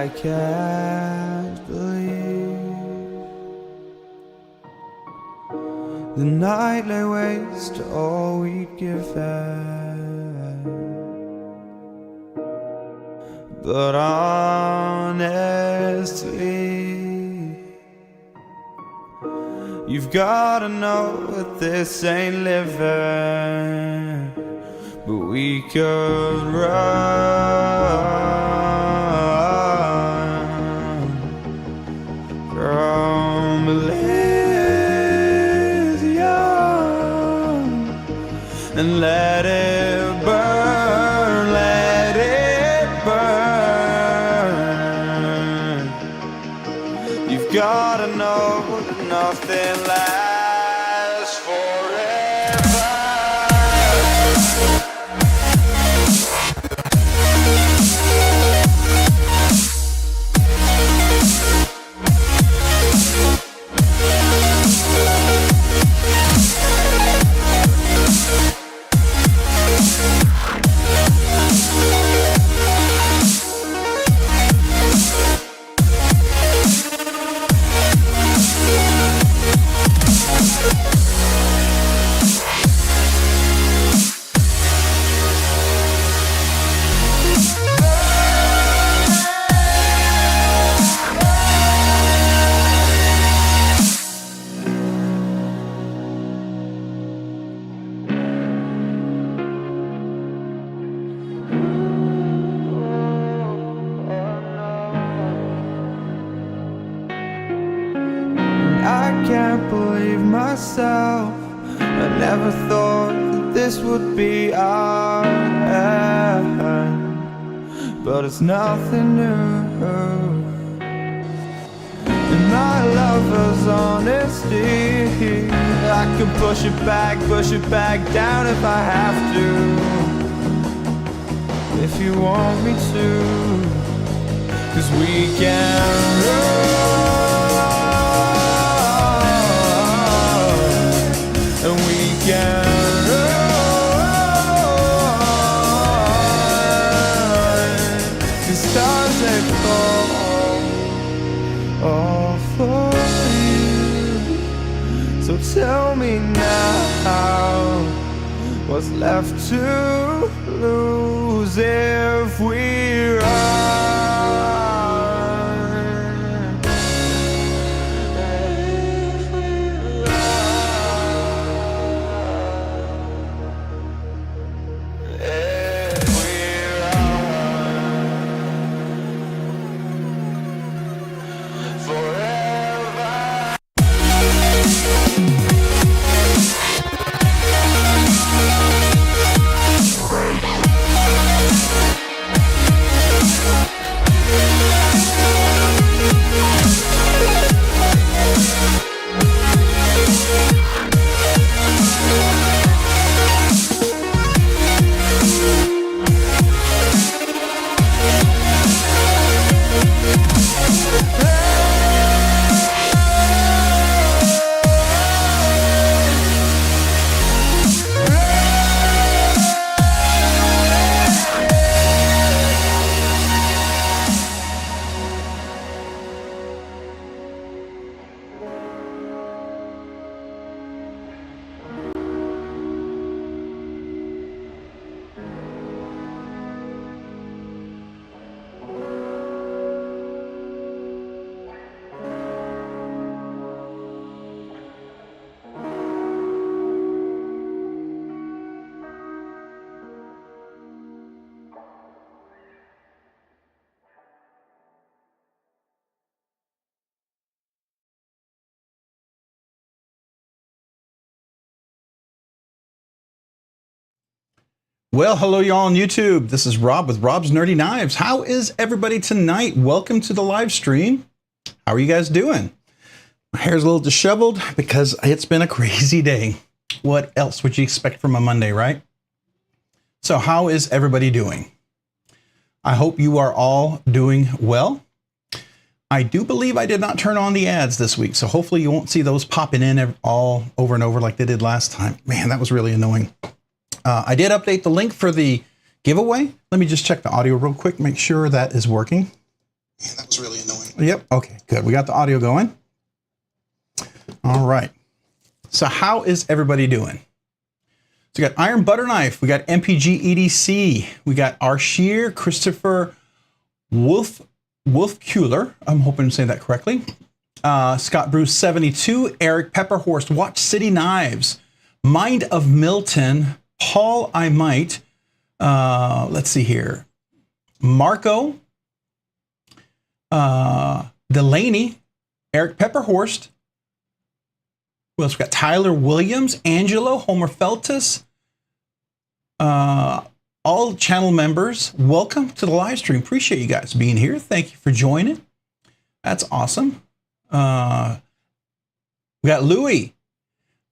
I can't believe the night lay waste to all we'd given. But honestly, you've gotta know that this ain't living. But we could run from Elysium and let it burn, let it burn. You've gotta know that nothing lasts forever. I can't believe myself. I never thought that this would be our end, but it's nothing new. And my lover's honesty, I can push it back down if I have to, if you want me to, 'cause we can run. And we can run. The stars they fall all for you. So tell me now, what's left to lose if we run? Well, hello y'all on YouTube. This is Rob with Rob's Nerdy Knives. How is everybody tonight? Welcome to the live stream. How are you guys doing? My hair's a little disheveled because it's been a crazy day. What else would you expect from a Monday, right? So how is everybody doing? I hope you are all doing well. I do believe I did not turn on the ads this week, so hopefully you won't see those popping in all over and over like they did last time. Man, that was really annoying. I did update the link for the giveaway. Let me just check the audio real quick, make sure that is working. Yeah, Yep. Okay, good. We got the audio going. All right. So how is everybody doing? So we got Iron Butter Knife. We got MPG EDC. We got Arsheer, Christopher Wolfkuehler. I'm hoping to say that correctly. Scott Bruce 72. Eric Pepperhorst. Watch City Knives. Mind of Milton. Paul I Might. Let's see here. Marco. Delaney. Eric Pepperhorst. Who else? We got Tyler Williams, Angelo, Homer Feltus, all channel members. Welcome to the live stream. Appreciate you guys being here. Thank you for joining. That's awesome. We got Louie.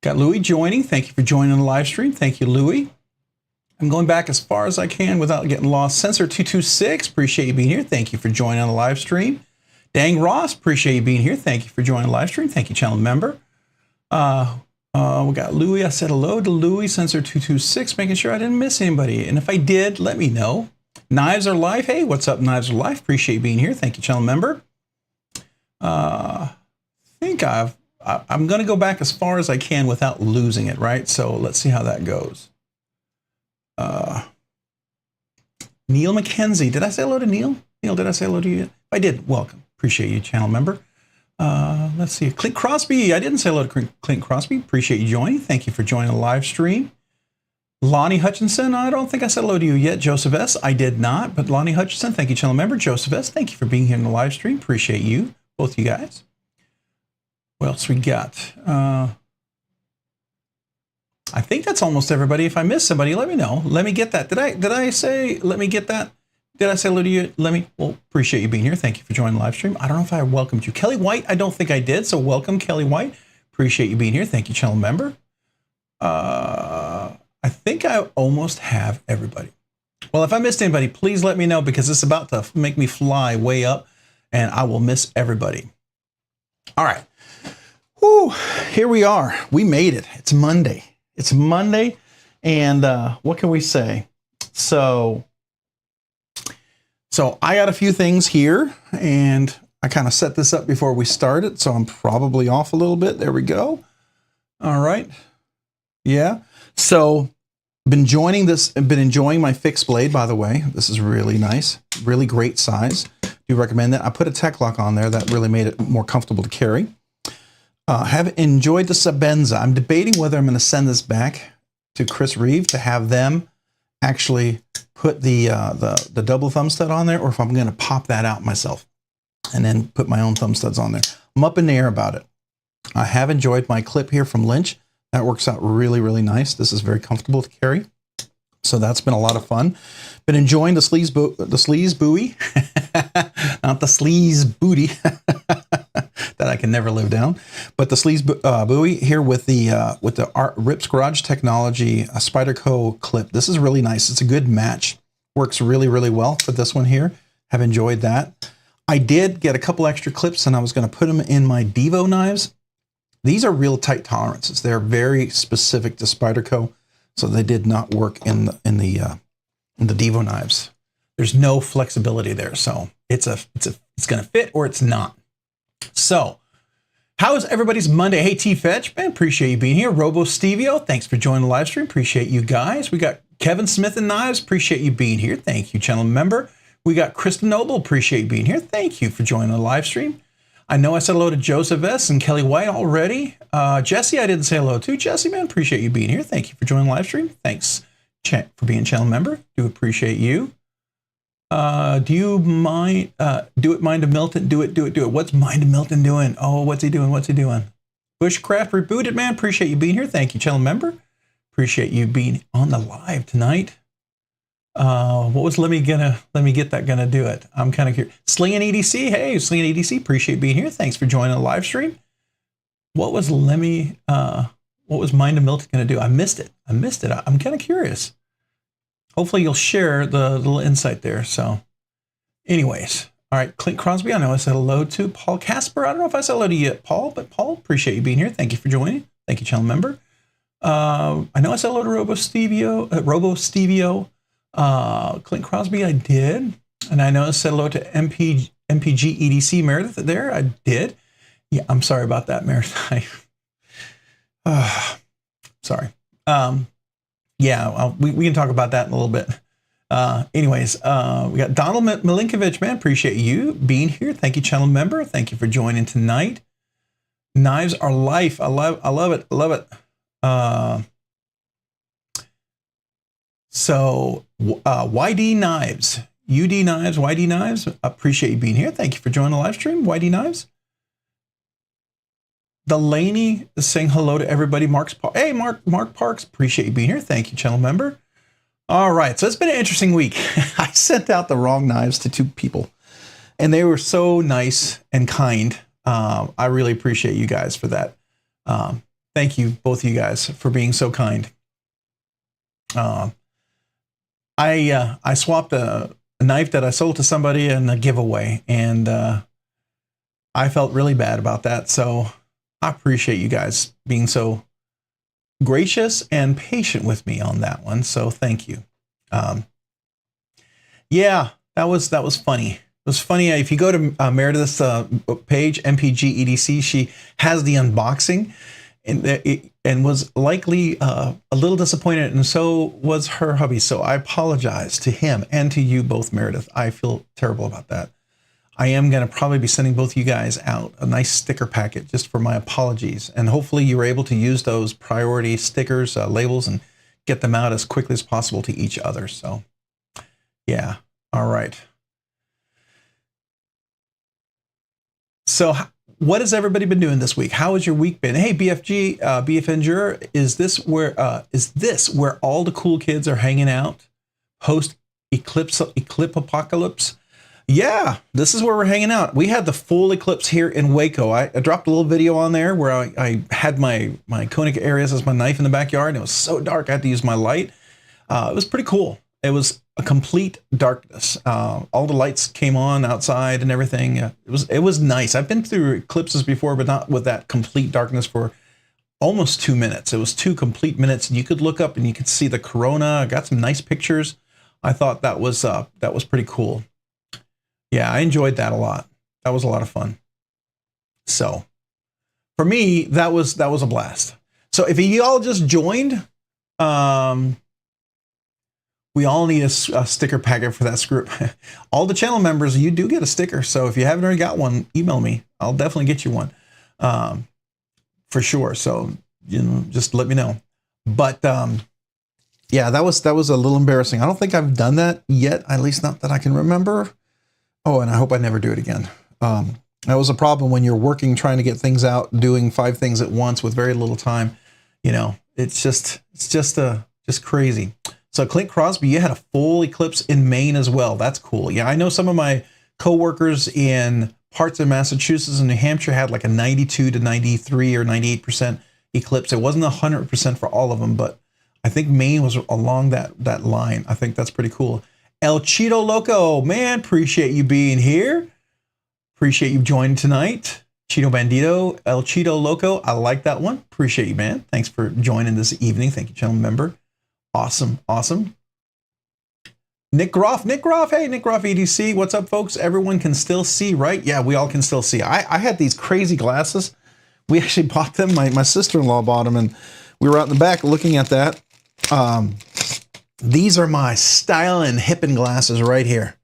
Got Louie joining. Thank you for joining the live stream. Thank you, Louie. I'm going back as far as I can without getting lost. Sensor226, appreciate you being here. Thank you for joining on the live stream. Dang Ross, appreciate you being here. Thank you for joining the live stream. Thank you, channel member. We got Louie. I said hello to Louie, Sensor226, making sure I didn't miss anybody. And if I did, let me know. Knives Are Life. Hey, what's up, Knives Are Life? Appreciate you being here. Thank you, channel member. I think I'm going to go back as far as I can without losing it, right? So let's see how that goes. Neil McKenzie. Did I say hello to Neil? Neil, did I say hello to you yet? If I did, welcome. Appreciate you, channel member. Let's see. Clint Crosby. I didn't say hello to Clint Crosby. Appreciate you joining. Thank you for joining the live stream. Lonnie Hutchinson. I don't think I said hello to you yet. Joseph S. I did not, but Lonnie Hutchinson. Thank you, channel member. Joseph S. Thank you for being here in the live stream. Appreciate you, both you guys. What else we got? I think that's almost everybody. If I missed somebody, let me know. Let me get that. Did I say, let me get that? Did I say hello to you? Well, appreciate you being here. Thank you for joining the live stream. I don't know if I welcomed you. Kelly White, I don't think I did. So welcome, Kelly White. Appreciate you being here. Thank you, channel member. I think I almost have everybody. Well, if I missed anybody, please let me know because it's about to make me fly way up and I will miss everybody. All right. Whew, here we are. We made it. It's Monday. It's Monday. And what can we say? So I got a few things here and I kind of set this up before we started. So I'm probably off a little bit. There we go. All right. Yeah. So been enjoying my fixed blade, by the way. This is really nice. Really great size. Do recommend that. I put a tech lock on there that really made it more comfortable to carry. Have enjoyed the Sabenza. I'm debating whether I'm going to send this back to Chris Reeve to have them actually put the double thumb stud on there, or if I'm going to pop that out myself and then put my own thumb studs on there. I'm up in the air about it. I have enjoyed my clip here from Lynch. That works out really, really nice. This is very comfortable to carry. So that's been a lot of fun. Been enjoying the sleaze buoy, not the sleaze booty that I can never live down, but the sleaze buoy here with the Rips Garage Technology Spyderco clip. This is really nice. It's a good match. Works really, really well for this one here. Have enjoyed that. I did get a couple extra clips and I was going to put them in my Devo knives. These are real tight tolerances. They're very specific to Spyderco. So they did not work in the Devo knives. There's no flexibility there, so it's going to fit or it's not. So, how is everybody's Monday? Hey T Fetch, man, appreciate you being here. Robo Stevio, thanks for joining the live stream. Appreciate you guys. We got Kevin Smith and Knives. Appreciate you being here. Thank you, channel member. We got Kristen Noble. Appreciate you being here. Thank you for joining the live stream. I know I said hello to Joseph S. and Kelly White already. Jesse, I didn't say hello to. Jesse, man, appreciate you being here. Thank you for joining the live stream. Thanks for being a channel member. Do appreciate you. Do you mind? Do it, Mind of Milton. Do it. What's Mind of Milton doing? Oh, what's he doing? Bushcraft Rebooted, man. Appreciate you being here. Thank you, channel member. Appreciate you being on the live tonight. What was let me get that gonna do it? I'm kind of curious. Slinging EDC, hey, Slinging EDC, appreciate being here. Thanks for joining the live stream. What was Mind of Milton gonna do? I missed it. I'm kind of curious. Hopefully you'll share the little insight there. So, anyways, all right, Clint Crosby. I know I said hello to Paul Casper. I don't know if I said hello to you yet, Paul, but Paul, appreciate you being here. Thank you for joining. Thank you, channel member. I know I said hello to Robo Stevio. Clint Crosby, I did. And I know I said hello to MPG MPG EDC Meredith there. I did. Yeah, I'm sorry about that, Meredith. Sorry. Yeah, we can talk about that in a little bit. Anyways, we got Donald Milinkovich, man. Appreciate you being here. Thank you, channel member. Thank you for joining tonight. Knives are life. I love it. I love it. So YD Knives, UD Knives, YD Knives. Appreciate you being here. Thank you for joining the live stream. YD Knives. Delaney is saying hello to everybody. Hey, Mark Parks. Appreciate you being here. Thank you, channel member. All right, so it's been an interesting week. I sent out the wrong knives to 2 people, and they were so nice and kind. I really appreciate you guys for that. Thank you, both of you guys, for being so kind. I swapped a knife that I sold to somebody in a giveaway, and I felt really bad about that. So I appreciate you guys being so gracious and patient with me on that one. So thank you. Yeah, that was funny. It was funny. If you go to Meredith's page, MPG EDC, she has the unboxing, and was likely a little disappointed, and so was her hubby. So I apologize to him and to you both, Meredith. I feel terrible about that. I am going to probably be sending both you guys out a nice sticker packet just for my apologies. And hopefully you were able to use those priority stickers, labels, and get them out as quickly as possible to each other. So, yeah. All right. So what has everybody been doing this week? How has your week been? Hey, BFG, BFNger, is this where all the cool kids are hanging out post Eclipse apocalypse? Yeah, this is where we're hanging out. We had the full eclipse here in Waco. I dropped a little video on there where I had my conic areas as my knife in the backyard, and it was so dark I had to use my light. It was pretty cool. It was a complete darkness. All the lights came on outside and everything. It was nice. I've been through eclipses before, but not with that complete darkness for almost 2 minutes. It was 2 complete minutes, and you could look up and you could see the corona. I got some nice pictures. I thought that was pretty cool. Yeah, I enjoyed that a lot. That was a lot of fun. So for me, that was a blast. So if you all just joined, we all need a sticker packet for that group. All the channel members, you do get a sticker. So if you haven't already got one, email me. I'll definitely get you one for sure. So, just let me know. But yeah, that was a little embarrassing. I don't think I've done that yet, at least not that I can remember. Oh, and I hope I never do it again. That was a problem when you're working, trying to get things out, doing 5 things at once with very little time. It's just crazy. So Clint Crosby, you had a full eclipse in Maine as well. That's cool. Yeah, I know some of my coworkers in parts of Massachusetts and New Hampshire had like a 92 to 93 or 98% eclipse. It wasn't 100% for all of them, but I think Maine was along that line. I think that's pretty cool. El Cheeto Loco, man, appreciate you being here. Appreciate you joining tonight. Cheeto Bandito, El Cheeto Loco, I like that one. Appreciate you, man. Thanks for joining this evening. Thank you, channel member. Awesome, awesome. Nick Groff, hey, Nick Groff EDC, what's up, folks? Everyone can still see, right? Yeah, we all can still see. I had these crazy glasses. We actually bought them. My sister-in-law bought them, and we were out in the back looking at that. These are my styling hippin' glasses right here.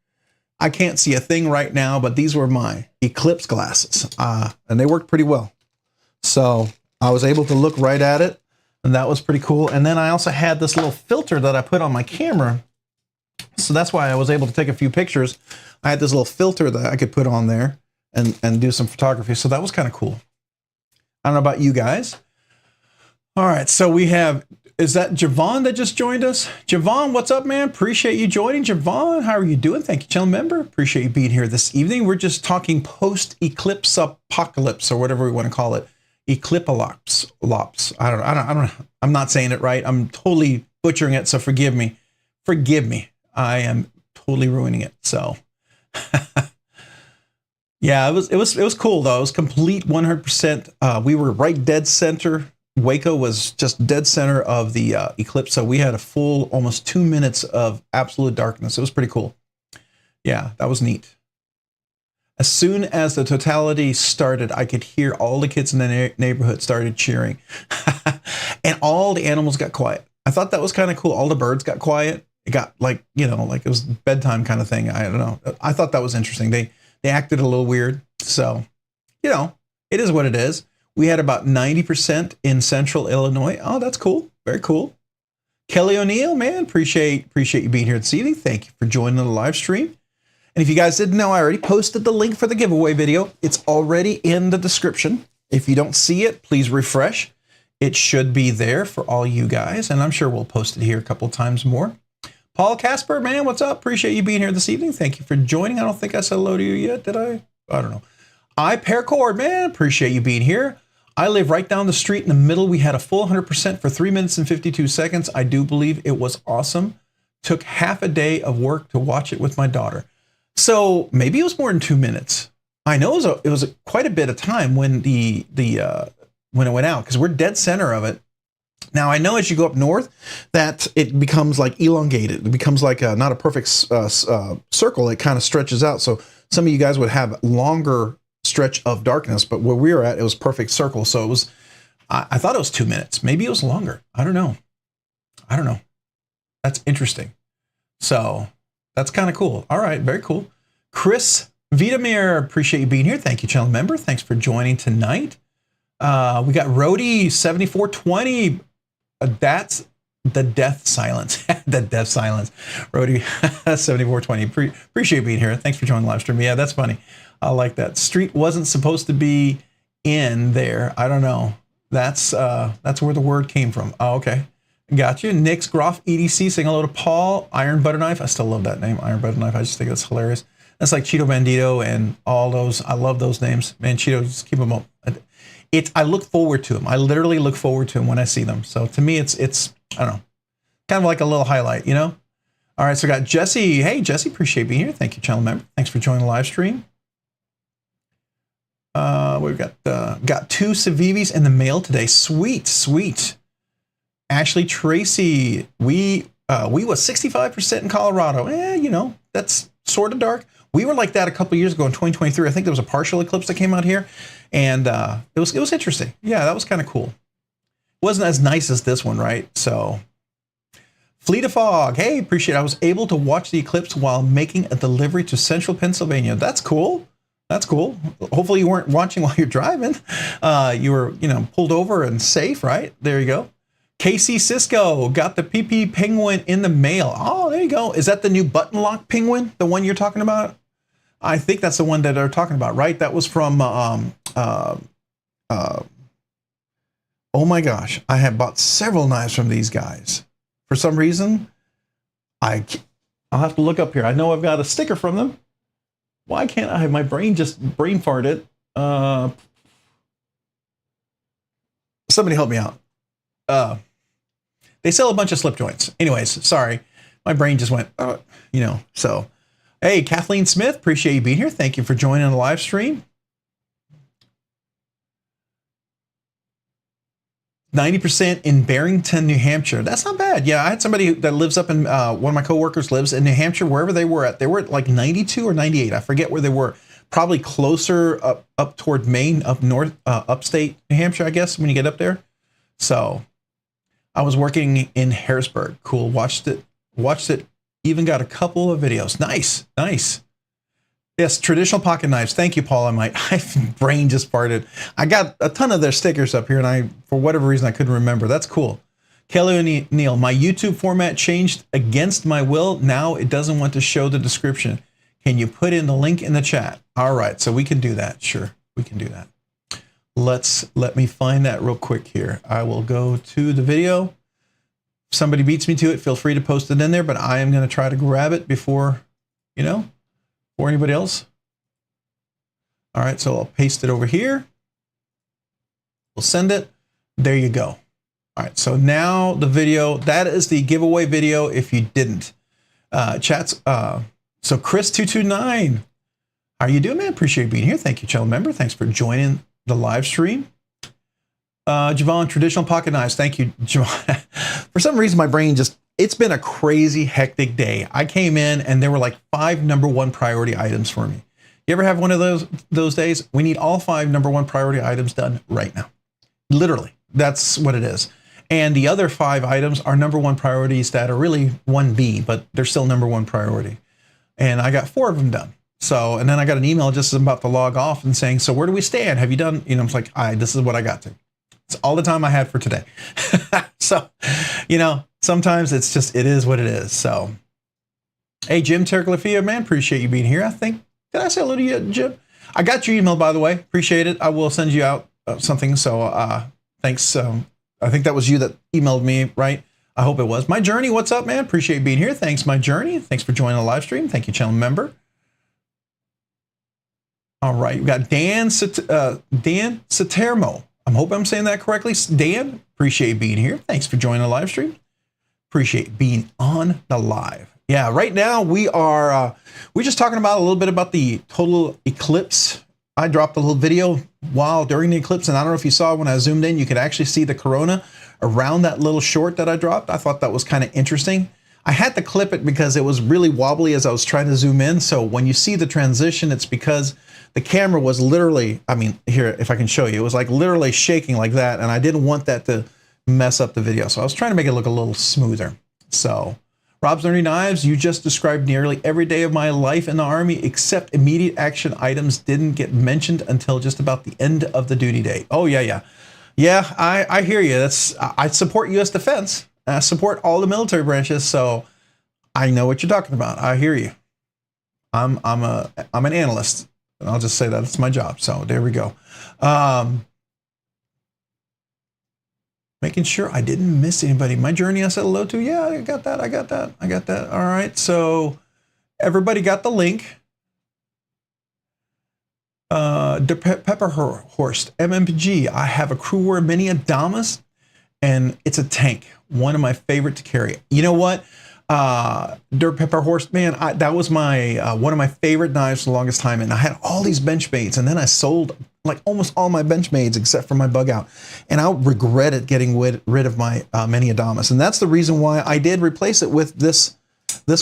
I can't see a thing right now, but these were my Eclipse glasses, and they worked pretty well. So I was able to look right at it, and that was pretty cool. And then I also had this little filter that I put on my camera, so that's why I was able to take a few pictures. I had this little filter that I could put on there and do some photography, so that was kind of cool. I don't know about you guys. All right, so we have, is that Javon that just joined us? Javon, what's up, man? Appreciate you joining. Javon, how are you doing? Thank you, channel member. Appreciate you being here this evening. We're just talking post-eclipse apocalypse, or whatever we want to call it. Eclipse. I don't know. I'm not saying it right. I'm totally butchering it, so forgive me. Forgive me. I am totally ruining it. So yeah, it was cool though. It was complete 100%. We were right dead center. Waco was just dead center of the eclipse, so we had a full almost 2 minutes of absolute darkness. It was pretty cool. Yeah, that was neat. As soon as the totality started, I could hear all the kids in the neighborhood started cheering. And all the animals got quiet. I thought that was kind of cool. All the birds got quiet. It got like, you know, like it was bedtime kind of thing. I don't know. I thought that was interesting. They acted a little weird. So, you know, it is what it is. We had about 90% in central Illinois. Oh, that's cool. Very cool. Kelly O'Neill, man, appreciate you being here this evening. Thank you for joining the live stream. And if you guys didn't know, I already posted the link for the giveaway video. It's already in the description. If you don't see it, please refresh. It should be there for all you guys, and I'm sure we'll post it here a couple times more. Paul Casper, man, what's up? Appreciate you being here this evening. Thank you for joining. I don't think I said hello to you yet, did I? I don't know. Paracord, man, appreciate you being here. I live right down the street in the middle. We had a full 100% for 3 minutes and 52 seconds. I do believe it was awesome. Took half a day of work to watch it with my daughter. So maybe it was more than 2 minutes. I know it was quite a bit of time when when it went out, because we're dead center of it. Now I know as you go up north that it becomes like elongated. It becomes like not a perfect circle. It kind of stretches out. So some of you guys would have longer stretch of darkness, but where we were at, it was perfect circle. So it was, I thought it was 2 minutes. Maybe it was longer. I don't know. That's interesting. So that's kind of cool. All right, very cool. Chris Vitamir, appreciate you being here. Thank you, channel member. Thanks for joining tonight. We got Rody 7420. That's the death silence. The death silence. Rody 7420. Appreciate you being here. Thanks for joining the live stream. Yeah, that's funny. I like that. Street wasn't supposed to be in there. I don't know. That's where the word came from. Oh, okay. Got you. Nick's Groff EDC saying hello to Paul. Iron Butter Knife. I still love that name. Iron Butter Knife. I just think that's hilarious. That's like Cheeto Bandito and all those. I love those names. Man, Cheeto, just keep them up. I look forward to them. I literally look forward to them when I see them. So to me, it's I don't know, kind of like a little highlight, you know? All right, so I got Jesse. Hey, Jesse, appreciate being here. Thank you, channel member. Thanks for joining the live stream. We've got 2 Civivis in the mail today. Sweet. Ashley Tracy, we was 65% in Colorado. You know, that's sort of dark. We were like that a couple years ago in 2023. I think there was a partial eclipse that came out here, and it was interesting. Yeah, that was kind of cool. It wasn't as nice as this one, right? So, Fleet of Fog, hey, appreciate it. I was able to watch the eclipse while making a delivery to central Pennsylvania. That's cool. That's cool. Hopefully you weren't watching while you're driving. You were, you know, pulled over and safe, right? There you go. KC Cisco got the PP Penguin in the mail. Oh, there you go. Is that the new button lock penguin? The one you're talking about? I think that's the one that they're talking about, right? That was from, oh my gosh. I have bought several knives from these guys. For some reason, I'll have to look up here. I know I've got a sticker from them. Why can't I have my brain just brain farted? Somebody help me out. They sell a bunch of slip joints. Anyways, sorry. My brain just went, you know, so. Hey, Kathleen Smith, appreciate you being here. Thank you for joining the live stream. 90% in Barrington, New Hampshire. That's not bad. Yeah, I had somebody that lives up in, one of my coworkers lives in New Hampshire, wherever they were at. They were at like 92 or 98. I forget where they were. Probably closer up toward Maine, up north, upstate New Hampshire, I guess, when you get up there. So I was working in Harrisburg. Cool. Watched it. Even got a couple of videos. Nice. Yes, traditional pocket knives. Thank you, Paul. My brain just farted. I got a ton of their stickers up here, and for whatever reason, I couldn't remember. That's cool. Kelly O'Neill, my YouTube format changed against my will. Now it doesn't want to show the description. Can you put in the link in the chat? All right, so we can do that. Sure, we can do that. Let me find that real quick here. I will go to the video. If somebody beats me to it, feel free to post it in there, but I am going to try to grab it before, you know, or anybody else. All right, so I'll paste it over here. We'll send it. There you go. All right, so now the video, that is the giveaway video if you didn't. Chats, so Chris229, how are you doing, man? Appreciate you being here. Thank you, channel member. Thanks for joining the live stream. Javon, traditional pocket knives. Thank you, Javon. For some reason, my brain it's been a crazy, hectic day. I came in and there were like 5 #1 priority items for me. You ever have one of those days? We need all 5 number 1 priority items done right now. Literally, that's what it is. And the other 5 items are number 1 priorities that are really 1B, but they're still number 1 priority. And I got 4 of them done. So, and then I got an email just about to log off and saying, so where do we stand? Have you done, you know, it's like, this is what I got to. It's all the time I had for today. So, you know, sometimes it's just, it is what it is. So, hey, Jim Terclifia, man, appreciate you being here. I think, did I say hello to you, Jim? I got your email, by the way. Appreciate it. I will send you out something. So, thanks. I think that was you that emailed me, right? I hope it was. My Journey, what's up, man? Appreciate you being here. Thanks, My Journey. Thanks for joining the live stream. Thank you, channel member. All right, we got Dan Satermo. I hope I'm saying that correctly. Dan, appreciate being here. Thanks for joining the live stream. Appreciate being on the live. Yeah, right now we're just talking about a little bit about the total eclipse. I dropped a little video during the eclipse, and I don't know if you saw when I zoomed in, you could actually see the corona around that little short that I dropped. I thought that was kind of interesting. I had to clip it because it was really wobbly as I was trying to zoom in. So when you see the transition, it's because the camera was literally, I mean, here, if I can show you, it was like literally shaking like that. And I didn't want that to mess up the video. So I was trying to make it look a little smoother. So Rob's Nerdy Knives, you just described nearly every day of my life in the Army, except immediate action items didn't get mentioned until just about the end of the duty day. Oh, yeah. Yeah, I hear you. I support U.S. Defense. I support all the military branches, so I know what you're talking about. I hear you. I'm an analyst. I'll just say that it's my job. So there we go. Making sure I didn't miss anybody. My Journey, I said hello to. Yeah, I got that. All right. So everybody got the link. Pepperhorst, MMG. I have a Crew War Mini Adamas, and it's a tank. One of my favorite to carry. You know what? Der Pepperhorst, man, that was my one of my favorite knives for the longest time, and I had all these Benchmades, and then I sold like almost all my Benchmades except for my bug out, and I regretted getting rid of my Mini Adamas, and that's the reason why I did replace it with this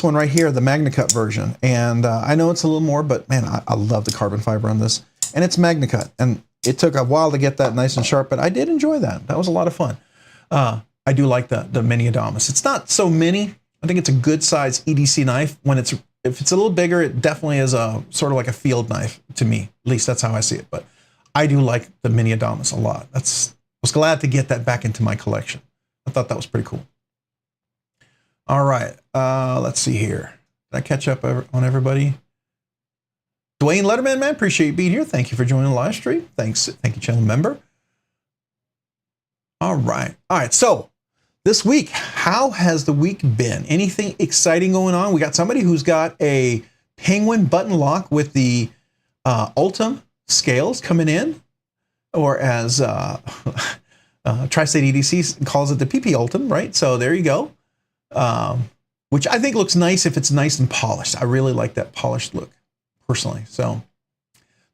one right here, the MagnaCut version. And I know it's a little more, but man, I love the carbon fiber on this, and it's MagnaCut, and it took a while to get that nice and sharp, but I did enjoy that. That was a lot of fun. I do like the Mini Adamas. It's not so mini. I think it's a good size EDC knife. If it's a little bigger, it definitely is a sort of like a field knife to me. At least that's how I see it. But I do like the Mini Adamas a lot. I was glad to get that back into my collection. I thought that was pretty cool. All right, let's see here. Did I catch up on everybody? Dwayne Letterman, man, appreciate you being here. Thank you for joining the live stream. Thanks, thank you, channel member. All right, so this week, how has the week been? Anything exciting going on? We got somebody who's got a penguin button lock with the Ultim scales coming in, or as Tri-State EDC calls it, the PP Ultim, right? So there you go. Which I think looks nice if it's nice and polished. I really like that polished look, personally. So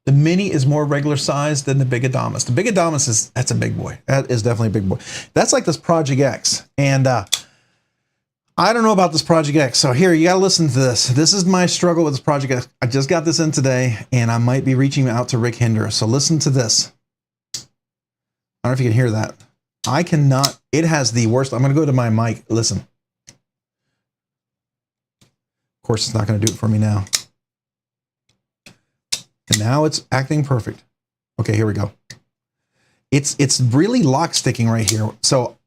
the Mini is more regular size than the Big Adamas. The Big Adamas that's a big boy. That is definitely a big boy. That's like this Project X. And I don't know about this Project X. So here, you got to listen to this. This is my struggle with this Project X. I just got this in today, and I might be reaching out to Rick Hinder. So listen to this. I don't know if you can hear that. I cannot. It has the worst. I'm going to go to my mic. Listen. Of course, it's not going to do it for me now. And now it's acting perfect. Okay, here we go. It's really lock sticking right here. So,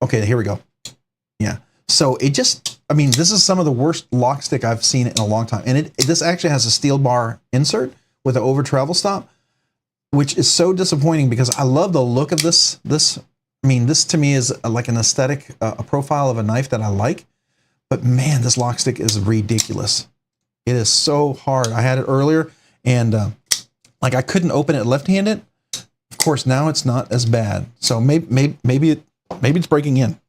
okay, here we go. Yeah. So it just, I mean, this is some of the worst lock stick I've seen in a long time. And this actually has a steel bar insert with an over travel stop, which is so disappointing because I love the look of this. I mean, this to me is like an aesthetic, a profile of a knife that I like. But man, this lock stick is ridiculous. It is so hard. I had it earlier, and like I couldn't open it left-handed. Of course, now it's not as bad. So maybe it's breaking in,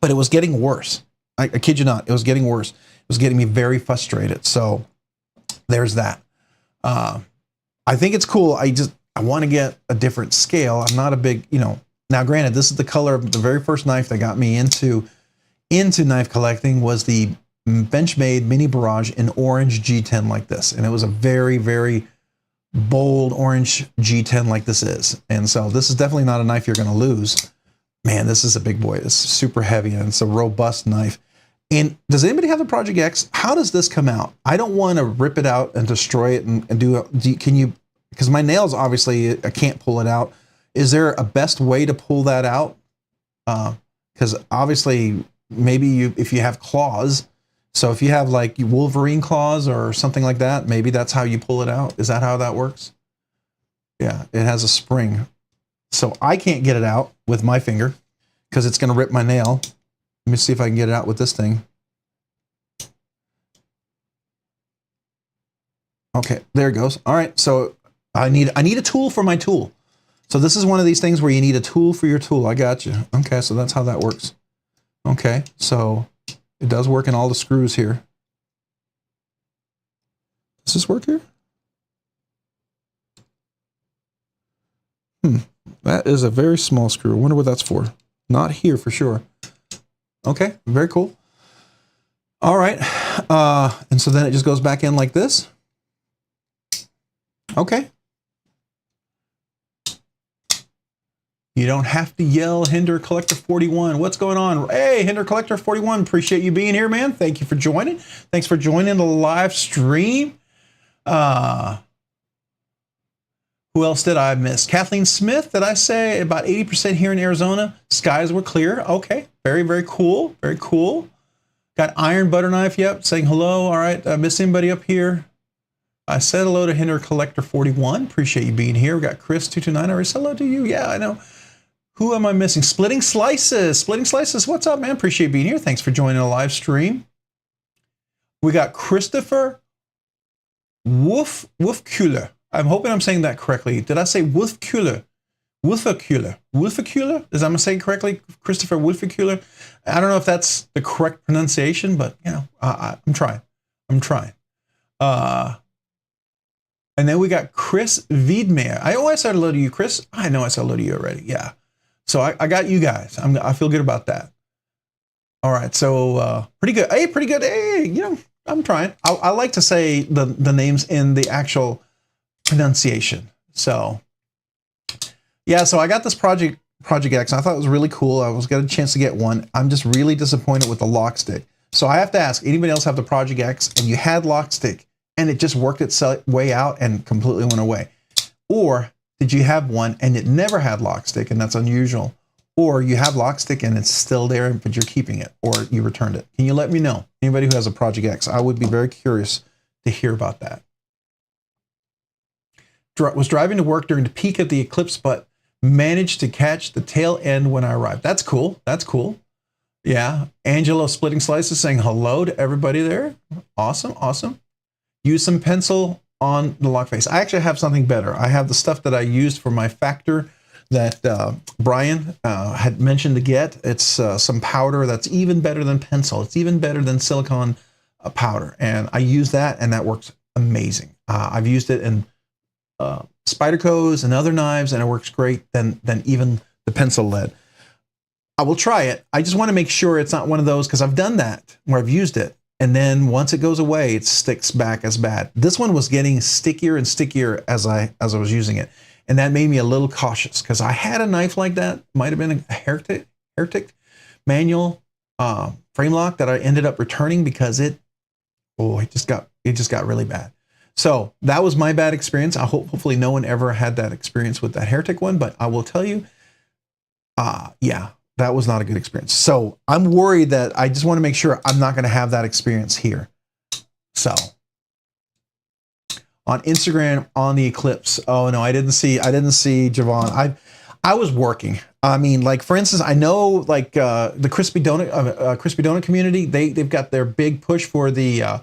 but it was getting worse. I kid you not, it was getting worse. It was getting me very frustrated. So there's that. I think it's cool. I want to get a different scale. I'm not a big, now granted, this is the color of the very first knife that got me into knife collecting, was the Benchmade Mini Barrage in orange G10 like this. And it was a very, very bold orange G10 like this is. And so this is definitely not a knife you're going to lose. Man, this is a big boy. It's super heavy and it's a robust knife. And does anybody have the Project X? How does this come out? I don't want to rip it out and destroy it and can you, because my nails, obviously, I can't pull it out. Is there a best way to pull that out? Because obviously, maybe if you have claws, so if you have like Wolverine claws or something like that, maybe that's how you pull it out. Is that how that works? Yeah, it has a spring. So I can't get it out with my finger because it's going to rip my nail. Let me see if I can get it out with this thing. Okay, there it goes. All right, so I need a tool for my tool. So this is one of these things where you need a tool for your tool. I got you. Okay, so that's how that works. Okay, so it does work in all the screws here. Does this work here? That is a very small screw. I wonder what that's for. Not here for sure. Okay, very cool. All right, and so then it just goes back in like this. Okay. You don't have to yell, Hinder Collector 41. What's going on? Hey, Hinder Collector 41, appreciate you being here, man. Thank you for joining. Thanks for joining the live stream. Who else did I miss? Kathleen Smith, did I say about 80% here in Arizona? Skies were clear. Okay, very, very cool. Very cool. Got Iron Butter Knife, yep, saying hello. All right, miss anybody up here? I said hello to Hinder Collector 41. Appreciate you being here. We got Chris 229. I already said hello to you. Yeah, I know. Who am I missing? Splitting Slices. Splitting Slices, what's up, man? Appreciate you being here. Thanks for joining the live stream. We got Christopher Wolfkuller. I'm hoping I'm saying that correctly. Did I say Wolfkuller? Wolfkuller. Wolfkuller? Is I'm saying correctly? Christopher Wolfkuller? I don't know if that's the correct pronunciation, but you know, I'm trying. I'm trying. And then we got Chris Wiedmeyer. I said hello to you, Chris. I know I said hello to you already. Yeah. So I got you guys. I feel good about that. All right. So pretty good. Hey, pretty good. Hey, you know, I'm trying. I like to say the names in the actual pronunciation. So yeah. So I got this Project X. I thought it was really cool. I was got a chance to get one. I'm just really disappointed with the lock stick. So I have to ask, anybody else have the Project X and you had lock stick and it just worked its way out and completely went away? Or did you have one and it never had lock stick and that's unusual? Or you have lock stick and it's still there, but you're keeping it, or you returned it? Can you let me know? Anybody who has a Project X, I would be very curious to hear about that. Was driving to work during the peak of the eclipse, but managed to catch the tail end when I arrived. That's cool. That's cool. Yeah. Angelo Splitting Slices saying hello to everybody there. Awesome. Awesome. Use some pencil on the lock face. I actually have something better. I have the stuff that I used for my factor that Brian had mentioned to get. It's some powder that's even better than pencil. It's even better than silicone powder. And I use that and that works amazing. I've used it in Spyderco's and other knives and it works great than even the pencil lead. I will try it. I just want to make sure it's not one of those, because I've done that where I've used it. And then once it goes away, it sticks back as bad. This one was getting stickier and stickier as I was using it. And that made me a little cautious, because I had a knife like that. Might have been a Heretic manual frame lock that I ended up returning because it just got really bad. So that was my bad experience. Hopefully no one ever had that experience with that Heretic one, but I will tell you, yeah, that was not a good experience. So I'm worried that I just want to make sure I'm not going to have that experience here. So on Instagram, on the Eclipse. Oh no, I didn't see Javon. I was working. I mean, like for instance, I know like the crispy donut community, they've got their big push for the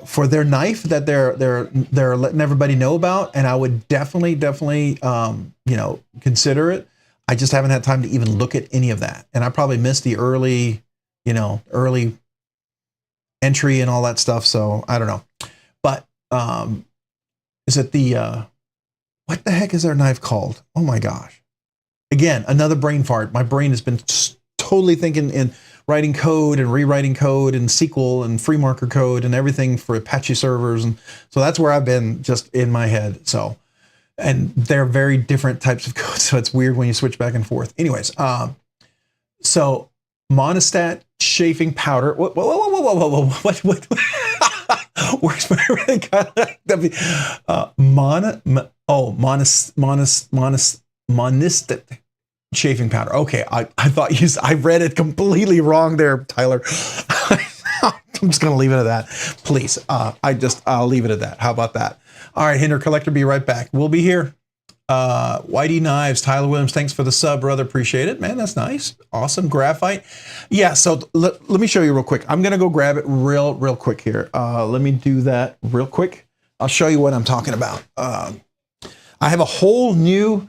for their knife that they're letting everybody know about, and I would definitely you know, consider it. I just haven't had time to even look at any of that. And I probably missed the early entry and all that stuff. So I don't know. But is it the, what the heck is their knife called? Oh my gosh. Again, another brain fart. My brain has been totally thinking in writing code and rewriting code and SQL and free marker code and everything for Apache servers. And so that's where I've been just in my head. So, and they're very different types of code. So it's weird when you switch back and forth. Anyways, so monostat chafing powder. Whoa. What? Works really kind of like monistat chafing powder. Okay, I thought I read it completely wrong there, Tyler. I'm just gonna leave it at that, please. I'll leave it at that. How about that? All right, Hinder Collector, be right back. We'll be here. Whitey Knives, Tyler Williams, thanks for the sub, brother. Appreciate it, man. That's nice. Awesome. Graphite. Yeah, so let me show you real quick. I'm gonna go grab it real quick here. Let me do that real quick. I'll show you what I'm talking about. I have a whole new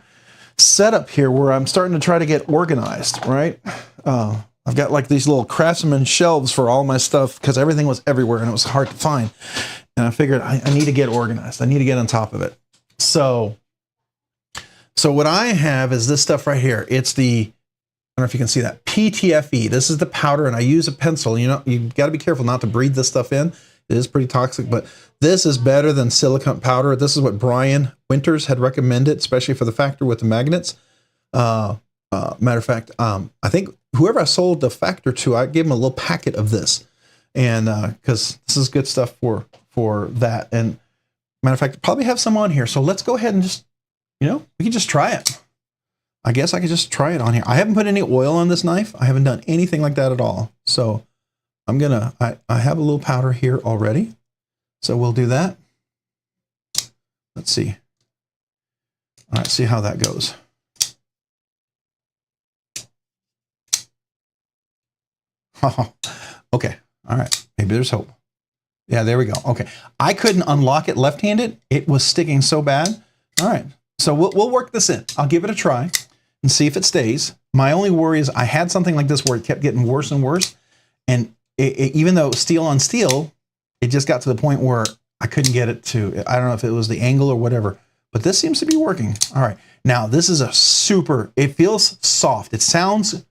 setup here where I'm starting to try to get organized, right? I've got like these little Craftsman shelves for all my stuff because everything was everywhere and it was hard to find. And I figured I need to get organized. I need to get on top of it. So what I have is this stuff right here. It's the, I don't know if you can see that, PTFE. This is the powder, and I use a pencil. You know, you got to be careful not to breathe this stuff in. It is pretty toxic, but this is better than silicone powder. This is what Brian Winters had recommended, especially for the factor with the magnets. Matter of fact, I think whoever I sold the factor to, I gave him a little packet of this, and because this is good stuff for that. And matter of fact, probably have some on here. So let's go ahead and just, you know, we can just try it. I guess I could just try it on here. I haven't put any oil on this knife. I haven't done anything like that at all. So I'm gonna, I have a little powder here already. So we'll do that. Let's see. All right, see how that goes. Oh, okay. All right. Maybe there's hope. Yeah, there we go. Okay. I couldn't unlock it left-handed. It was sticking so bad. All right. So we'll work this in. I'll give it a try and see if it stays. My only worry is I had something like this where it kept getting worse and worse. And even though it was steel on steel, it just got to the point where I couldn't get it to, I don't know if it was the angle or whatever, but this seems to be working. All right. Now this is a super, it feels soft. It sounds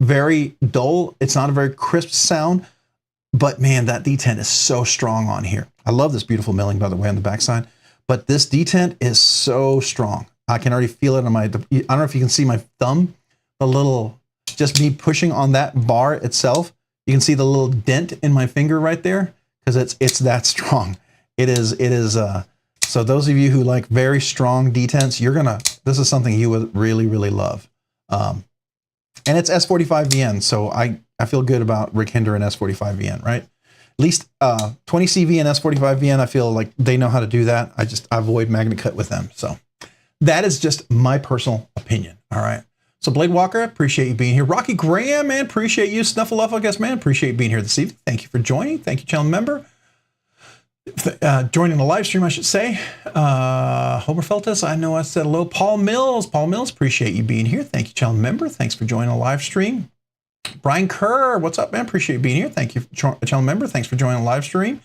very dull. It's not a very crisp sound, but man, that detent is so strong on here. I love this beautiful milling, by the way, on the backside. But this detent is so strong. I can already feel it on my, I don't know if you can see my thumb, the little, just me pushing on that bar itself. You can see the little dent in my finger right there because it's that strong. It is, so those of you who like very strong detents, this is something you would really, really love. And it's S45VN, so I feel good about Rick Hinder and S45VN, right? At least 20CV and S45VN, I feel like they know how to do that. I avoid magnet cut with them. So that is just my personal opinion. All right. So Blade Walker, appreciate you being here. Rocky Graham, man, appreciate you. Snuffleupagus, man, appreciate you being here this evening. Thank you for joining. Thank you, channel member. Joining the live stream, I should say. Homer Feltus, I know I said hello. Paul Mills, appreciate you being here. Thank you, channel member. Thanks for joining the live stream. Brian Kerr, what's up, man? Appreciate you being here. Thank you, channel member. Thanks for joining the live stream.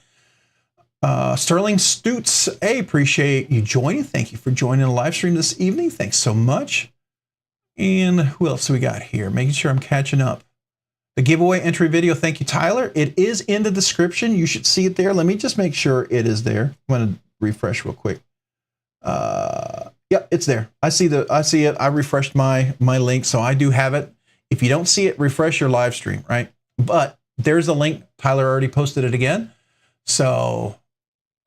Sterling Stutz, hey, appreciate you joining. Thank you for joining the live stream this evening. Thanks so much. And who else do we got here? Making sure I'm catching up. The giveaway entry video, thank you, Tyler. It is in the description. You should see it there. Let me just make sure it is there. I'm going to refresh real quick. Yep, it's there. I see it. I refreshed my link, so I do have it. If you don't see it, refresh your live stream, right? But there's a link. Tyler already posted it again. So,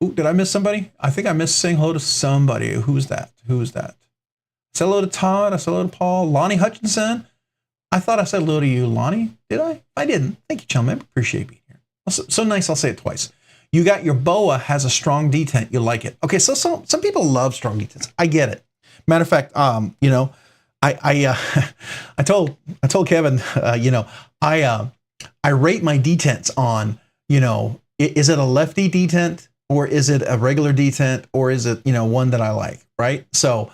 ooh, did I miss somebody? I think I missed saying hello to somebody. Who's that? Who's that? I said hello to Todd. I said hello to Paul. Lonnie Hutchinson. I thought I said hello to you, Lonnie. Did I? I didn't. Thank you, channel member. Appreciate being here. So nice. I'll say it twice. You got your boa has a strong detent. You like it. Okay. So some people love strong detents. I get it. Matter of fact, you know, I told Kevin, you know, I rate my detents on, you know, is it a lefty detent or is it a regular detent or is it, you know, one that I like, right? So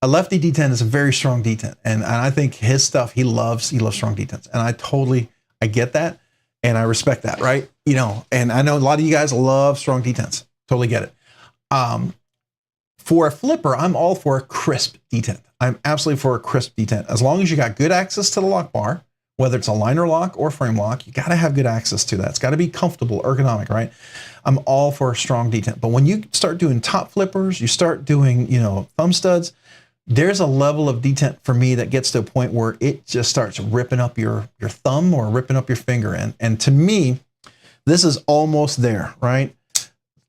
a lefty detent is a very strong detent, and I think his stuff, he loves strong detents, and I get that, and I respect that, right? You know, and I know a lot of you guys love strong detents. Totally get it. For a flipper, I'm all for a crisp detent. I'm absolutely for a crisp detent. As long as you got good access to the lock bar, whether it's a liner lock or frame lock, you got to have good access to that. It's got to be comfortable, ergonomic, right? I'm all for a strong detent. But when you start doing top flippers, you start doing, you know, thumb studs, there's a level of detent for me that gets to a point where it just starts ripping up your thumb or ripping up your finger. And to me, this is almost there, right?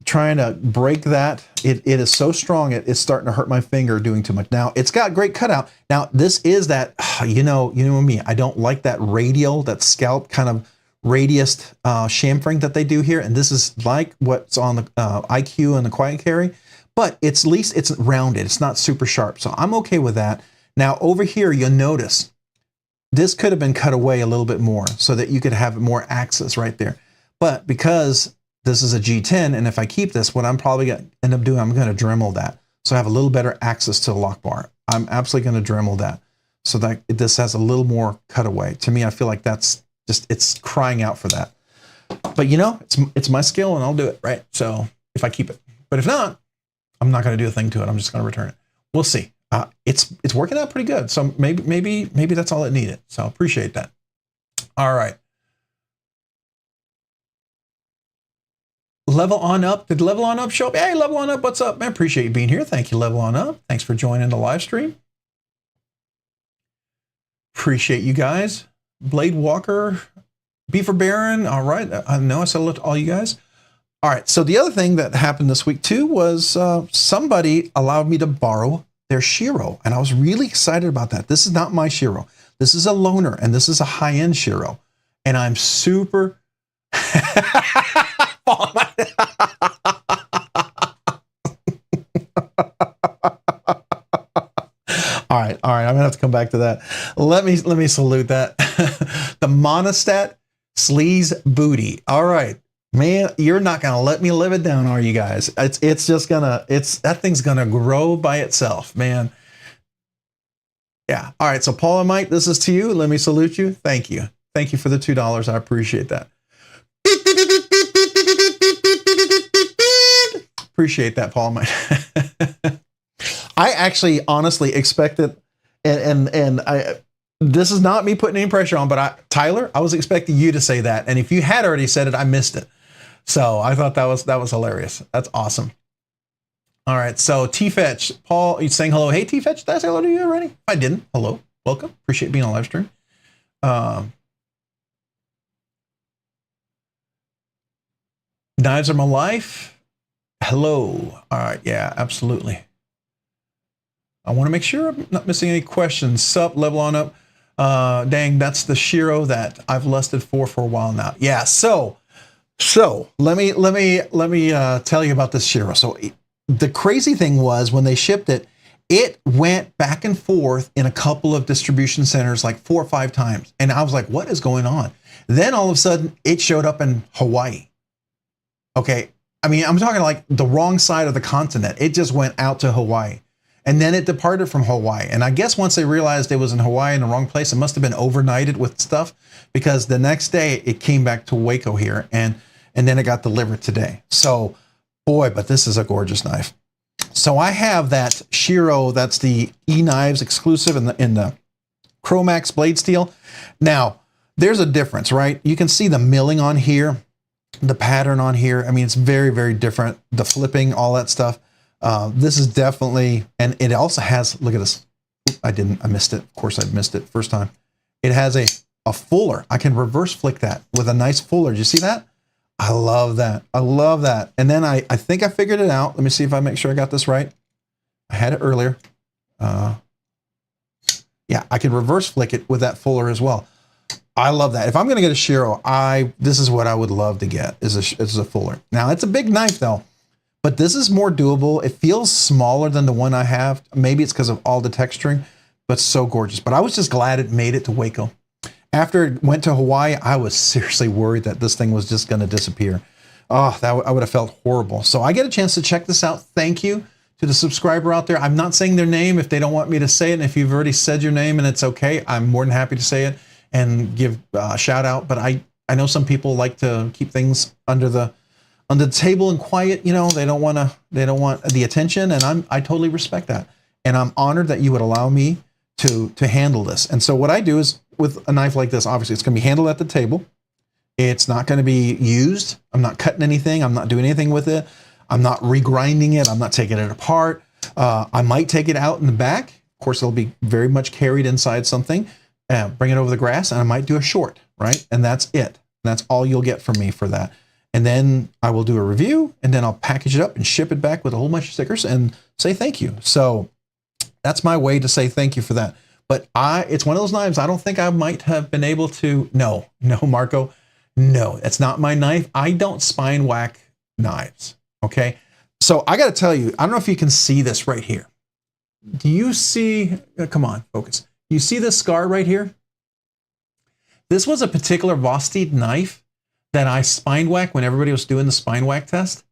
Trying to break that. It is so strong, it's starting to hurt my finger doing too much. Now, it's got great cutout. Now, this is that, you know me, I don't like that radial, that scalp kind of radiused chamfering that they do here. And this is like what's on the IQ and the Quiet Carry, but at least it's rounded. It's not super sharp. So I'm okay with that. Now, over here, you'll notice this could have been cut away a little bit more so that you could have more access right there. But because this is a G10, and if I keep this, what I'm probably going to end up doing, I'm going to Dremel that. So I have a little better access to the lock bar. I'm absolutely going to Dremel that so that this has a little more cutaway. To me, I feel like that's just, it's crying out for that. But you know, it's my skill and I'll do it, right? So if I keep it. But if not, I'm not going to do a thing to it. I'm just going to return it. We'll see. It's working out pretty good. So maybe that's all it needed. So I appreciate that. All right. Level On Up. Did Level On Up show up? Hey, Level On Up, what's up, man? Appreciate you being here. Thank you, Level On Up. Thanks for joining the live stream. Appreciate you guys. Blade Walker, Beaver Baron. All right. I know I said hello to all you guys. All right. So the other thing that happened this week too was somebody allowed me to borrow their Shiro, and I was really excited about that. This is not my Shiro. This is a loaner, and this is a high-end Shiro, and I'm super. All right, I'm gonna have to come back to that. Let me salute that. The Monostat Sleaze Booty. All right, man, you're not gonna let me live it down, are you guys? It's just gonna, that thing's gonna grow by itself, man. Yeah. All right, so Paul and Mike, this is to you. Let me salute you. Thank you for the $2. I appreciate that. Appreciate that, Paul. I actually honestly expected, and this is not me putting any pressure on, but Tyler, I was expecting you to say that. And if you had already said it, I missed it. So I thought that was hilarious. That's awesome. All right. So T-Fetch, Paul, you saying hello. Hey, T-Fetch, did I say hello to you already? If I didn't, hello, welcome. Appreciate being on live stream. Knives are my life. Hello. All right. Yeah, absolutely. I want to make sure I'm not missing any questions. Sup, Level On Up. Dang, that's the Shiro that I've lusted for a while now. Yeah. So let me tell you about this Shiro. So the crazy thing was when they shipped it, it went back and forth in a couple of distribution centers like 4 or 5 times. And I was like, what is going on? Then all of a sudden it showed up in Hawaii. Okay. I mean, I'm talking like the wrong side of the continent. It just went out to Hawaii. And then it departed from Hawaii. And I guess once they realized it was in Hawaii in the wrong place, it must have been overnighted with stuff, because the next day it came back to Waco here, and then it got delivered today. So boy, but this is a gorgeous knife. So I have that Shiro, that's the E-Knives exclusive in the Chromax blade steel. Now, there's a difference, right? You can see the milling on here, the pattern on here. I mean, it's very, very different. The flipping, all that stuff. This is definitely, and it also has, look at this. I missed it. Of course I missed it first time. It has a fuller. I can reverse flick that with a nice fuller. Did you see that? I love that. I love that. And then I think I figured it out. Let me see if I make sure I got this right. I had it earlier. Yeah, I can reverse flick it with that fuller as well. I love that. If I'm going to get a Shiro, this is what I would love to get is a fuller. Now it's a big knife though, but this is more doable. It feels smaller than the one I have. Maybe it's because of all the texturing, but so gorgeous. But I was just glad it made it to Waco. After it went to Hawaii, I was seriously worried that this thing was just going to disappear. Oh, I would have felt horrible. So I get a chance to check this out. Thank you to the subscriber out there. I'm not saying their name if they don't want me to say it. And if you've already said your name and it's okay, I'm more than happy to say it and give a shout out. But I know some people like to keep things under the table and quiet. You know, they don't want the attention, and I totally respect that. And I'm honored that you would allow me to handle this. And so what I do is with a knife like this, obviously it's going to be handled at the table. It's not going to be used. I'm not cutting anything. I'm not doing anything with it. I'm not regrinding it. I'm not taking it apart. I might take it out in the back. Of course, it'll be very much carried inside something. Bring it over the grass, and I might do a short, right? And that's it. That's all you'll get from me for that. And then I will do a review, and then I'll package it up and ship it back with a whole bunch of stickers and say thank you. So that's my way to say thank you for that. But it's one of those knives I don't think I might have been able to. No, Marco, no, it's not my knife. I don't spine whack knives, okay? So I got to tell you, I don't know if you can see this right here. Do you see, come on, focus. You see this scar right here? This was a particular Vosteed knife that I spine whacked when everybody was doing the spine whack test.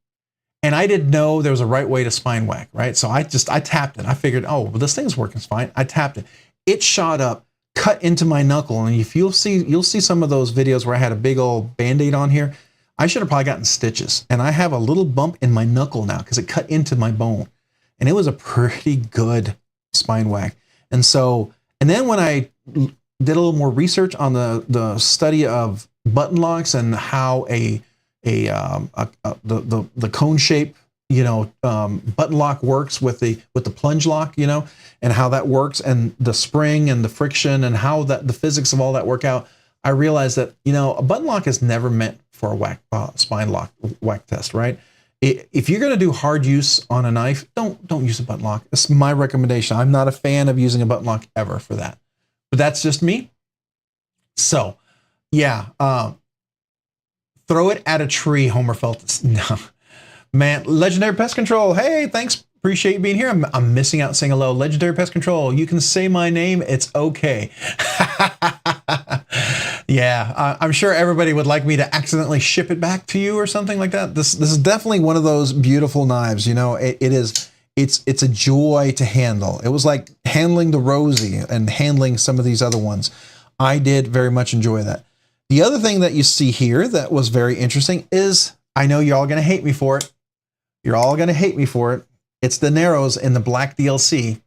And I didn't know there was a right way to spine whack, right? So I tapped it. I figured, oh, well, this thing's working fine. I tapped it. It shot up, cut into my knuckle. And if you'll see some of those videos where I had a big old Band-Aid on here. I should have probably gotten stitches. And I have a little bump in my knuckle now because it cut into my bone. And it was a pretty good spine whack. And then when I did a little more research on the study of button locks and how the cone shape, button lock works with the plunge lock, and how that works, and the spring and the friction and how the physics of all that work out, I realized that, a button lock is never meant for a spine lock whack test, right? If you're going to do hard use on a knife, don't use a button lock. It's my recommendation. I'm not a fan of using a button lock ever for that, but that's just me. So yeah, throw it at a tree, Homer Feltus. No, man, Legendary Pest Control. Hey, thanks. Appreciate you being here. I'm missing out saying hello. Legendary Pest Control. You can say my name. It's okay. Yeah, I'm sure everybody would like me to accidentally ship it back to you or something like that. This is definitely one of those beautiful knives. It's a joy to handle. It was like handling the Rosie and handling some of these other ones. I did very much enjoy that. The other thing that you see here that was very interesting is, I know you're all going to hate me for it. You're all going to hate me for it. It's the Narrows in the black DLC.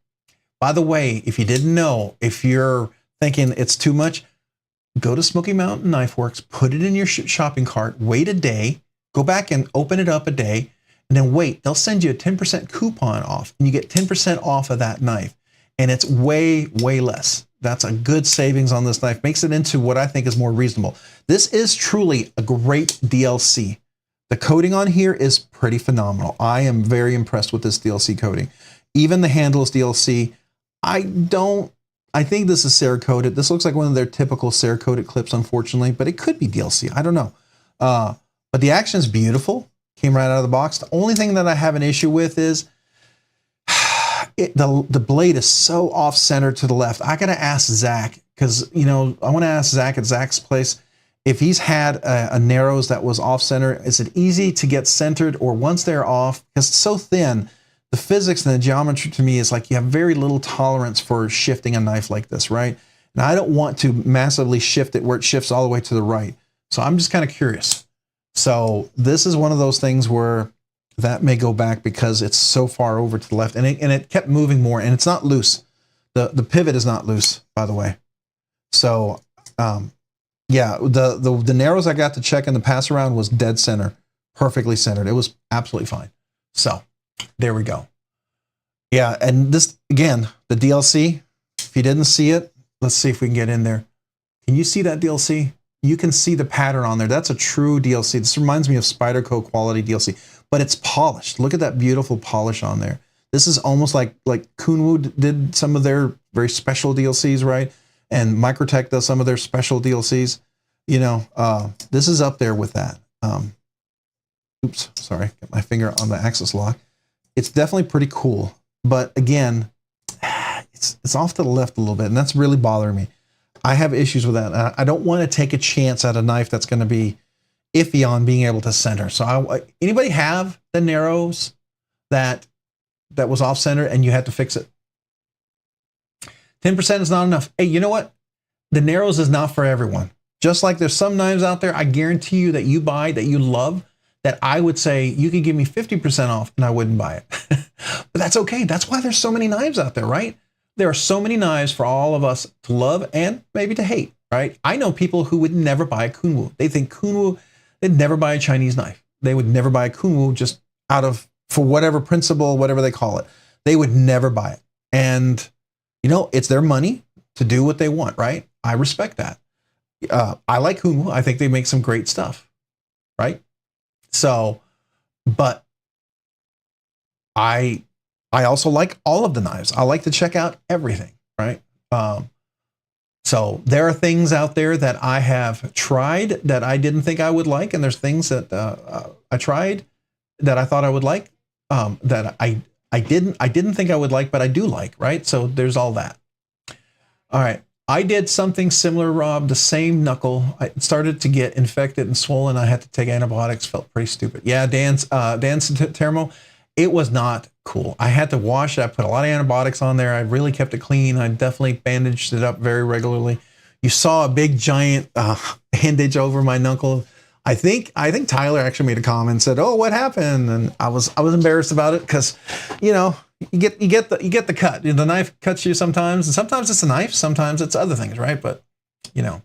By the way, if you didn't know, if you're thinking it's too much, go to Smoky Mountain Knife Works, put it in your shopping cart, wait a day, go back and open it up a day, and then wait. They'll send you a 10% coupon off, and you get 10% off of that knife. And it's way, way less. That's a good savings on this knife. Makes it into what I think is more reasonable. This is truly a great DLC. The coating on here is pretty phenomenal. I am very impressed with this DLC coating. Even the handle is DLC. I think this is Cerakoted. This looks like one of their typical Cerakoted clips, unfortunately, but it could be DLC. I don't know. But the action is beautiful. Came right out of the box. The only thing that I have an issue with is the blade is so off-center to the left. I got to ask Zach, because, I want to ask Zach at Zach's place, if he's had a Narrows that was off-center, is it easy to get centered, or once they're off, because it's so thin, the physics and the geometry to me is like you have very little tolerance for shifting a knife like this, right? And I don't want to massively shift it where it shifts all the way to the right. So I'm just kind of curious. So this is one of those things where that may go back because it's so far over to the left, and it kept moving more, and it's not loose. The pivot is not loose, by the way. So yeah, the Narrows I got to check in the pass around was dead center, perfectly centered. It was absolutely fine. So there we go. Yeah, and this, again, the DLC, if you didn't see it, let's see if we can get in there. Can you see that DLC? You can see the pattern on there. That's a true DLC. This reminds me of Spyderco quality DLC, but it's polished. Look at that beautiful polish on there. This is almost like Kunwu did some of their very special DLCs, right? And Microtech does some of their special DLCs. This is up there with that. Oops, sorry, got my finger on the axis lock. It's definitely pretty cool, but again, it's off to the left a little bit, and that's really bothering me. I have issues with that. I don't want to take a chance at a knife that's going to be iffy on being able to center. So anybody have the Narrows that was off center and you had to fix it? 10% is not enough. Hey, you know what? The Narrows is not for everyone. Just like there's some knives out there, I guarantee you that you buy, that you love, that I would say you could give me 50% off and I wouldn't buy it. But that's okay. That's why there's so many knives out there, right? there are so many knives for all of us to love and maybe to hate, right? I know people who would never buy a Kunwu. They think Kunwu, they'd never buy a Chinese knife. They would never buy a Kunwu just for whatever principle, whatever they call it. They would never buy it. And, you know, it's their money to do what they want, right? I respect that. I like Kunwu. I think they make some great stuff, right? So, but I also like all of the knives. I like to check out everything, right? So there are things out there that I have tried that I didn't think I would like, and there's things that I tried that I thought I would like that I didn't think I would like, but I do like, right? So there's all that. All right. I did something similar, Rob, the same knuckle. I started to get infected and swollen. I had to take antibiotics, felt pretty stupid. Yeah, Dan's Termo, it was not cool. I had to wash it. I put a lot of antibiotics on there. I really kept it clean. I definitely bandaged it up very regularly. You saw a big giant bandage over my knuckle. I think Tyler actually made a comment and said, "Oh, what happened?" And I was embarrassed about it because, you know, you get the cut. The knife cuts you sometimes, and sometimes it's a knife, sometimes it's other things, right? But, you know,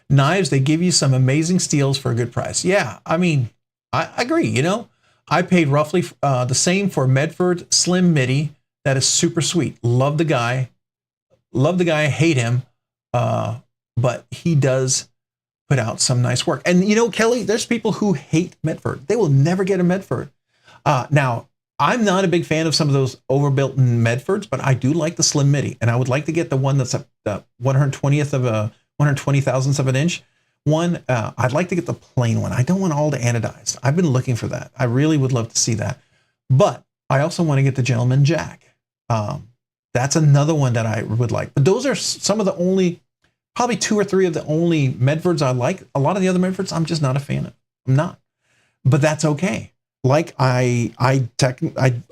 knives, they give you some amazing steals for a good price. Yeah, I mean, I agree. You know, I paid roughly the same for Medford Slim Midi. That is super sweet. Love the guy, hate him, but he does put out some nice work. And you know, Kelly, there's people who hate Medford. They will never get a Medford. Now, I'm not a big fan of some of those overbuilt Medfords, but I do like the Slim Midi, and I would like to get the one that's a 120,000th of an inch one. I'd like to get the plain one. I don't want all the anodized. I've been looking for that. I really would love to see that. But I also want to get the Gentleman Jack. That's another one that I would like. But those are some of the only, probably 2 or 3 of the only Medfords I like. A lot of the other Medfords, I'm just not a fan of. I'm not. But that's okay. Like I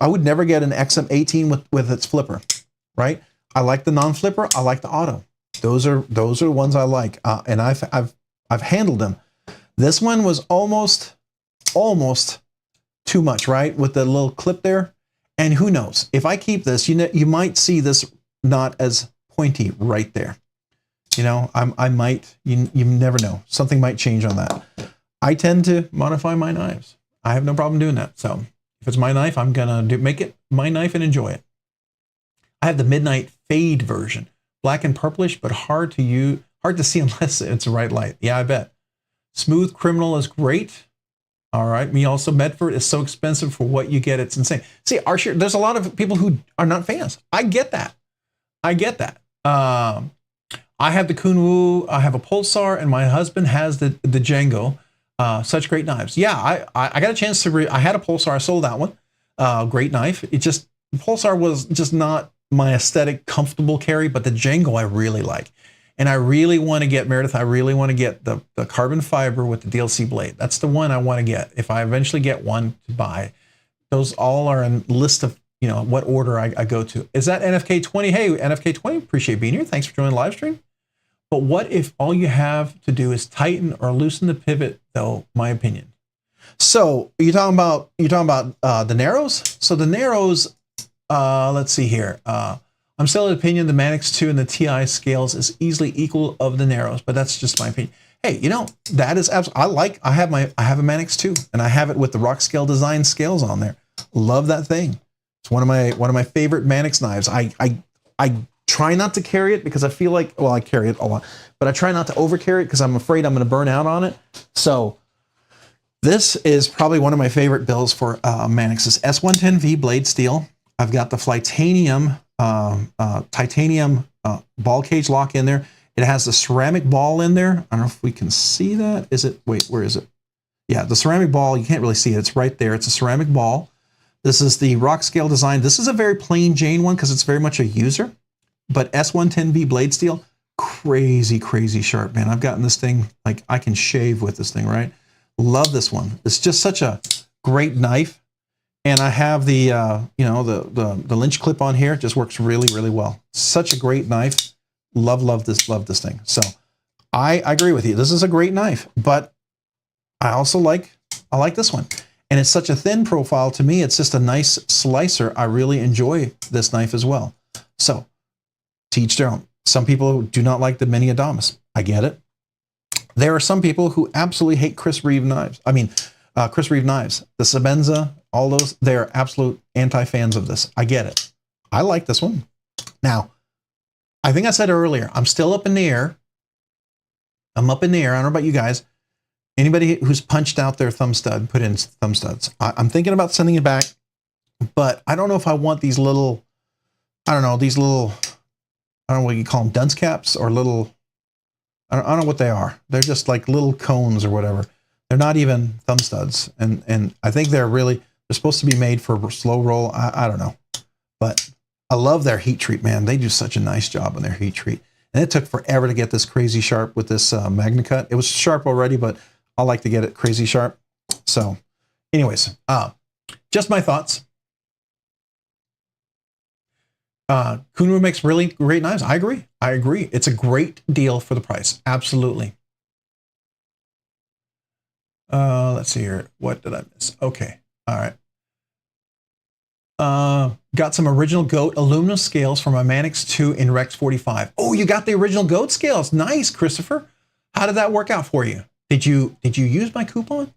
would never get an XM18 with its flipper, right? I like the non-flipper. I like the auto. Those are the ones I like, and I've handled them. This one was almost too much, right? With the little clip there. And who knows? If I keep this, you might see this not as pointy right there. You know, I might. You never know. Something might change on that. I tend to modify my knives. I have no problem doing that. So if it's my knife, I'm gonna make it my knife and enjoy it. I have the Midnight Fade version, black and purplish, but hard to see unless it's the right light. Yeah, I bet. Smooth Criminal is great. All right. Me also. Medford is so expensive for what you get. It's insane. See, there's a lot of people who are not fans. I get that. I have the Kunwu. I have a Pulsar, and my husband has the Django. Such great knives. Yeah, I got a chance to. I had a Pulsar. I sold that one. Great knife. Pulsar was just not my aesthetic, comfortable carry, but the Django I really like. And I really want to get, Meredith, I really want to get the carbon fiber with the DLC blade. That's the one I want to get. If I eventually get one to buy, those all are in list of, you know, what order I go to. Is that NFK20? Hey, NFK20, appreciate being here. Thanks for joining the live stream. But what if all you have to do is tighten or loosen the pivot, though, my opinion? So you're talking about the narrows? So the narrows, let's see here. I'm still of the opinion the Manix 2 and the TI scales is easily equal of the narrows, but that's just my opinion. Hey, you know, that is absolutely, I have a Manix 2, and I have it with the Rockscale Design scales on there. Love that thing. It's one of my favorite Manix knives. I try not to carry it because I feel like, well, I carry it a lot, but I try not to over carry it because I'm afraid I'm going to burn out on it. So this is probably one of my favorite builds for Manix. This S110V blade steel. I've got the titanium ball cage lock in there. It has the ceramic ball in there. I don't know if we can see that. Wait, where is it? Yeah, the ceramic ball, you can't really see it. It's right there. It's a ceramic ball. This is the Rockscale design. This is a very plain Jane one because it's very much a user. But S110V blade steel, crazy, crazy sharp, man. I've gotten this thing, like I can shave with this thing, right? Love this one. It's just such a great knife. And I have the, the Lynch clip on here. It just works really, really well. Such a great knife. Love this thing. So I agree with you. This is a great knife, but I also like this one. And it's such a thin profile to me. It's just a nice slicer. I really enjoy this knife as well. So To each their own. Some people do not like the mini Adamas. I get it. There are some people who absolutely hate Chris Reeve knives. Chris Reeve knives. The Sebenza, all those, they're absolute anti-fans of this. I get it. I like this one. Now, I think I said earlier, I'm still up in the air. I'm up in the air. I don't know about you guys. Anybody who's punched out their thumb stud, put in thumb studs. I'm thinking about sending it back, but I don't know if I want these little, I don't know what you call them, dunce caps or little, I don't know what they are. They're just like little cones or whatever. They're not even thumb studs. And I think they're supposed to be made for slow roll. I don't know. But I love their heat treat, man. They do such a nice job on their heat treat. And it took forever to get this crazy sharp with this Magna Cut. It was sharp already, but I like to get it crazy sharp. So anyways, just my thoughts. Kunru makes really great knives. I agree. It's a great deal for the price. Absolutely. Let's see here. What did I miss? Okay. All right. Got some original Goat aluminum scales from my Manix 2 in Rex 45. Oh, you got the original Goat scales. Nice, Christopher. How did that work out for you? Did you use my coupon?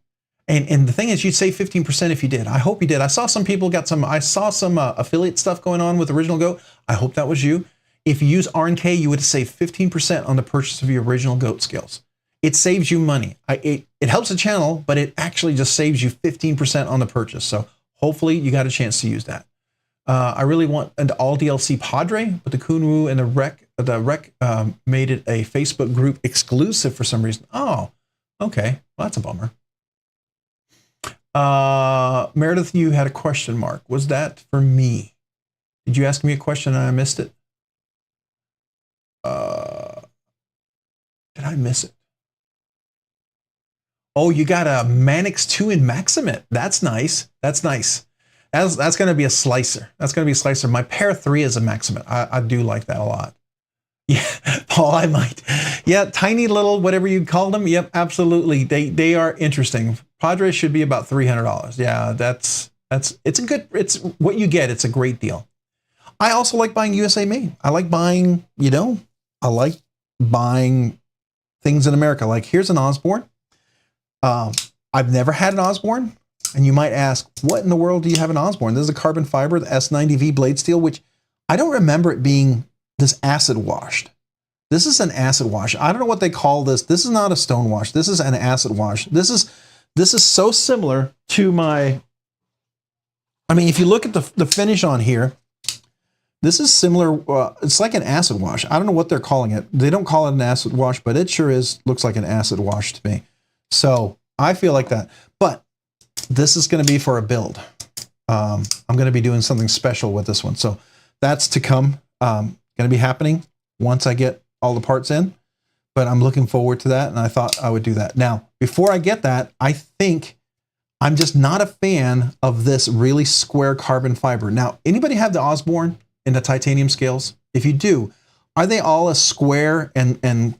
And the thing is, you'd save 15% if you did. I hope you did. I saw some people I saw some affiliate stuff going on with Original Goat. I hope that was you. If you use RNK, you would save 15% on the purchase of your original Goat scales. It saves you money. It helps the channel, but it actually just saves you 15% on the purchase. So hopefully you got a chance to use that. I really want an all DLC Padre, but the Kunru and the Rec made it a Facebook group exclusive for some reason. Oh, okay. Well, that's a bummer. Meredith, you had a question mark. Was that for me? Did you ask me a question and I missed it? Did I miss it? Oh, you got a Manix 2 in Maximate. That's nice. That's nice. That's going to be a slicer. That's going to be a slicer. My Pair 3 is a Maximate. I do like that a lot. Yeah, Paul, I might. Yeah, tiny little, whatever you call them. Yep, absolutely. They are interesting. Padre should be about $300. Yeah, it's what you get. It's a great deal. I also like buying USA made. I like buying, I like buying things in America. Like here's an Osborne. I've never had an Osborne. And you might ask, what in the world do you have an Osborne? This is a carbon fiber, the S90V blade steel, which I don't remember it being this acid washed. This is an acid wash. I don't know what they call this. This is not a stone wash. This is an acid wash. This is so similar to my, if you look at the finish on here, this is similar. It's like an acid wash. I don't know what they're calling it. They don't call it an acid wash, but it sure looks like an acid wash to me. So I feel like that. But this is going to be for a build. I'm going to be doing something special with this one. So that's to come. Going to be happening once I get all the parts in. But I'm looking forward to that, and I thought I would do that. Now, before I get that, I think I'm just not a fan of this really square carbon fiber. Now, anybody have the Osborne in the titanium scales? If you do, are they all a square and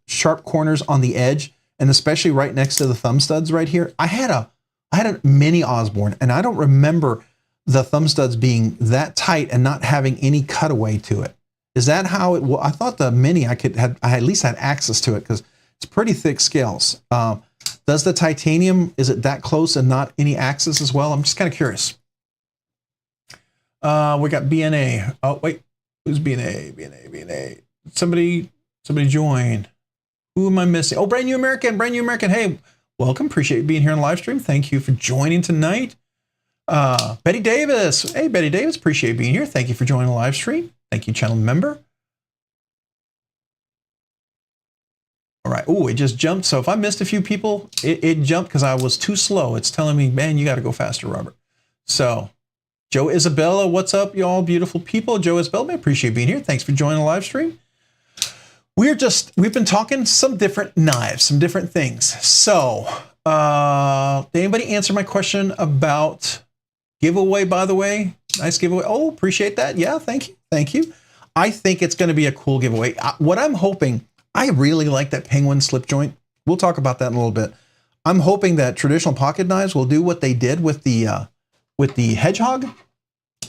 sharp corners on the edge, and especially right next to the thumb studs right here? I had a mini Osborne, and I don't remember the thumb studs being that tight and not having any cutaway to it. Is that how it? Well, I thought the mini I at least had access to it because it's pretty thick scales. Does the titanium, is it that close and not any access as well? I'm just kind of curious. We got BNA. Oh wait, who's BNA? BNA. Somebody join. Who am I missing? Oh, brand new American. Hey, welcome. Appreciate you being here on the live stream. Thank you for joining tonight. Betty Davis. Hey, Betty Davis. Appreciate you being here. Thank you for joining the live stream. Thank you, channel member. All right. Oh, it just jumped. So if I missed a few people, it jumped because I was too slow. It's telling me, man, you got to go faster, Robert. So Joe Isabella, what's up, y'all beautiful people? Joe Isabella, I appreciate being here. Thanks for joining the live stream. We've been talking some different knives, some different things. So did anybody answer my question about giveaway, by the way? Nice giveaway. Oh, appreciate that. Yeah, thank you. Thank you. I think it's going to be a cool giveaway. What I'm hoping, I really like that penguin slip joint. We'll talk about that in a little bit. I'm hoping that traditional pocket knives will do what they did with the hedgehog.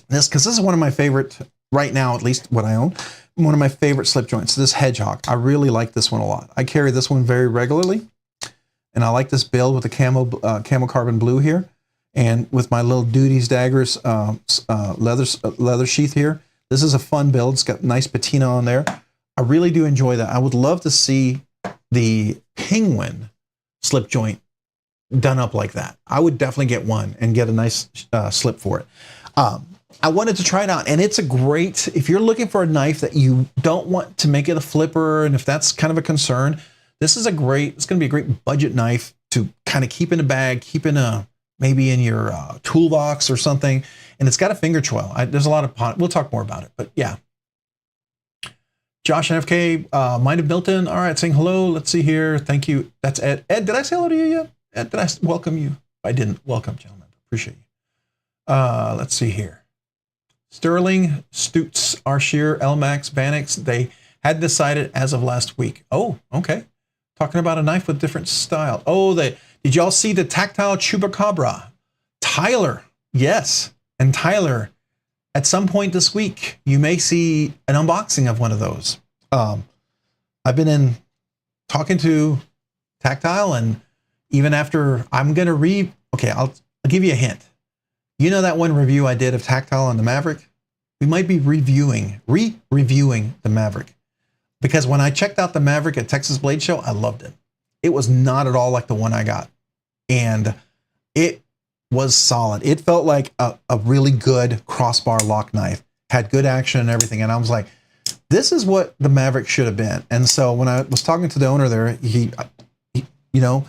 Because this is one of my favorite right now, at least what I own, one of my favorite slip joints, this Hedgehog. I really like this one a lot. I carry this one very regularly, and I like this build with the camo carbon blue here, and with my little Duties Daggers leather sheath here. This is a fun build. It's got nice patina on there. I really do enjoy that. I would love to see the Penguin slip joint done up like that. I would definitely get one and get a nice slip for it. I wanted to try it out, and it's a great, if you're looking for a knife that you don't want to make it a flipper, and if that's kind of a concern, this is it's going to be a great budget knife to kind of keep in a bag, keep in maybe in your toolbox or something. And it's got a finger choil. There's a lot of, we'll talk more about it, but yeah. Josh NFK, Mind of Milton. All right, saying hello. Let's see here. Thank you. That's Ed. Ed, did I say hello to you yet? Ed, did I welcome you? I didn't. Welcome, gentlemen. Appreciate you. Let's see here. Sterling, Stutz, Arsheer, Elmax, Vanix, they had decided as of last week. Oh, okay. Talking about a knife with different style. Oh, did y'all see the tactile Chupacabra? Tyler, yes. And Tyler, at some point this week, you may see an unboxing of one of those. I've been talking to Tactile, and even after I'm going to okay, I'll give you a hint. You know that one review I did of Tactile on the Maverick? We might be re-reviewing the Maverick. Because when I checked out the Maverick at Texas Blade Show, I loved it. It was not at all like the one I got. And it was solid. It felt like a really good crossbar lock knife. Had good action and everything. And I was like, this is what the Maverick should have been. And so when I was talking to the owner there, he you know,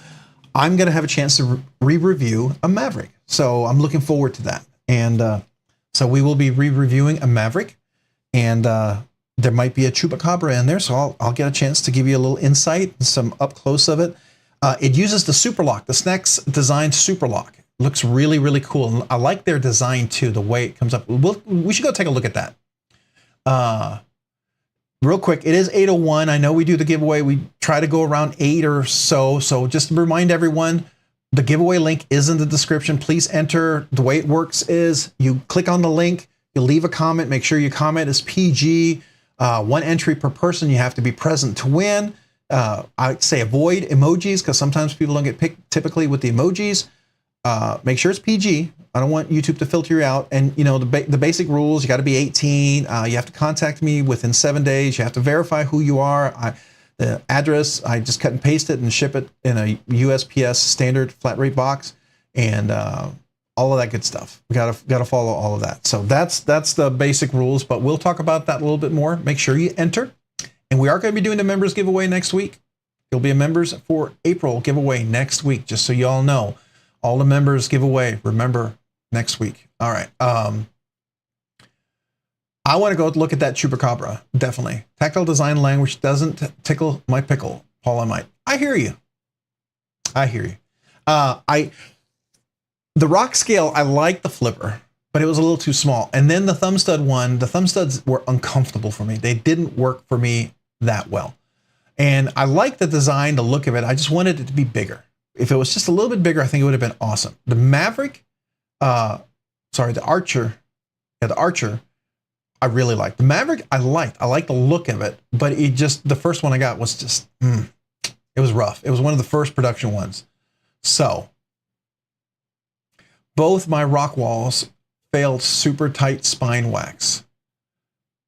I'm going to have a chance to re-review a Maverick. So I'm looking forward to that. And so we will be re-reviewing a Maverick. And there might be a Chupacabra in there. So I'll get a chance to give you a little insight, some up close of it. It uses the Superlock, the Snex designed Superlock. Looks really, really cool. I like their design too, the way it comes up. We should go take a look at that. Real quick, it is 8:01. I know we do the giveaway. We try to go around 8 or so. So just to remind everyone, the giveaway link is in the description. Please enter. The way it works is you click on the link, you leave a comment. Make sure your comment is PG. 1 entry per person. You have to be present to win. I say avoid emojis because sometimes people don't get picked typically with the emojis. Make sure it's PG. I don't want YouTube to filter you out. And you know, the basic rules, you got to be 18. You have to contact me within 7 days. You have to verify who you are. The address, I just cut and paste it and ship it in a USPS standard flat rate box, and all of that good stuff. We got to follow all of that. So that's the basic rules, but we'll talk about that a little bit more. Make sure you enter. And we are going to be doing the members giveaway next week. There'll be a members for April giveaway next week, just so you all know. All the members giveaway, remember, next week. All right. I want to go look at that Chupacabra, definitely. Tactile design language doesn't tickle my pickle, Paula Might. I hear you. I hear you. The Rockscale, I like the flipper, but it was a little too small. And then the thumb stud one, the thumb studs were uncomfortable for me. They didn't work for me that well. And I like the design, the look of it. I just wanted it to be bigger. If it was just a little bit bigger, I think it would have been awesome. The Maverick, the Archer, the Archer, I really liked. The Maverick, I liked the look of it, but it just, the first one I got was just, it was rough. It was one of the first production ones. So, both my rock walls failed super tight spine wax.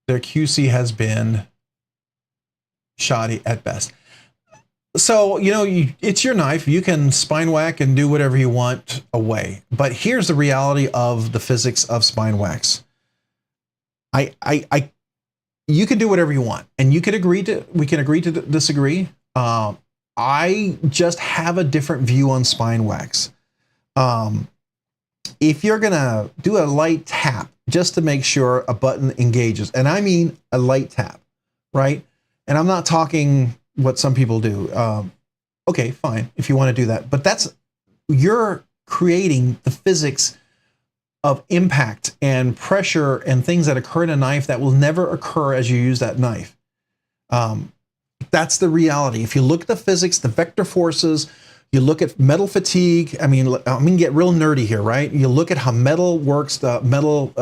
Their QC has been shoddy at best. So, you know, it's your knife. You can spine whack and do whatever you want away. But here's the reality of the physics of spine wax. You can do whatever you want, and we can agree to disagree. I just have a different view on spine wax. If you're gonna do a light tap just to make sure a button engages, and I mean a light tap, right? And I'm not talking what some people do. Okay, fine, if you want to do that, but you're creating the physics of impact and pressure and things that occur in a knife that will never occur as you use that knife. That's the reality. If you look at the physics, the vector forces, you look at metal fatigue. I mean, I'm going to get real nerdy here, right? You look at how metal works, the metal,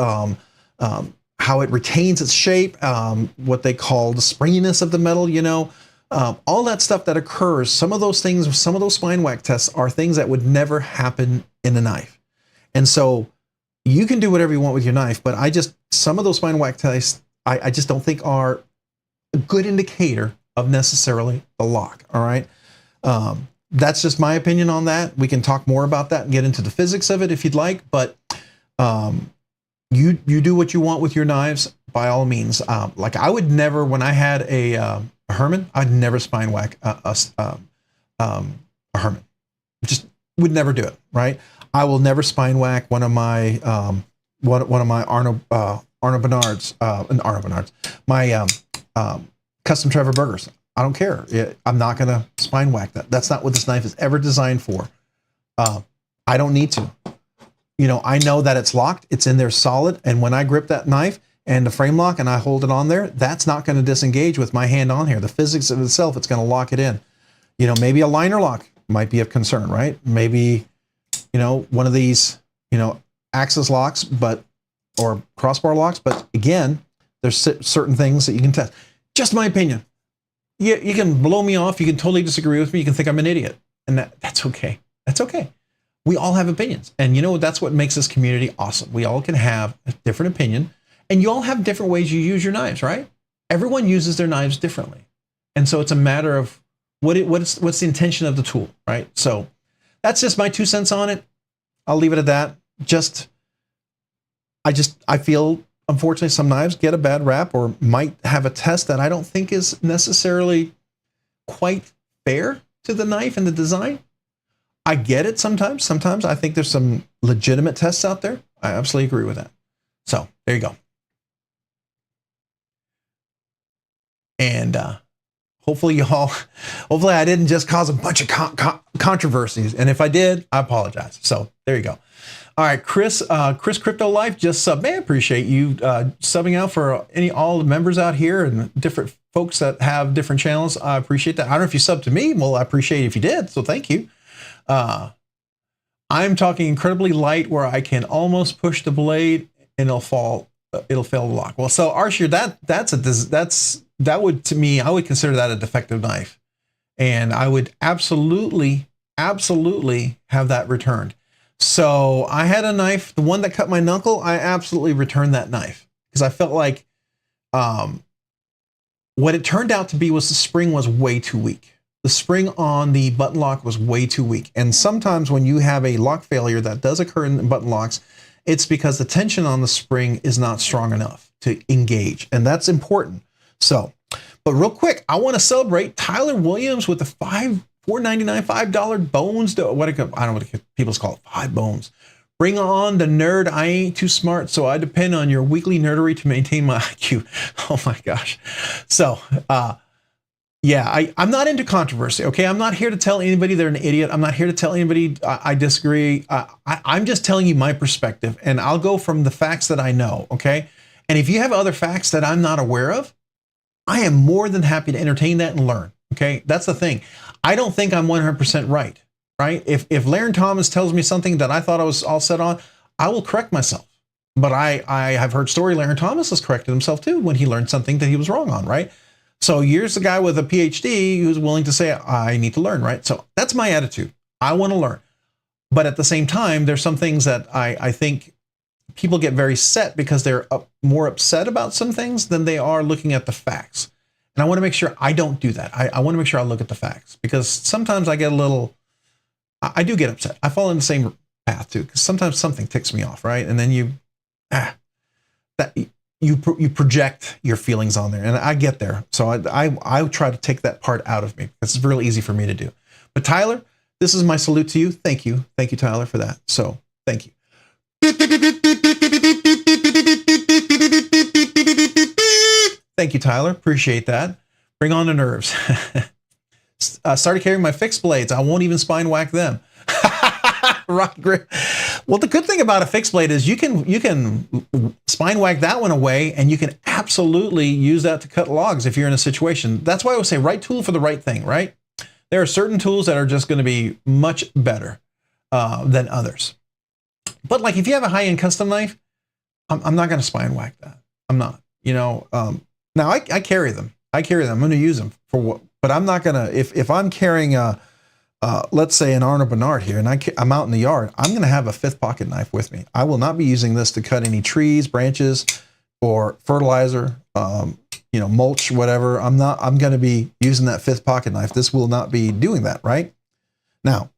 how it retains its shape, what they call the springiness of the metal, you know, all that stuff that occurs. Some of those things, some of those spine whack tests are things that would never happen in a knife. And so you can do whatever you want with your knife, but some of those spine whack tests, I just don't think are a good indicator of necessarily the lock. All right. That's just my opinion on that. We can talk more about that and get into the physics of it if you'd like, but you do what you want with your knives by all means. Like I would never, when I had a Herman, I'd never spine whack a Herman. Just would never do it. Right. I will never spine whack one of my Arno Bernards, my custom Trevor Burgers. I don't care. I'm not going to spine whack that. That's not what this knife is ever designed for. I don't need to. You know, I know that it's locked. It's in there solid. And when I grip that knife and the frame lock and I hold it on there, that's not going to disengage with my hand on here. The physics of itself, it's going to lock it in. You know, maybe a liner lock might be of concern, right? Maybe, you know, one of these, you know, axis locks, or crossbar locks. But again, there's certain things that you can test. Just my opinion. You can blow me off. You can totally disagree with me. You can think I'm an idiot. And that's okay. That's okay. We all have opinions. And you know, that's what makes this community awesome. We all can have a different opinion. And you all have different ways you use your knives, right? Everyone uses their knives differently. And so it's a matter of what's the intention of the tool, right? So that's just my 2 cents on it. I'll leave it at that. I feel, unfortunately, some knives get a bad rap or might have a test that I don't think is necessarily quite fair to the knife and the design. I get it sometimes. Sometimes I think there's some legitimate tests out there. I absolutely agree with that. So there you go. And hopefully I didn't just cause a bunch of controversies. And if I did, I apologize. So there you go. All right, Chris Crypto Life just subbed. Man, appreciate you subbing out for all the members out here and different folks that have different channels. I appreciate that. I don't know if you subbed to me. Well, I appreciate it if you did. So thank you. I'm talking incredibly light where I can almost push the blade and it'll fail the lock. Well, so Arshir, that would, to me, I would consider that a defective knife, and I would absolutely have that returned. So I had a knife, the one that cut my knuckle, I absolutely returned that knife because I felt like what it turned out to be was the spring was way too weak. The spring on the button lock was way too weak. And sometimes when you have a lock failure that does occur in button locks, it's because the tension on the spring is not strong enough to engage. And that's important. So, but real quick, I want to celebrate Tyler Williams with the $4.99 $5 bones. I don't know what people call it, 5 bones. Bring on the nerd. I ain't too smart, so I depend on your weekly nerdery to maintain my IQ. Oh my gosh. So, yeah, I'm not into controversy, okay? I'm not here to tell anybody they're an idiot. I'm not here to tell anybody I disagree. I'm just telling you my perspective, and I'll go from the facts that I know, okay? And if you have other facts that I'm not aware of, I am more than happy to entertain that and learn, okay? That's the thing. I don't think I'm 100% right? If Larry Thomas tells me something that I thought I was all set on, I will correct myself. But I have heard story Larry Thomas has corrected himself too when he learned something that he was wrong on, right? So here's the guy with a PhD who's willing to say, I need to learn, right? So that's my attitude. I want to learn. But at the same time, there's some things that I think people get very set because they're more upset about some things than they are looking at the facts. And I want to make sure I don't do that. I want to make sure I look at the facts because sometimes I get I do get upset. I fall in the same path too, because sometimes something ticks me off, right? And then you project your feelings on there, and I get there. So I try to take that part out of me. It's really easy for me to do. But Tyler, this is my salute to you. Thank you, Tyler, for that. So thank you. Thank you, Tyler. Appreciate that. Bring on the nerves. Started carrying my fixed blades. I won't even spine whack them. Rock grip. Well, the good thing about a fixed blade is you can spine whack that one away, and you can absolutely use that to cut logs if you're in a situation. That's why I always say right tool for the right thing, right? There are certain tools that are just going to be much better than others. But like if you have a high-end custom knife, I'm not going to spine whack that. I'm not. You know, now I carry them. I carry them. I'm going to use them for what, but I'm not going to, if I'm carrying let's say an Arnold Bernard here, and I'm out in the yard, I'm going to have a 5th pocket knife with me. I will not be using this to cut any trees, branches, or fertilizer, you know, mulch, whatever. I'm going to be using that 5th pocket knife. This will not be doing that, right? Now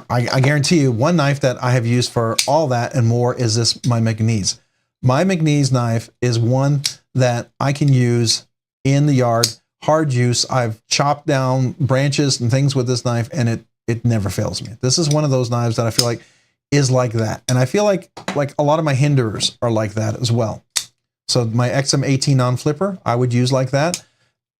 I guarantee you one knife that I have used for all that and more is this, my McNeese. My McNeese knife is one that I can use in the yard, hard use. I've chopped down branches and things with this knife, and it never fails me. This is one of those knives that I feel like is like that. And I feel like a lot of my hinderers are like that as well. So my XM18 non-flipper, I would use like that.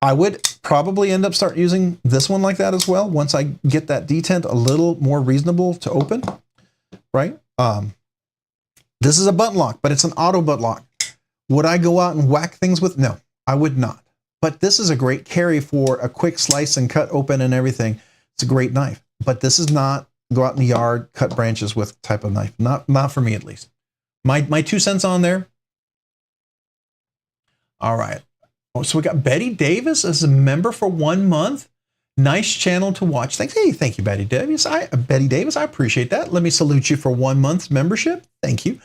I would probably end up start using this one like that as well once I get that detent a little more reasonable to open, right? This is a button lock, but it's an auto button lock. Would I go out and whack things with? No, I would not. But this is a great carry for a quick slice and cut open and everything. It's a great knife, but this is not go out in the yard, cut branches with type of knife. Not for me, at least. My 2 cents on there. All right. Oh, so we got Betty Davis as a member for 1 month. Nice channel to watch. Thank you, Betty Davis. Betty Davis, I appreciate that. Let me salute you for 1 month's membership. Thank you.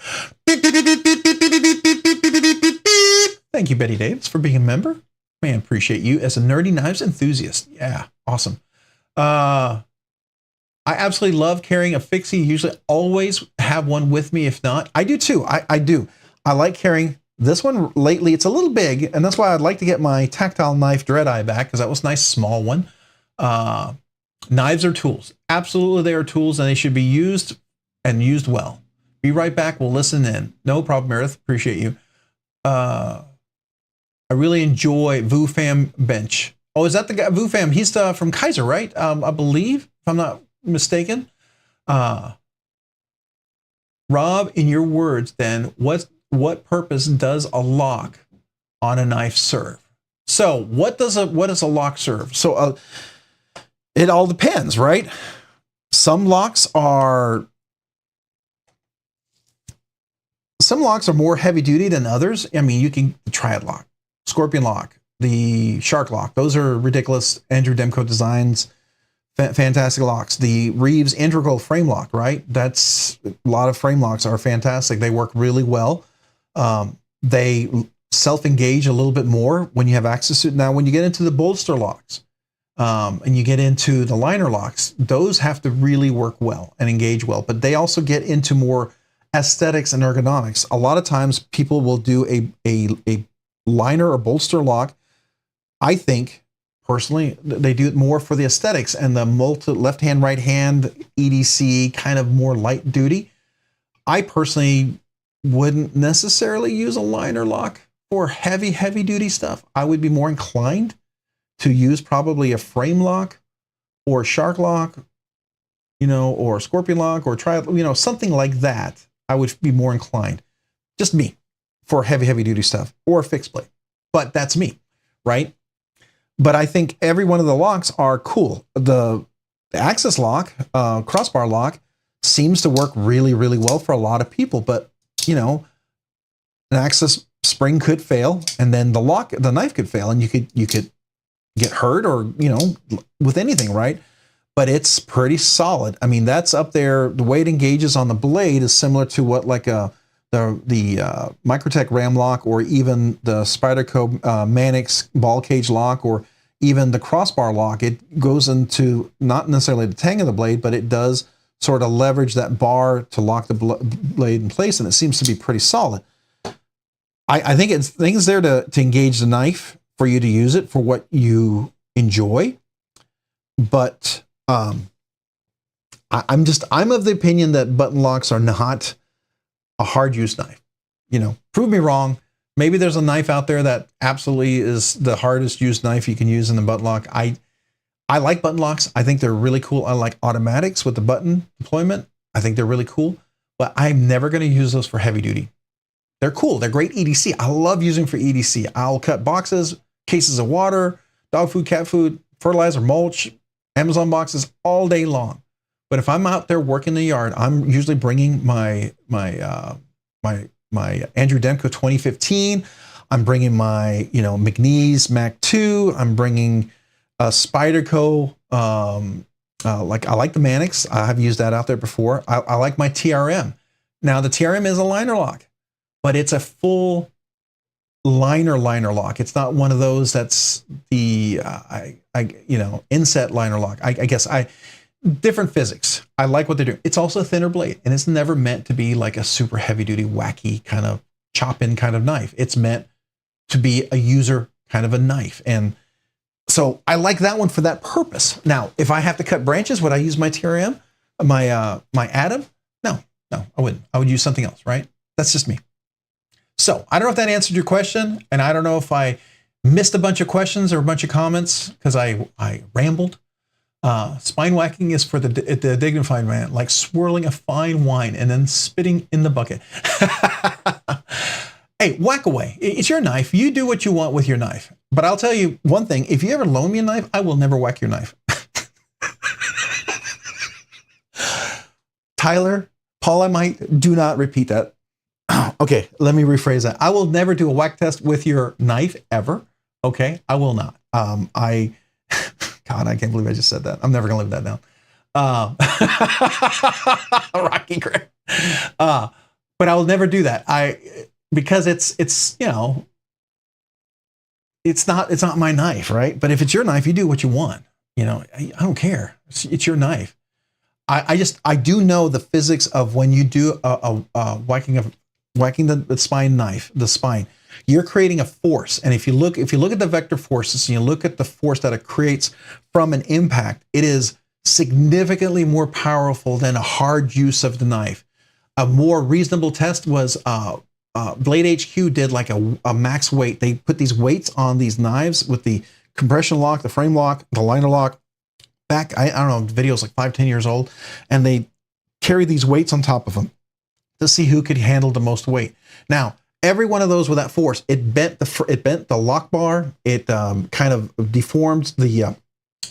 Thank you, Betty Davis, for being a member. Man, appreciate you as a nerdy knives enthusiast. Yeah, awesome. I absolutely love carrying a fixie. Usually always have one with me. If not, I do too. I do. I like carrying this one lately. It's a little big, and that's why I'd like to get my tactile knife Dread Eye back, because that was a nice small one. Knives are tools. Absolutely, they are tools, and they should be used and used well. Be right back. We'll listen in. No problem, Meredith. Appreciate you. I really enjoy VooFam Bench. Oh, is that the guy, VooFam? He's from Kaiser, right? I believe, if I'm not mistaken. Rob, in your words, then, what purpose does a lock on a knife serve? So what does a lock serve? So it all depends, right? Some locks are more heavy duty than others. I mean, you can Triad lock, Scorpion lock, the Shark lock. Those are ridiculous. Andrew Demko Designs, fantastic locks. The Reeves integral frame lock, right? That's a lot of frame locks are fantastic. They work really well. They self-engage a little bit more when you have access to it. Now, when you get into the bolster locks, and you get into the liner locks, those have to really work well and engage well, but they also get into more aesthetics and ergonomics. A lot of times people will do a liner or bolster lock. I think personally, they do it more for the aesthetics and the left hand, right hand, EDC, kind of more light duty. I personally wouldn't necessarily use a liner lock for heavy duty stuff. I would be more inclined to use probably a frame lock or a Shark lock, you know, or Scorpion lock or something like that. I would be more inclined, just me, for heavy duty stuff or a fixed blade. But that's me, right? But I think every one of the locks are cool. The Axis lock, crossbar lock, seems to work really well for a lot of people. But you know, an Axis spring could fail, and then the knife could fail, and you could get hurt, or with anything, right? But it's pretty solid. I mean, that's up there. The way it engages on the blade is similar to what like the Microtech Ram lock, or even the Spyderco Manix ball cage lock, or even the crossbar lock. It goes into not necessarily the tang of the blade, but it does sort of leverage that bar to lock the blade in place, and it seems to be pretty solid. I think it's things there to engage the knife for you to use it for what you enjoy. But I'm of the opinion that button locks are not a hard use knife. Prove me wrong. Maybe there's a knife out there that absolutely is the hardest used knife you can use in the button lock. I like button locks. I think they're really cool. I like automatics with the button deployment. I think they're really cool, but I'm never going to use those for heavy duty. They're cool. They're great EDC. I love using for EDC. I'll cut boxes, cases of water, dog food, cat food, fertilizer, mulch, Amazon boxes all day long. But if I'm out there working the yard, I'm usually bringing my my Andrew Demko 2015. I'm bringing my, McNeese Mac 2. I'm bringing a Spyderco. I like the Mannix. I have used that out there before. I like my TRM. Now the TRM is a liner lock, but it's a full liner lock. It's not one of those that's the inset liner lock. I guess different physics. I like what they're doing. It's also a thinner blade, and it's never meant to be like a super heavy duty, wacky kind of chop in kind of knife. It's meant to be a user kind of a knife. And so I like that one for that purpose. Now, if I have to cut branches, would I use my TRM, my Atom? No, I wouldn't. I would use something else, right? That's just me. So I don't know if that answered your question, and I don't know if I missed a bunch of questions or a bunch of comments because I rambled. Spine whacking is for the dignified man, like swirling a fine wine and then spitting in the bucket. Hey, whack away. It's your knife. You do what you want with your knife. But I'll tell you one thing. If you ever loan me a knife, I will never whack your knife. Tyler, Paul, I might. Do not repeat that. Okay, let me rephrase that. I will never do a whack test with your knife ever. Okay, I will not. God, I can't believe I just said that. I'm never gonna live that down. Rocky crap. But I will never do that. Because it's not my knife, right? But if it's your knife, you do what you want. I don't care. It's your knife. I do know the physics of when you do a whacking the spine knife, the spine, you're creating a force. And if you look at the vector forces and you look at the force that it creates from an impact, it is significantly more powerful than a hard use of the knife. A more reasonable test was Blade HQ did like a max weight. They put these weights on these knives with the compression lock, the frame lock, the liner lock. Back, I don't know, the video's like 5-10 years old, and they carry these weights on top of them to see who could handle the most weight. Now, every one of those with that force, it bent the lock bar. It kind of deformed the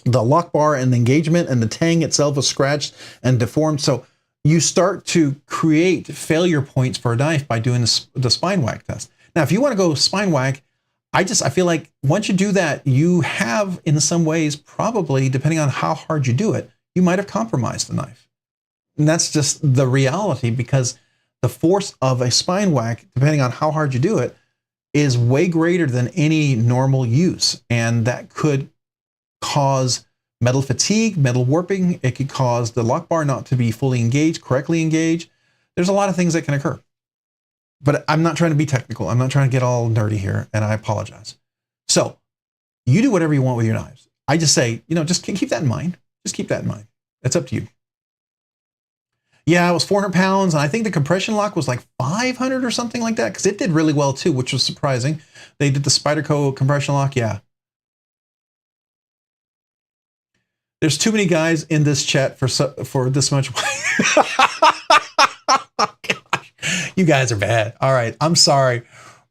lock bar and the engagement, and the tang itself was scratched and deformed. So you start to create failure points for a knife by doing the spine whack test. Now, if you want to go spine whack, I feel like once you do that, you have, in some ways, probably, depending on how hard you do it, you might have compromised the knife. And that's just the reality, because the force of a spine whack, depending on how hard you do it, is way greater than any normal use. And that could cause metal fatigue, metal warping. It could cause the lock bar not to be fully engaged, correctly engaged. There's a lot of things that can occur. But I'm not trying to be technical. I'm not trying to get all nerdy here, and I apologize. So you do whatever you want with your knives. I just say, just keep that in mind. Just keep that in mind. It's up to you. Yeah, it was 400 pounds, and I think the compression lock was like 500 or something like that, because it did really well too, which was surprising. They did the Spyderco compression lock, yeah. There's too many guys in this chat for this much. Oh, gosh. You guys are bad. All right, I'm sorry.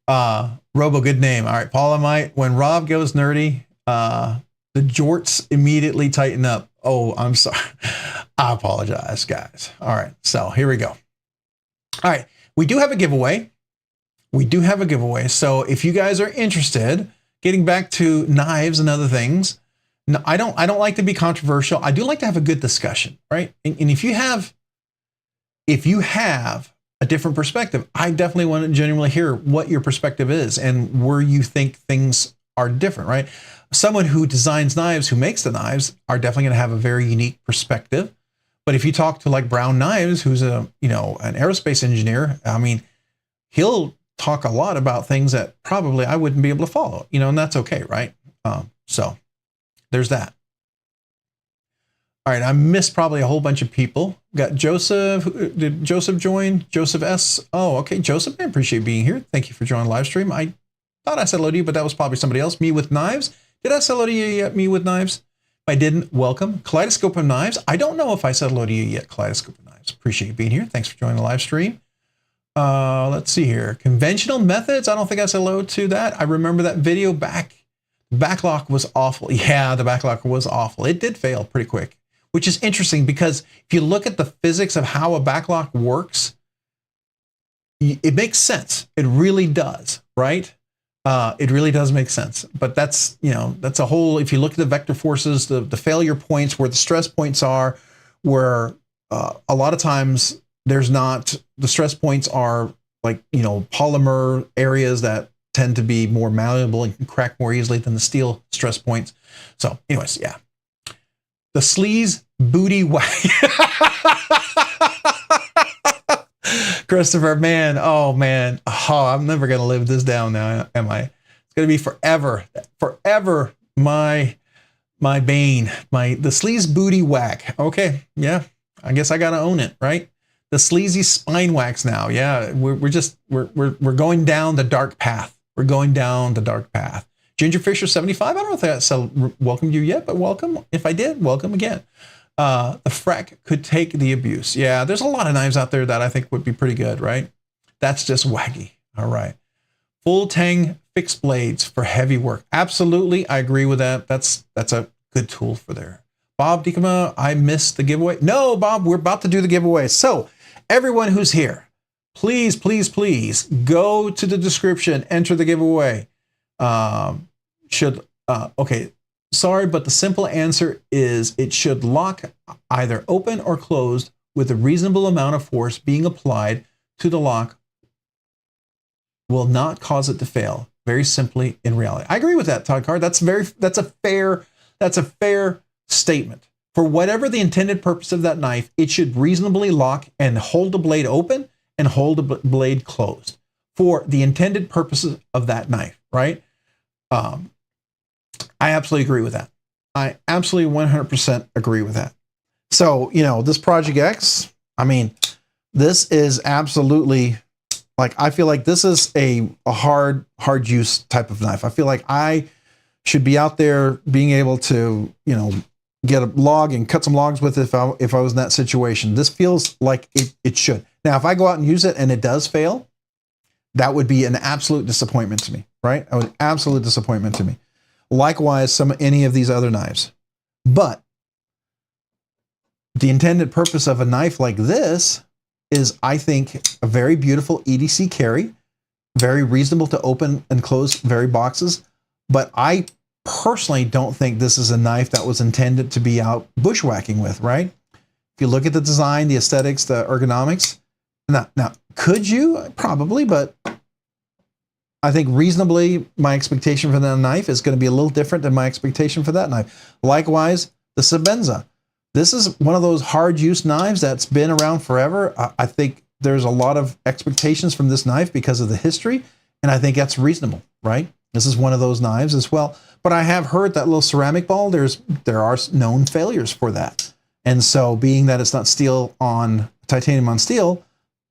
Robo, good name. All right, Paul, when Rob goes nerdy, the jorts immediately tighten up. Oh, I'm sorry. I apologize, guys. All right, so here we go. All right, we do have a giveaway. So if you guys are interested, getting back to knives and other things, no, I don't like to be controversial. I do like to have a good discussion, right? And if you have a different perspective, I definitely want to genuinely hear what your perspective is and where you think things are different, right? Someone who designs knives, who makes the knives, are definitely going to have a very unique perspective. But if you talk to like Brown Knives, who's an aerospace engineer, I mean, he'll talk a lot about things that probably I wouldn't be able to follow, and that's okay, right? So there's that. All right, I missed probably a whole bunch of people. Got Joseph. Did Joseph join? Joseph S. Oh, okay, Joseph, I appreciate being here. Thank you for joining the live stream. I thought I said hello to you, but that was probably somebody else. Me with Knives. Did I say hello to you yet? Me with Knives. If I didn't, welcome. Kaleidoscope of Knives. I don't know if I said hello to you yet, Kaleidoscope of Knives. Appreciate you being here. Thanks for joining the live stream. Let's see here. Conventional methods. I don't think I said hello to that. I remember that video back. Backlock was awful. Yeah, the backlock was awful. It did fail pretty quick, which is interesting because if you look at the physics of how a backlock works, it makes sense. It really does, right? It really does make sense. But that's, you know, that's a whole, if you look at the vector forces, the failure points, where the stress points are, where a lot of times there's not, the stress points are like, you know, polymer areas that tend to be more malleable and can crack more easily than the steel stress points. So anyways, yeah. The sleaze booty whack. Christopher, man, oh man, oh, I'm never gonna live this down now, am I? It's gonna be forever, forever my bane, the sleaze booty whack. Okay, yeah, I guess I gotta own it, right? The sleazy spine wax now, yeah, we're going down the dark path. We're going down the dark path. Ginger Fisher 75. I don't know if I welcomed you yet, but welcome. If I did, welcome again. The Freck could take the abuse. Yeah, there's a lot of knives out there that I think would be pretty good, right? That's just waggy. All right. Full tang fixed blades for heavy work. Absolutely, I agree with that. That's a good tool for there. Bob Dikama, I missed the giveaway. No, Bob, we're about to do the giveaway. So everyone who's here, please, please, please go to the description, enter the giveaway. Okay. Sorry, but the simple answer is it should lock either open or closed with a reasonable amount of force being applied to the lock will not cause it to fail. Very simply, in reality. I agree with that, Todd Card. That's a fair statement. For whatever the intended purpose of that knife, it should reasonably lock and hold the blade open and hold the blade closed for the intended purposes of that knife, right? I absolutely agree with that. I absolutely 100% agree with that. So, you know, this Project X, I mean, this is absolutely, like, I feel like this is a hard use type of knife. I feel like I should be out there being able to, you know, get a log and cut some logs with it if I was in that situation. This feels like it should. Now, if I go out and use it and it does fail, that would be an absolute disappointment to me, right? An absolute disappointment to me. Likewise, any of these other knives. But the intended purpose of a knife like this is, I think, a very beautiful EDC carry, very reasonable to open and close very boxes. But I personally don't think this is a knife that was intended to be out bushwhacking with, right? If you look at the design, the aesthetics, the ergonomics, now could you? Probably, but I think reasonably my expectation for that knife is going to be a little different than my expectation for that knife. Likewise, the Sebenza. This is one of those hard use knives that's been around forever. I think there's a lot of expectations from this knife because of the history, and I think that's reasonable, right? This is one of those knives as well. But I have heard that little ceramic ball, there are known failures for that. And so being that it's not steel on titanium on steel,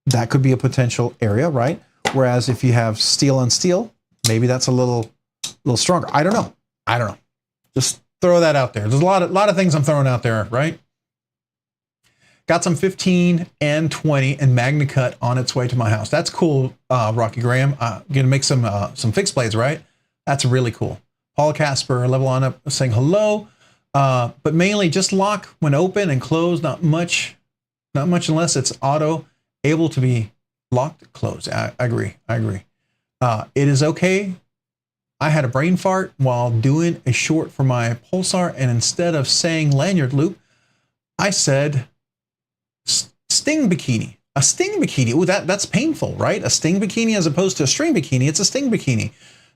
that could be a potential area, right? Whereas if you have steel on steel, maybe that's a little stronger. I don't know. Just throw that out there. There's a lot of things I'm throwing out there, right? Got some 15 and 20 and Magna Cut on its way to my house. That's cool, Rocky Graham. Gonna make some fixed blades, right? That's really cool. Paul Casper, level on up, saying hello. But mainly just lock when open and closed. Not much unless it's auto, able to be locked, closed. I agree. It is okay. I had a brain fart while doing a short for my Pulsar, and instead of saying lanyard loop, I said sting bikini. A sting bikini. Ooh, that's painful, right? A sting bikini as opposed to a string bikini. It's a sting bikini.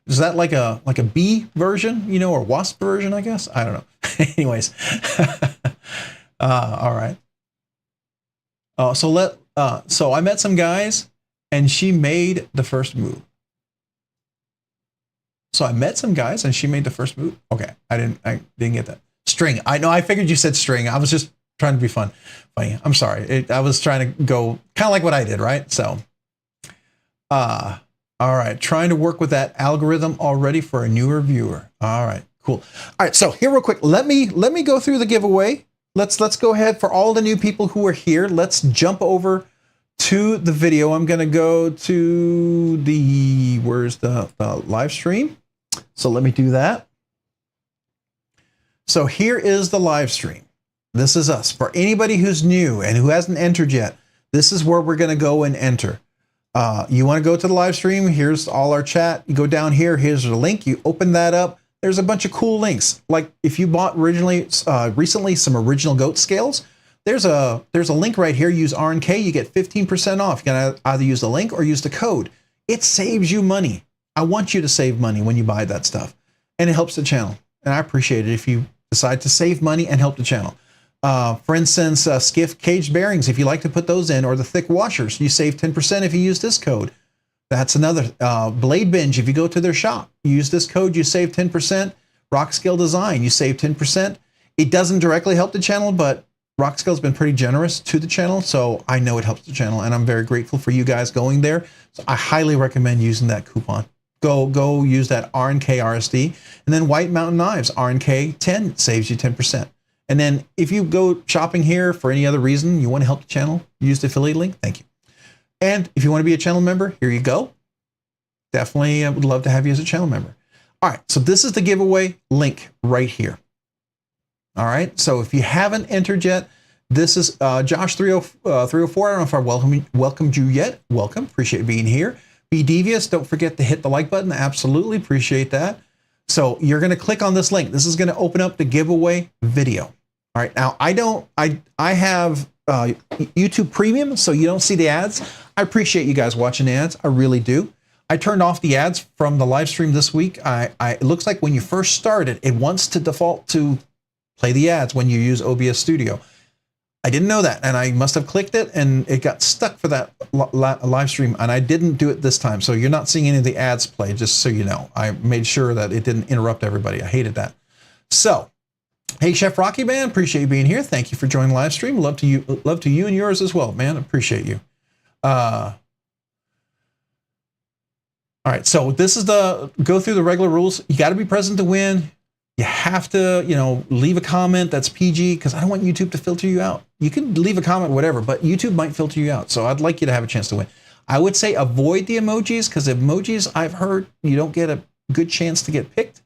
Is that like a bee version, you know, or wasp version, I guess? I don't know. Anyways. All right. So I met some guys and she made the first move. So I met some guys and she made the first move. Okay. I didn't get that. String. I know. I figured you said string. I was just trying to be funny. I'm sorry. I was trying to go kind of like what I did. Right. So, all right. Trying to work with that algorithm already for a newer viewer. All right, cool. All right. So here real quick, let me go through the giveaway. Let's go ahead for all the new people who are here. Let's jump over to the video. I'm going to go to where's the live stream? So let me do that. So here is the live stream. This is us. For anybody who's new and who hasn't entered yet, this is where we're going to go and enter. You want to go to the live stream, here's all our chat. You go down here, here's the link. You open that up. There's a bunch of cool links. Like if you bought recently some original goat scales, there's a link right here. Use RNK, you get 15% off. You can either use the link or use the code. It saves you money. I want you to save money when you buy that stuff, and it helps the channel. And I appreciate it if you decide to save money and help the channel. For instance, Skiff caged bearings, if you like to put those in, or the thick washers, you save 10% if you use this code. That's another. BladeBinge, if you go to their shop, you use this code, you save 10%. Rockscale Design, you save 10%. It doesn't directly help the channel, but Rockscale's been pretty generous to the channel, so I know it helps the channel, and I'm very grateful for you guys going there. So I highly recommend using that coupon. Go use that RNKRSD. And then White Mountain Knives, RNK10 saves you 10%. And then if you go shopping here for any other reason, you want to help the channel, use the affiliate link, thank you. And if you want to be a channel member, here you go. Definitely would love to have you as a channel member. All right, so this is the giveaway link right here. All right, so if you haven't entered yet, this is Josh304. I don't know if I welcomed you yet. Welcome, appreciate being here. Be devious, don't forget to hit the like button. Absolutely appreciate that. So you're going to click on this link. This is going to open up the giveaway video. All right, now I have YouTube Premium, so you don't see the ads. I appreciate you guys watching the ads. I really do. I turned off the ads from the live stream this week. It looks like when you first started, it wants to default to play the ads when you use OBS Studio. I didn't know that, and I must have clicked it, and it got stuck for that live stream, and I didn't do it this time. So you're not seeing any of the ads play, just so you know. I made sure that it didn't interrupt everybody. I hated that. So, hey, Chef Rocky Man, appreciate you being here. Thank you for joining the live stream. Love to you and yours as well, man. Appreciate you. All right, so this is go through the regular rules. You got to be present to win. You have to, leave a comment that's PG, because I don't want YouTube to filter you out. You can leave a comment, whatever, but YouTube might filter you out. So I'd like you to have a chance to win. I would say avoid the emojis, because emojis, I've heard, you don't get a good chance to get picked.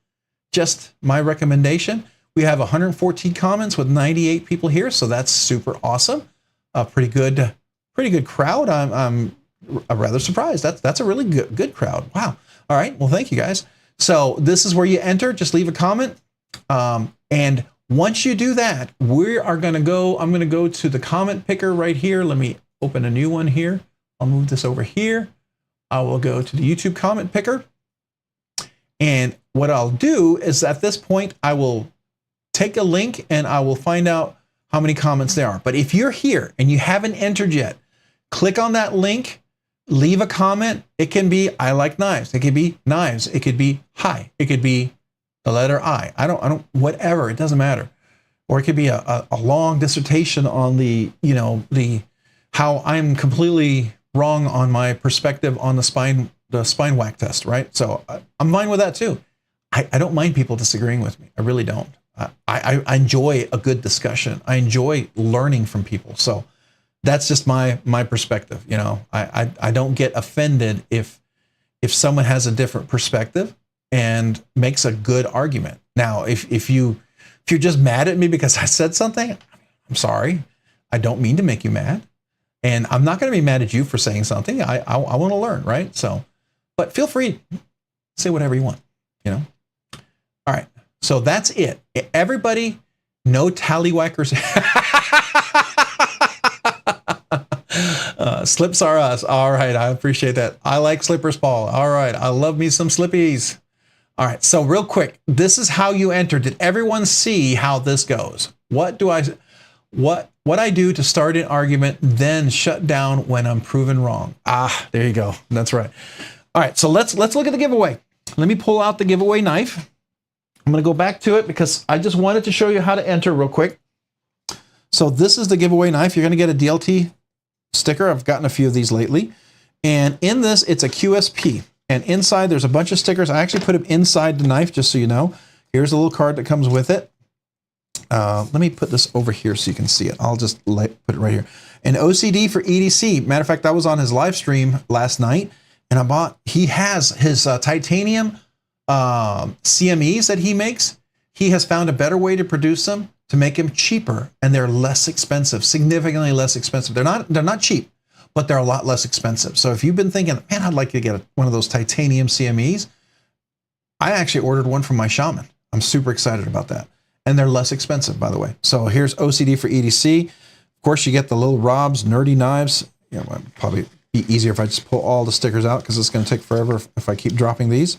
Just my recommendation. We have 114 comments with 98 people here, so that's super awesome. A pretty good crowd. I'm rather surprised. That's a really good crowd. Wow. All right. Well, thank you guys. So this is where you enter. Just leave a comment. And once you do that, I'm going to go to the comment picker right here. Let me open a new one here. I'll move this over here. I will go to the YouTube comment picker. And what I'll do is at this point, I will take a link and I will find out how many comments there are. But if you're here and you haven't entered yet, click on that link, leave a comment. It can be, I like knives. It could be knives. It could be hi. It could be the letter I. I don't, whatever. It doesn't matter. Or it could be a long dissertation on how I'm completely wrong on my perspective on the spine whack test, right? So I'm fine with that too. I don't mind people disagreeing with me. I really don't. I enjoy a good discussion. I enjoy learning from people. So that's just my perspective. I don't get offended if someone has a different perspective and makes a good argument. Now, if you're just mad at me because I said something, I'm sorry. I don't mean to make you mad. And I'm not going to be mad at you for saying something. I want to learn, right? So, but feel free to say whatever you want, All right. So that's it. Everybody, no tallywhackers. Slips are us. All right. I appreciate that. I like slippers, Paul. All right. I love me some slippies. All right. So real quick, this is how you enter. Did everyone see how this goes? What I do to start an argument, then shut down when I'm proven wrong. There you go. That's right. All right. So let's look at the giveaway. Let me pull out the giveaway knife. I'm going to go back to it because I just wanted to show you how to enter real quick. So this is the giveaway knife. You're going to get a DLT sticker. I've gotten a few of these lately. And in this, it's a QSP. And inside, there's a bunch of stickers. I actually put them inside the knife, just so you know. Here's a little card that comes with it. Let me put this over here so you can see it. I'll just put it right here. An OCD for EDC. Matter of fact, I was on his live stream last night, and he has his titanium CMEs that he makes. He has found a better way to produce them to make them cheaper, and they're less expensive, significantly less expensive. They're not cheap, but they're a lot less expensive. So if you've been thinking, man, I'd like to get one of those titanium CMEs, I actually ordered one from my shaman. I'm super excited about that. And they're less expensive, by the way. So here's OCD for EDC. Of course, you get the little Rob's Nerdy Knives. You know, it'd probably be easier if I just pull all the stickers out because it's going to take forever if I keep dropping these.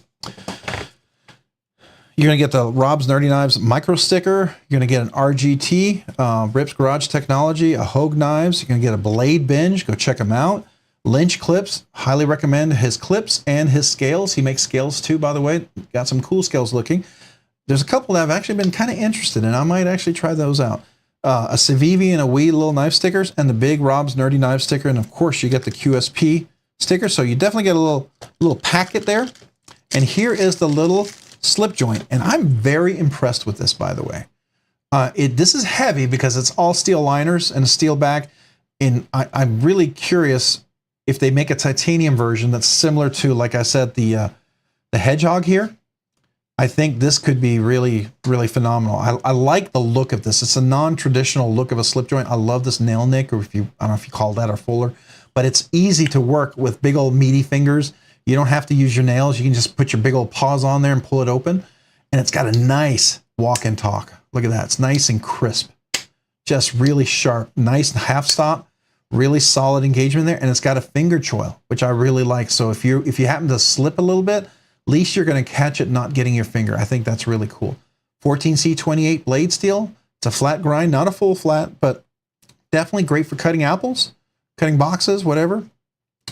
You're going to get the Rob's Nerdy Knives micro sticker. You're going to get an RGT, Rip's Garage Technology, a Hogue Knives. You're going to get a BladeBinge. Go check them out. Lynch Clips. Highly recommend his clips and his scales. He makes scales too, by the way. Got some cool scales looking. There's a couple that I've actually been kind of interested in. I might actually try those out. A Civivi and a Wii little knife stickers, and the big Rob's Nerdy Knife sticker. And of course, you get the QSP sticker. So you definitely get a little packet there. And here is the little slip joint, and I'm very impressed with this, by the way. This is heavy because it's all steel liners and a steel back, and I'm really curious if they make a titanium version that's similar to, like I said, the Hedgehog here. I think this could be really, really phenomenal. I like the look of this. It's a non-traditional look of a slip joint. I love this nail nick, or I don't know if you call that a fuller, but it's easy to work with big old meaty fingers. You don't have to use your nails. You can just put your big old paws on there and pull it open. And it's got a nice walk and talk. Look at that. It's nice and crisp. Just really sharp. Nice half stop. Really solid engagement there. And it's got a finger choil, which I really like. So if you happen to slip a little bit, at least you're going to catch it not getting your finger. I think that's really cool. 14C28 blade steel. It's a flat grind, not a full flat, but definitely great for cutting apples, cutting boxes, whatever.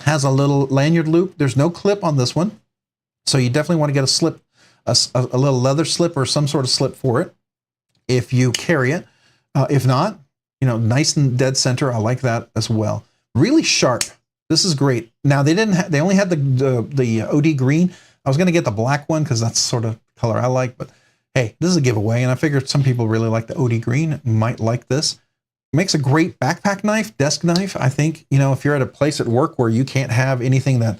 Has a little lanyard loop. There's no clip on this one, so you definitely want to get a slip, a little leather slip or some sort of slip for it if you carry it. If not, you know, nice and dead center. I like that as well. Really sharp. This is great. Now they only had the OD green. I was going to get the black one because that's sort of the color I like. But hey, this is a giveaway, and I figured some people really like the OD green, might like this. Makes a great backpack knife, desk knife. I think, you know, if you're at a place at work where you can't have anything that,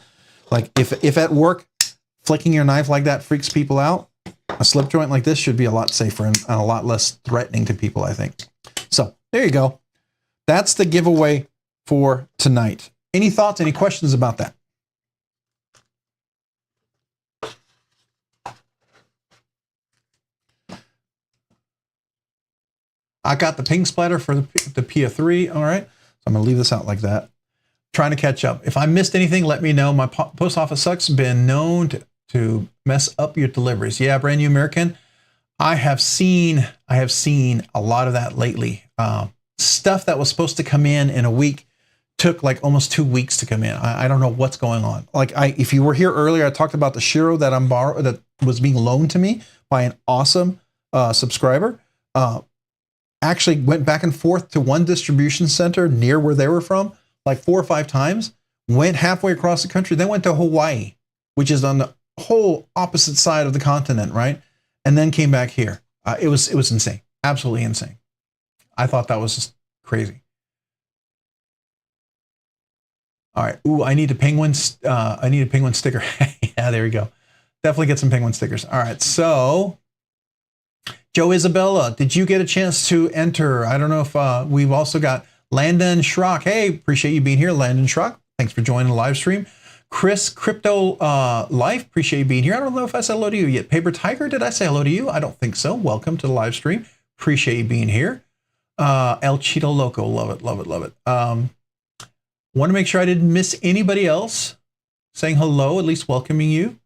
like if at work, flicking your knife like that freaks people out, a slip joint like this should be a lot safer and a lot less threatening to people, I think. So there you go. That's the giveaway for tonight. Any thoughts, any questions about that? I got the ping splatter for the PA3. All right. So I'm going to leave this out like that. Trying to catch up. If I missed anything, let me know. My post office sucks. Been known to mess up your deliveries. Yeah, brand new American. I have seen a lot of that lately. Stuff that was supposed to come in a week took like almost 2 weeks to come in. I don't know what's going on. Like if you were here earlier, I talked about the Shiro that that was being loaned to me by an awesome subscriber. Actually went back and forth to one distribution center near where they were from, like 4 or 5 times, went halfway across the country, then went to Hawaii, which is on the whole opposite side of the continent, right? And then came back here. It was insane, absolutely insane. I thought that was just crazy. All right, ooh, I need a penguin sticker. Yeah, there we go. Definitely get some penguin stickers. All right, so Joe Isabella, did you get a chance to enter? I don't know if we've also got Landon Schrock. Hey, appreciate you being here, Landon Schrock. Thanks for joining the live stream. Chris Crypto Life, appreciate you being here. I don't know if I said hello to you yet. Paper Tiger, did I say hello to you? I don't think so. Welcome to the live stream. Appreciate you being here. El Cheeto Loco, love it, love it, love it. Want to make sure I didn't miss anybody else saying hello, at least welcoming you.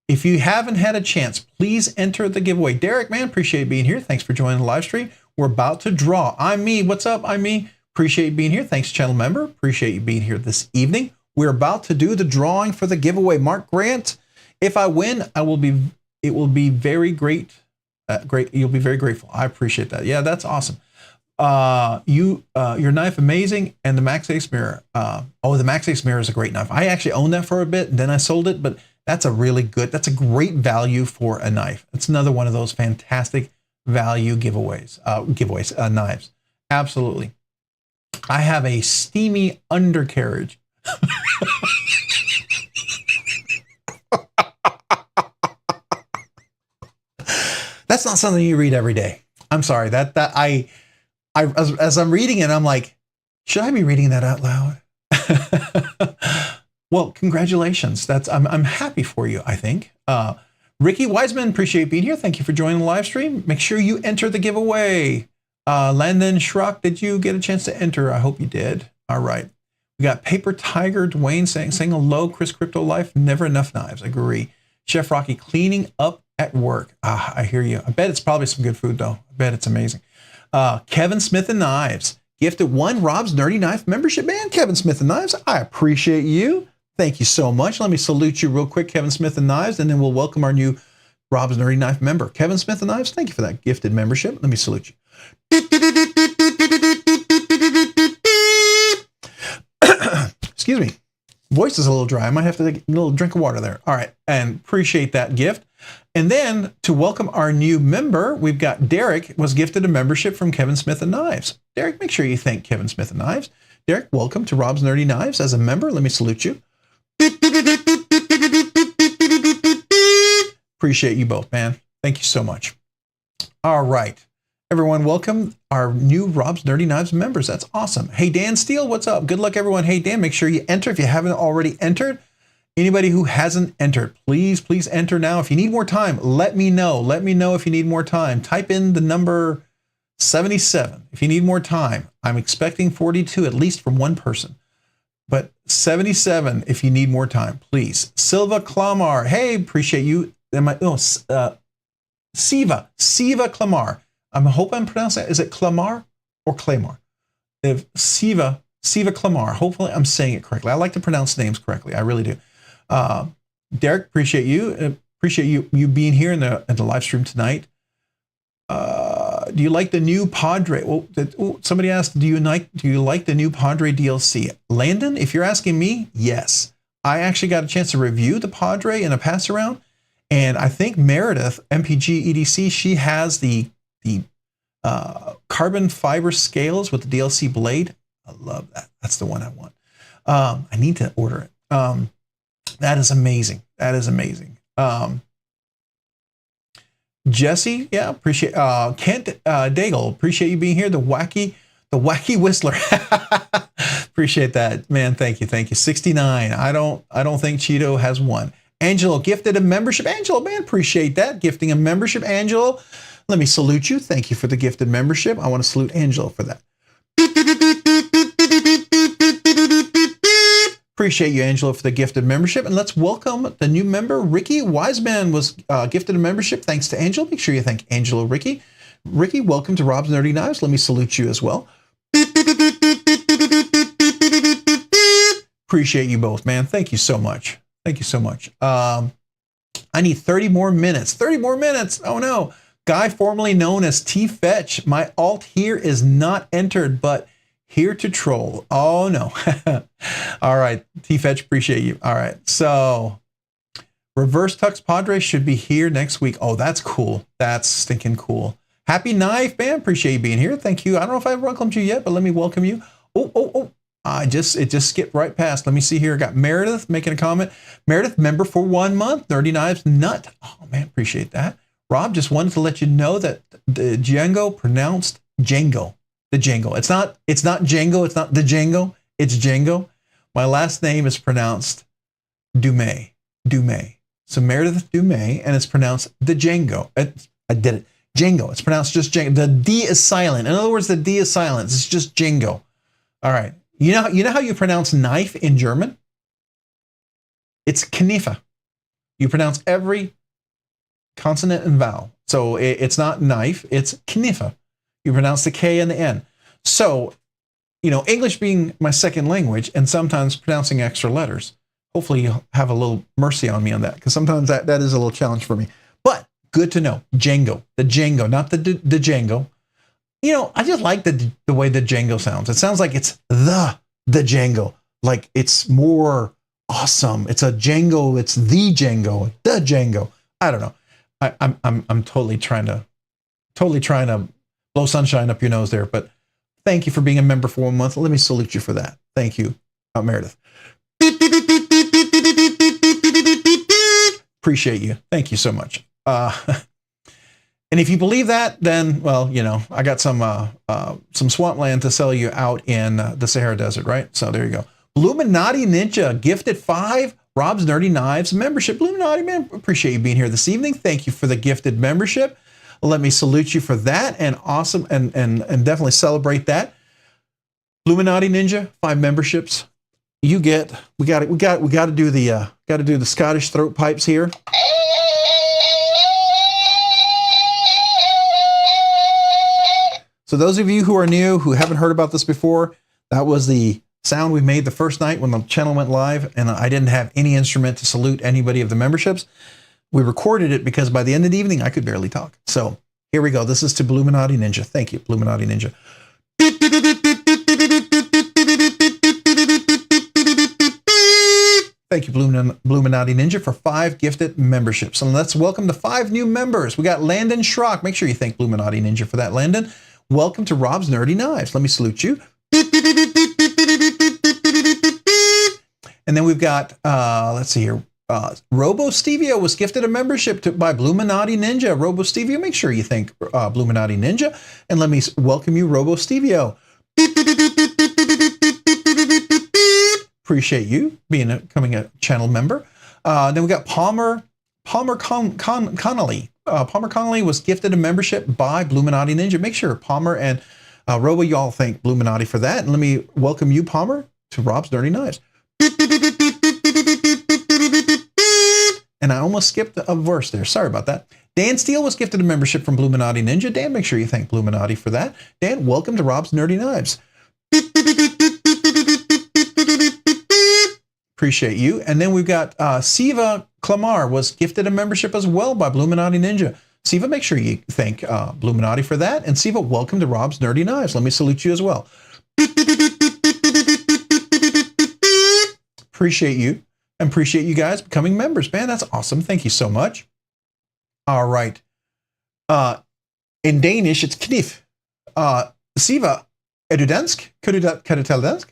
If you haven't had a chance, please enter the giveaway. Derek, man, appreciate being here. Thanks for joining the live stream. We're about to draw. I'm me. What's up? I'm me. Appreciate you being here. Thanks, channel member. Appreciate you being here this evening. We're about to do the drawing for the giveaway. Mark Grant, if I win, it will be very great. You'll be very grateful. I appreciate that. Yeah, that's awesome. Your knife amazing, and the Max Ace mirror. The Max Ace mirror is a great knife. I actually owned that for a bit, and then I sold it, but that's a great value for a knife. It's another one of those fantastic value giveaways, knives. Absolutely. I have a steamy undercarriage. That's not something you read every day. I'm sorry as I'm reading it, I'm like, should I be reading that out loud? Well, congratulations. I'm happy for you, I think. Ricky Wiseman, appreciate being here. Thank you for joining the live stream. Make sure you enter the giveaway. Landon Schrock, did you get a chance to enter? I hope you did. All right. We got Paper Tiger Dwayne saying hello. Chris Crypto Life, never enough knives. I agree. Chef Rocky, cleaning up at work. I hear you. I bet it's probably some good food, though. I bet it's amazing. Kevin Smith and Knives gifted 1 Rob's Nerdy Knife membership band. Kevin Smith and Knives, I appreciate you. Thank you so much. Let me salute you real quick, Kevin Smith and Knives, and then we'll welcome our new Rob's Nerdy Knife member. Kevin Smith and Knives, thank you for that gifted membership. Let me salute you. Excuse me. Voice is a little dry. I might have to take a little drink of water there. All right. And appreciate that gift. And then to welcome our new member, we've got Derek was gifted a membership from Kevin Smith and Knives. Derek, make sure you thank Kevin Smith and Knives. Derek, welcome to Rob's Nerdy Knives as a member. Let me salute you. Appreciate you both, man. Thank you so much. All right. Everyone, welcome our new Rob's Nerdy Knives members. That's awesome. Hey, Dan Steele, what's up? Good luck, everyone. Hey, Dan, make sure you enter if you haven't already entered. Anybody who hasn't entered, please enter now. If you need more time, let me know. Let me know if you need more time. Type in the number 77 if you need more time. I'm expecting 42, at least from one person. But 77 if you need more time, please. Silva Clamar, hey, appreciate you. Siva Clamar. I hope I'm pronouncing that. Is it Clamar or Claymar? If Siva Clamar. Hopefully I'm saying it correctly. I like to pronounce names correctly. I really do. Derek, appreciate you. Appreciate you being here in the live stream tonight. Do you like the new Padre? Well, somebody asked, do you like the new Padre DLC? Landon, if you're asking me, yes. I actually got a chance to review the Padre in a pass around, and I think Meredith, MPG EDC, she has the carbon fiber scales with the DLC blade. I love that. That's the one I want. I need to order it. That is amazing. That is amazing. Jesse, yeah, appreciate Kent Daigle, appreciate you being here. The wacky whistler. Appreciate that, man. Thank you. 69. I don't think Cheeto has one. Angelo gifted a membership. Angelo, man, appreciate that. Gifting a membership, Angelo. Let me salute you. Thank you for the gifted membership. I want to salute Angelo for that. Appreciate you, Angelo, for the gifted membership. And let's welcome the new member, Ricky Wiseman was gifted a membership. Thanks to Angelo. Make sure you thank Angelo, Ricky. Ricky, welcome to Rob's Nerdy Knives. Let me salute you as well. Appreciate you both, man. Thank you so much. Thank you so much. I need 30 more minutes. 30 more minutes. Oh, no. Guy formerly known as T-Fetch. My alt here is not entered, but here to troll. Oh, no. All right. T-Fetch, appreciate you. All right. So Reverse Tux Padre should be here next week. Oh, that's cool. That's stinking cool. Happy Knife, man. Appreciate you being here. Thank you. I don't know if I've welcomed you yet, but let me welcome you. Oh. It just skipped right past. Let me see here. I got Meredith making a comment. Meredith, member for 1 month. Nerdy Knives Nut. Oh, man. Appreciate that. Rob, just wanted to let you know that the Django pronounced Django. The Django. It's not Django. It's not the Django. It's Django. My last name is pronounced Dumais. So Meredith Dumais, and it's pronounced the Django. I did it. Django. It's pronounced just Django. The D is silent. In other words, the D is silent. It's just Django. All right. You know how you pronounce knife in German? It's Kniffe. You pronounce every consonant and vowel. So it's not knife, it's Kniffe. You pronounce the K and the N. So, English being my second language and sometimes pronouncing extra letters, hopefully you'll have a little mercy on me on that, because sometimes that is a little challenge for me. But good to know. Django. The Django, not the Django. I just like the way the Django sounds. It sounds like it's the Django. Like it's more awesome. It's a Django. It's the Django. I don't know. I'm totally trying to blow sunshine up your nose there. But thank you for being a member for 1 month. Let me salute you for that. Thank you, Meredith. Appreciate you. Thank you so much. And if you believe that, then, well, I got some swampland to sell you out in the Sahara Desert, right? So there you go. Bluminati Ninja gifted 5 Rob's Nerdy Knives membership. Bluminati, man, appreciate you being here this evening. Thank you for the gifted membership. Let me salute you for that, and awesome, and definitely celebrate that. Bluminati Ninja, 5 memberships. You get, we got to do the Scottish throat pipes here. So those of you who are new, who haven't heard about this before, that was the sound we made the first night when the channel went live, and I didn't have any instrument to salute anybody of the memberships. We recorded it because by the end of the evening, I could barely talk. So here we go. This is to Bluminati Ninja. Thank you, Bluminati Ninja. Thank you, Bluminati Ninja, for 5 gifted memberships. And let's welcome the 5 new members. We got Landon Schrock. Make sure you thank Bluminati Ninja for that, Landon. Welcome to Rob's Nerdy Knives. Let me salute you. And then we've got, let's see here. Robo Stevio was gifted a membership by Bluminati Ninja. Robo Stevio, make sure you thank Bluminati Ninja. And let me welcome you, Robo Stevio. Appreciate you becoming a channel member. Then we got Palmer Connolly. Palmer Connolly was gifted a membership by Bluminati Ninja. Make sure Palmer and Robo, y'all thank Bluminati for that. And let me welcome you, Palmer, to Rob's Nerdy Knives. And I almost skipped a verse there. Sorry about that. Dan Steele was gifted a membership from Bluminati Ninja. Dan, make sure you thank Bluminati for that. Dan, welcome to Rob's Nerdy Knives. Appreciate you. And then we've got Siva Clamar was gifted a membership as well by Bluminati Ninja. Siva, make sure you thank Bluminati for that. And Siva, welcome to Rob's Nerdy Knives. Let me salute you as well. Appreciate you. And appreciate you guys becoming members. Man, that's awesome. Thank you so much. All right. In Danish, it's knif. Siva, er du dansk? Kan du tale dansk?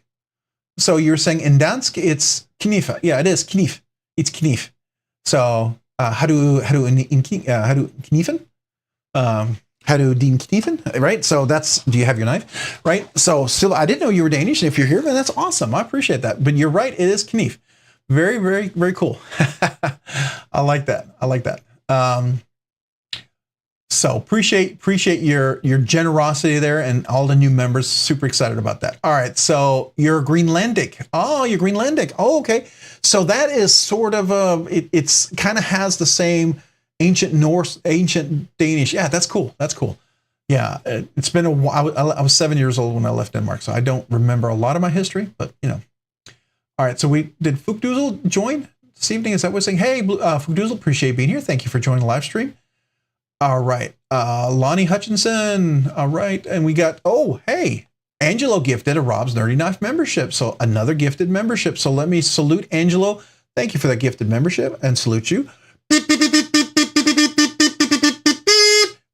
So you're saying in dansk, it's knif. Yeah, it is knif. It's knif. So how do knifen? How do din knifen? Right? So that's, do you have your knife? Right? So still, I didn't know you were Danish. And if you're here, man, that's awesome. I appreciate that. But you're right. It is knif. Very, very, very cool. I like that. I like that. So appreciate your generosity there and all the new members. Super excited about that. All right. So you're Greenlandic. Oh, you're Greenlandic. Oh, okay. So that is sort of it's kind of has the same ancient Norse, ancient Danish. Yeah, that's cool. That's cool. Yeah, it's been a while. I was 7 years old when I left Denmark, so I don't remember a lot of my history, but you know. All right, so did Fukdoozle join this evening? Is that what we're saying? Hey, Fukdoozle, appreciate being here. Thank you for joining the live stream. All right, Lonnie Hutchinson. All right, and we got, oh, hey, Angelo gifted a Rob's Nerdy Knife membership. So another gifted membership. So let me salute Angelo. Thank you for that gifted membership and salute you.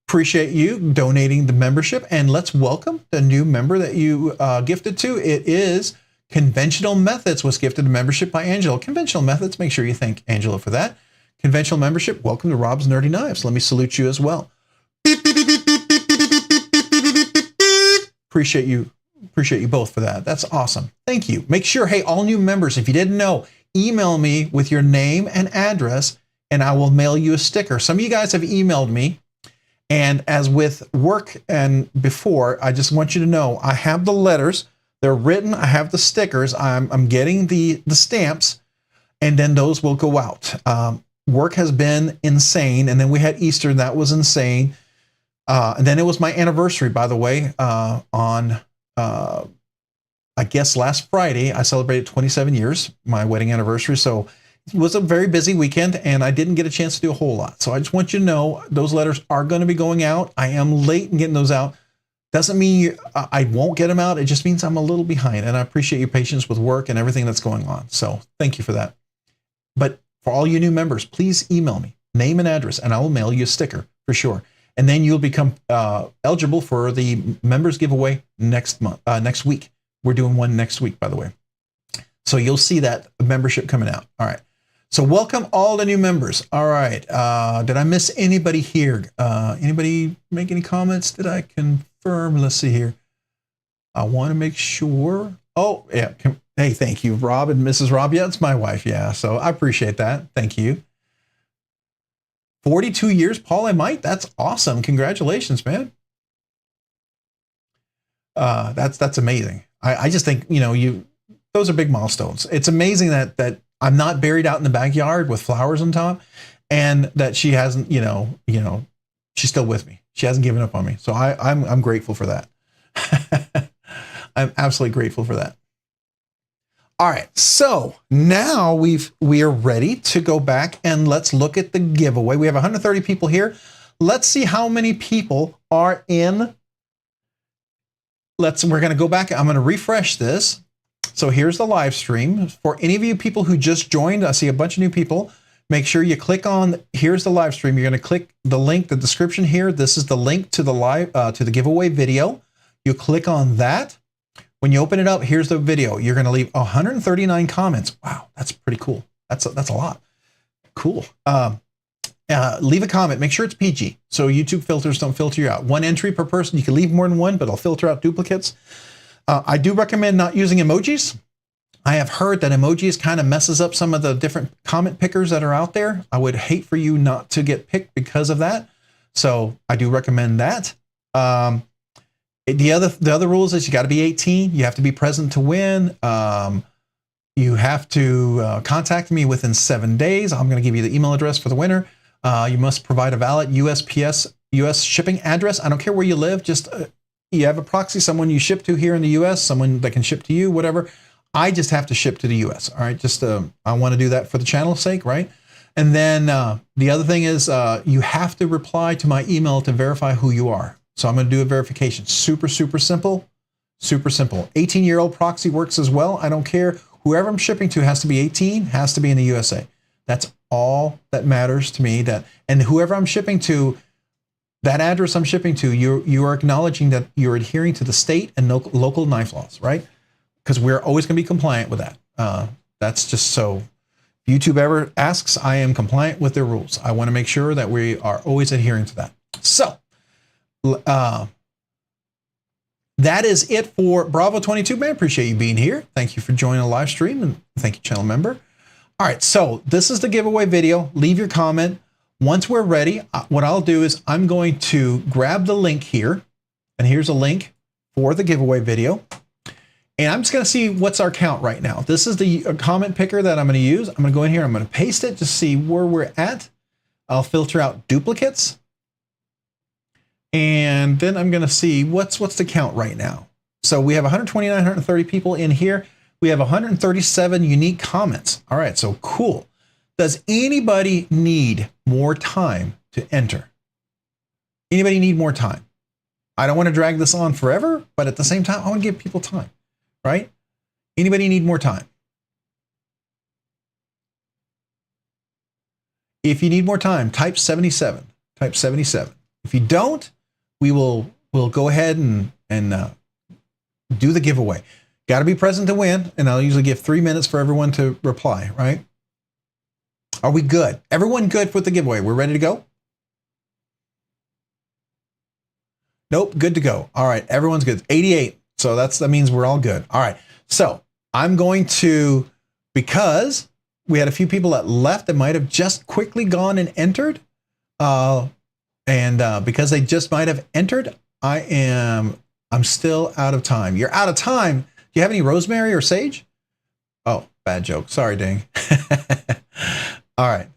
Appreciate you donating the membership. And let's welcome the new member that you gifted to. It is Conventional Methods was gifted a membership by Angelo. Conventional Methods, make sure you thank Angelo for that. Conventional membership, welcome to Rob's Nerdy Knives. Let me salute you as well. Appreciate you both for that. That's awesome. Thank you. Make sure, hey, all new members, if you didn't know, email me with your name and address, and I will mail you a sticker. Some of you guys have emailed me, and as with work and before, I just want you to know, I have the letters. They're written. I have the stickers. I'm getting the stamps, and then those will go out. Work has been insane, and then we had Easter, and that was insane. And then it was my anniversary, by the way, on, I guess last Friday, I celebrated 27 years, my wedding anniversary. So it was a very busy weekend, and I didn't get a chance to do a whole lot. So I just want you to know those letters are going to be going out. I am late in getting those out. Doesn't mean I won't get them out. It just means I'm a little behind, and I appreciate your patience with work and everything that's going on. So thank you for that. But for all you new members, please email me, name and address, and I will mail you a sticker for sure. And then you'll become eligible for the members giveaway next week. We're doing one next week, by the way. So you'll see that membership coming out. All right. So welcome all the new members. All right. Did I miss anybody here? Anybody make any comments? Did I confirm? Let's see here. I want to make sure. Oh, yeah. Hey, thank you, Rob and Mrs. Rob. Yeah, it's my wife. Yeah, so I appreciate that. Thank you. 42 years, Paul, I might. That's awesome. Congratulations, man. That's amazing. I just think, you know, those are big milestones. It's amazing that I'm not buried out in the backyard with flowers on top, and that she hasn't, you know, she's still with me. She hasn't given up on me. So I'm grateful for that. I'm absolutely grateful for that. All right, so now we are ready to go back and let's look at the giveaway. We have 130 people here. Let's see how many people are in. We're going to go back. I'm going to refresh this. So here's the live stream. For any of you people who just joined, I see a bunch of new people. Make sure you click on, here's the live stream. You're going to click the link, the description here. This is the link to the live, to the giveaway video. You click on that. When you open it up, here's the video. You're going to leave 139 comments. Wow, that's pretty cool. That's a lot. Cool. Leave a comment. Make sure it's PG, so YouTube filters don't filter you out. One entry per person. You can leave more than one, but I'll filter out duplicates. I do recommend not using emojis. I have heard that emojis kind of messes up some of the different comment pickers that are out there. I would hate for you not to get picked because of that. So I do recommend that. The other rules is you got to be 18. You have to be present to win. You have to contact me within 7 days. I'm going to give you the email address for the winner. You must provide a valid US shipping address. I don't care where you live. Just you have a proxy, someone you ship to here in the US, someone that can ship to you, whatever. I just have to ship to the US. All right. Just I want to do that for the channel's sake, right? And then the other thing is you have to reply to my email to verify who you are. So I'm going to do a verification. Super, super simple. Super simple. 18-year-old proxy works as well. I don't care. Whoever I'm shipping to has to be 18, has to be in the USA. That's all that matters to me. And whoever I'm shipping to, that address I'm shipping to, you are acknowledging that you're adhering to the state and local knife laws, right? Because we're always going to be compliant with that. That's just so. If YouTube ever asks, I am compliant with their rules. I want to make sure that we are always adhering to that. So. That is it for Bravo 22, man. Appreciate you being here. Thank you for joining the live stream, and thank you, channel member. All right, so this is the giveaway video. Leave your comment. Once we're ready, what I'll do is I'm going to grab the link here, and here's a link for the giveaway video. And I'm just going to see what's our count right now. This is the comment picker that I'm going to use. I'm going to go in here. I'm going to paste it to see where we're at. I'll filter out duplicates. And then I'm going to see what's the count right now. So we have 129, 130 people in here. We have 137 unique comments. All right, so cool. Does anybody need more time to enter? Anybody need more time? I don't want to drag this on forever, but at the same time, I want to give people time, right? Anybody need more time? If you need more time, type 77. Type 77. If you don't, we'll go ahead and do the giveaway. Got to be present to win, and I'll usually give 3 minutes for everyone to reply, right? Are we good? Everyone good with the giveaway? We're ready to go? Nope, good to go. All right, everyone's good. 88, so that means we're all good. All right, so I'm going to, because we had a few people that left that might have just quickly gone and entered, because they just might have entered, I'm still out of time. You're out of time. Do you have any rosemary or sage? Oh, bad joke. Sorry, dang. All right.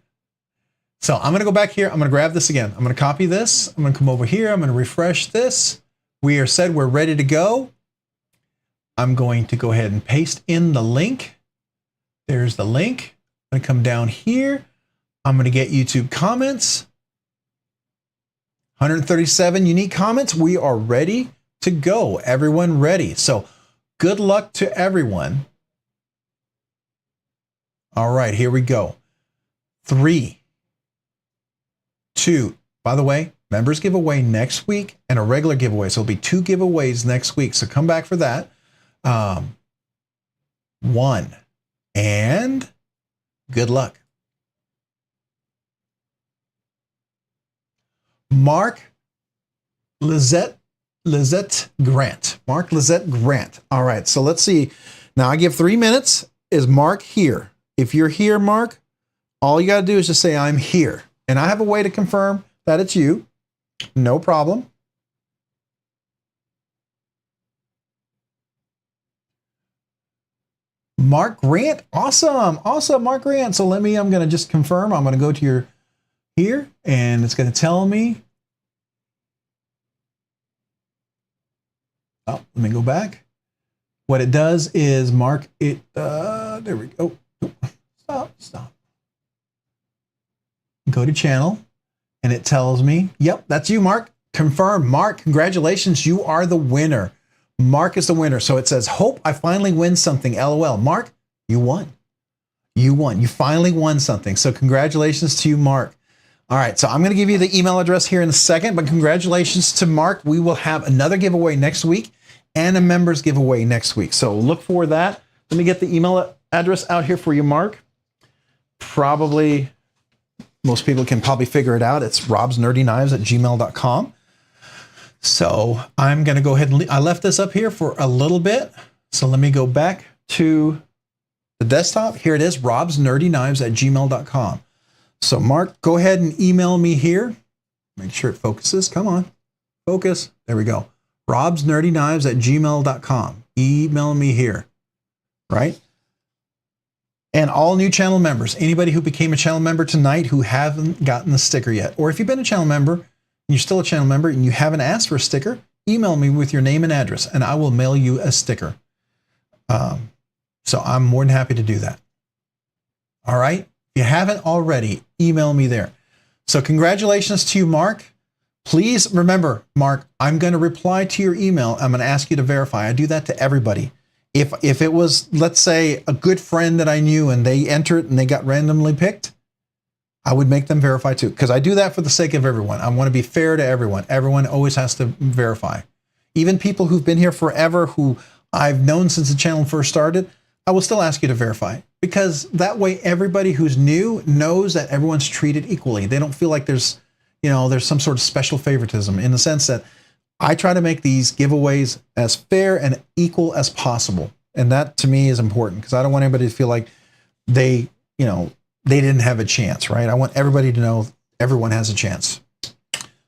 So I'm going to go back here. I'm going to grab this again. I'm going to copy this. I'm going to come over here. I'm going to refresh this. We are said we're ready to go. I'm going to go ahead and paste in the link. There's the link. I'm going to come down here. I'm going to get YouTube comments. 137 unique comments. We are ready to go. Everyone ready. So good luck to everyone. All right, here we go. 3, 2. By the way, members giveaway next week and a regular giveaway. So it'll be 2 giveaways next week. So come back for that. 1. And good luck. Mark Lizette Grant. Mark Lizette Grant. All right, so let's see. Now I give 3 minutes. Is Mark here? If you're here, Mark, all you got to do is just say, I'm here. And I have a way to confirm that it's you. No problem. Mark Grant. Awesome. Awesome, Mark Grant. So I'm going to just confirm. I'm going to go to your here, and it's going to tell me. Oh, let me go back. What it does is mark it. There we go. Stop. Go to channel, and it tells me, yep, that's you, Mark. Confirm. Mark, congratulations. You are the winner. Mark is the winner. So it says, hope I finally win something. LOL. Mark, you won. You won. You finally won something. So congratulations to you, Mark. All right. So I'm going to give you the email address here in a second, but congratulations to Mark. We will have another giveaway next week and a members giveaway next week. So look for that. Let me get the email address out here for you, Mark. Probably, most people can probably figure it out. It's robsnerdyknives@gmail.com. So I'm going to go ahead and I left this up here for a little bit. So let me go back to the desktop. Here it is, robsnerdyknives@gmail.com. So Mark, go ahead and email me here. Make sure it focuses. Come on. Focus. There we go. robsnerdyknives@gmail.com. Email me here. Right? And all new channel members, anybody who became a channel member tonight who haven't gotten the sticker yet, or if you've been a channel member, and you're still a channel member and you haven't asked for a sticker, email me with your name and address, and I will mail you a sticker. So I'm more than happy to do that. All right? If you haven't already, email me there. So congratulations to you, Mark. Please remember, Mark, I'm going to reply to your email. I'm going to ask you to verify. I do that to everybody. If it was, let's say, a good friend that I knew and they entered and they got randomly picked, I would make them verify too, because I do that for the sake of everyone. I want to be fair to everyone. Everyone always has to verify. Even people who've been here forever, who I've known since the channel first started, I will still ask you to verify, because that way everybody who's new knows that everyone's treated equally. They don't feel like there's some sort of special favoritism, in the sense that I try to make these giveaways as fair and equal as possible. And that to me is important, because I don't want anybody to feel like they didn't have a chance, right? I want everybody to know everyone has a chance.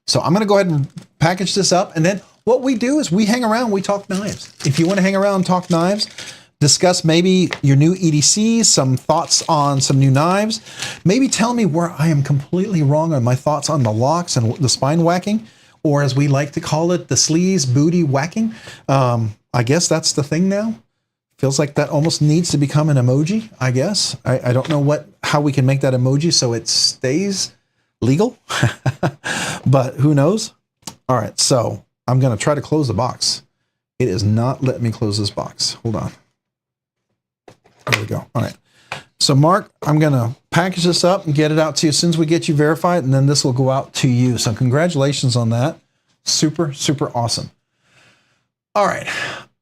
So I'm going to go ahead and package this up. And then what we do is we hang around, we talk knives. If you want to hang around and talk knives, discuss maybe your new EDCs, some thoughts on some new knives, maybe tell me where I am completely wrong on my thoughts on the locks and the spine whacking, or as we like to call it, the sleeves booty whacking. I guess that's the thing now. Feels like that almost needs to become an emoji, I guess. I don't know how we can make that emoji so it stays legal, but who knows? All right, so I'm going to try to close the box. It is not letting me close this box. Hold on. There we go. All right. So Mark, I'm going to package this up and get it out to you as soon as we get you verified, and then this will go out to you. So congratulations on that. Super, super awesome. All right.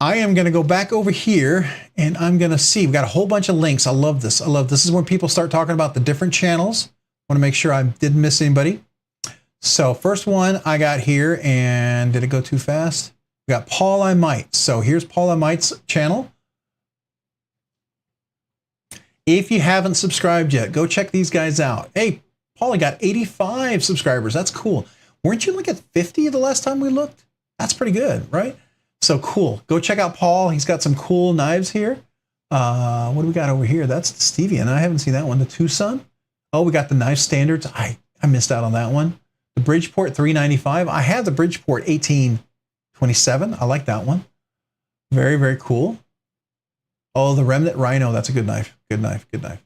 I am going to go back over here and I'm going to see, we've got a whole bunch of links. I love this. This is when people start talking about the different channels. I want to make sure I didn't miss anybody. So first one I got here, and did it go too fast? We got Paul I Might. So here's Paul I Might's channel. If you haven't subscribed yet, go check these guys out. Hey, Paul, I got 85 subscribers. That's cool. Weren't you like at 50 the last time we looked? That's pretty good, right? So cool. Go check out Paul. He's got some cool knives here. What do we got over here? That's the Stevia, and I haven't seen that one. The Tucson. Oh, we got the knife standards. I missed out on that one. The Bridgeport 395. I have the Bridgeport 1827. I like that one. Very, very cool. Oh, the Remnant Rhino. That's a good knife. Good knife. Good knife.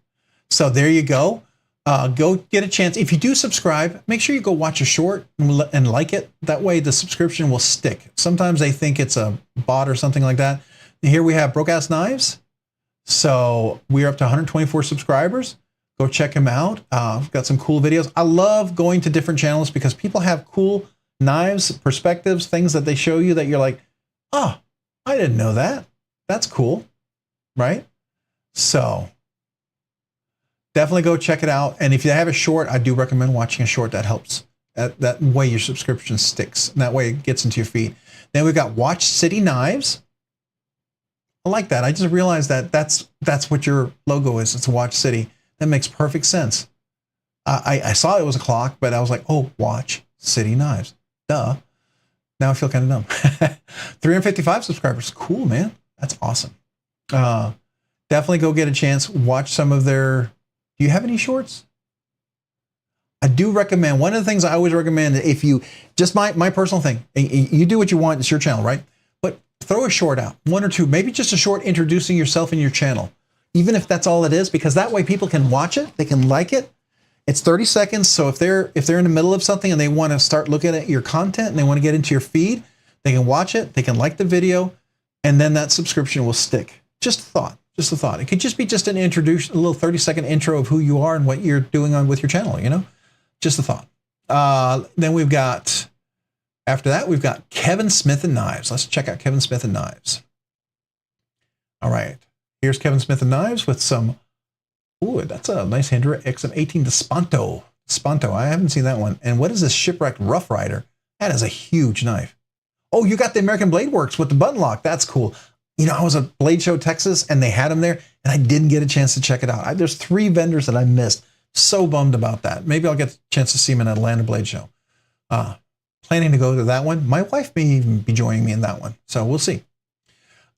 So there you go. Go get a chance. If you do subscribe, make sure you go watch a short and like it. That way the subscription will stick. Sometimes they think it's a bot or something like that. And here we have Broke Ass Knives. So we're up to 124 subscribers. Go check him out. We've got some cool videos. I love going to different channels because people have cool knives, perspectives, things that they show you that you're like, oh, I didn't know that. That's cool, right? So definitely go check it out. And if you have a short, I do recommend watching a short. That helps. That way your subscription sticks. And that way it gets into your feed. Then we've got Watch City Knives. I like that. I just realized that that's what your logo is. It's Watch City. That makes perfect sense. I saw it was a clock, but I was like, oh, Watch City Knives. Duh. Now I feel kind of dumb. 355 subscribers. Cool, man. That's awesome. Definitely go get a chance. Watch some of their... Do you have any shorts? I do recommend, one of the things I always recommend, if you, just my personal thing, you do what you want, it's your channel, right? But throw a short out, one or two, maybe just a short introducing yourself and your channel, even if that's all it is, because that way people can watch it, they can like it. It's 30 seconds, so if they're in the middle of something and they want to start looking at your content and they want to get into your feed, they can watch it, they can like the video, and then that subscription will stick. Just a thought. Just a thought. It could just be just an introduction, a little 30-second intro of who you are and what you're doing on with your channel, you know? Just a thought. Then we've got, after that, we've got Kevin Smith and Knives. Let's check out Kevin Smith and Knives. All right. Here's Kevin Smith and Knives with some, ooh, that's a nice Hendra XM18 Desponto. Desponto. I haven't seen that one. And what is this Shipwrecked Rough Rider? That is a huge knife. Oh, you got the American Blade Works with the button lock. That's cool. You know, I was at Blade Show, Texas, and they had them there, and I didn't get a chance to check it out. There's 3 vendors that I missed. So bummed about that. Maybe I'll get a chance to see them at Atlanta Blade Show. Planning to go to that one. My wife may even be joining me in that one, so we'll see.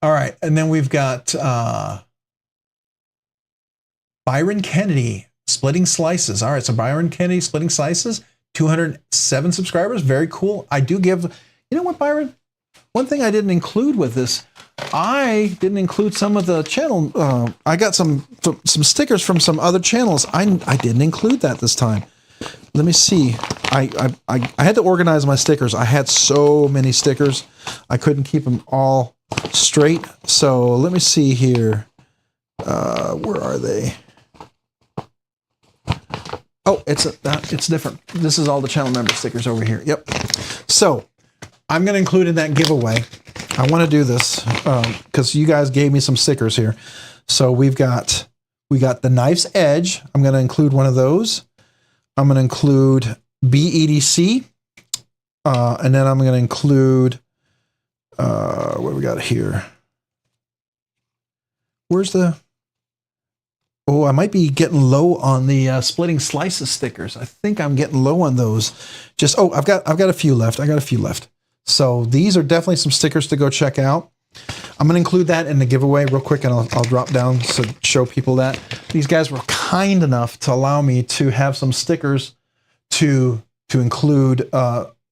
All right, and then we've got Byron Kennedy, Splitting Slices. All right, so Byron Kennedy, Splitting Slices, 207 subscribers. Very cool. I do give, you know what, Byron? One thing I didn't include with this, I didn't include some of the channel. I got some stickers from some other channels. I didn't include that this time. Let me see. I had to organize my stickers. I had so many stickers. I couldn't keep them all straight. So let me see here. Where are they? Oh, it's different. This is all the channel member stickers over here. Yep. So I'm going to include in that giveaway. I want to do this because you guys gave me some stickers here. So we got the Knife's Edge. I'm going to include one of those. I'm going to include BEDC. And then I'm going to include, what do we got here? Where's the, oh, I might be getting low on the Splitting Slices stickers. I think I'm getting low on those. Just, oh, I've got a few left. I got a few left. So these are definitely some stickers to go check out. I'm going to include that in the giveaway real quick, and I'll drop down to show people that. These guys were kind enough to allow me to have some stickers to include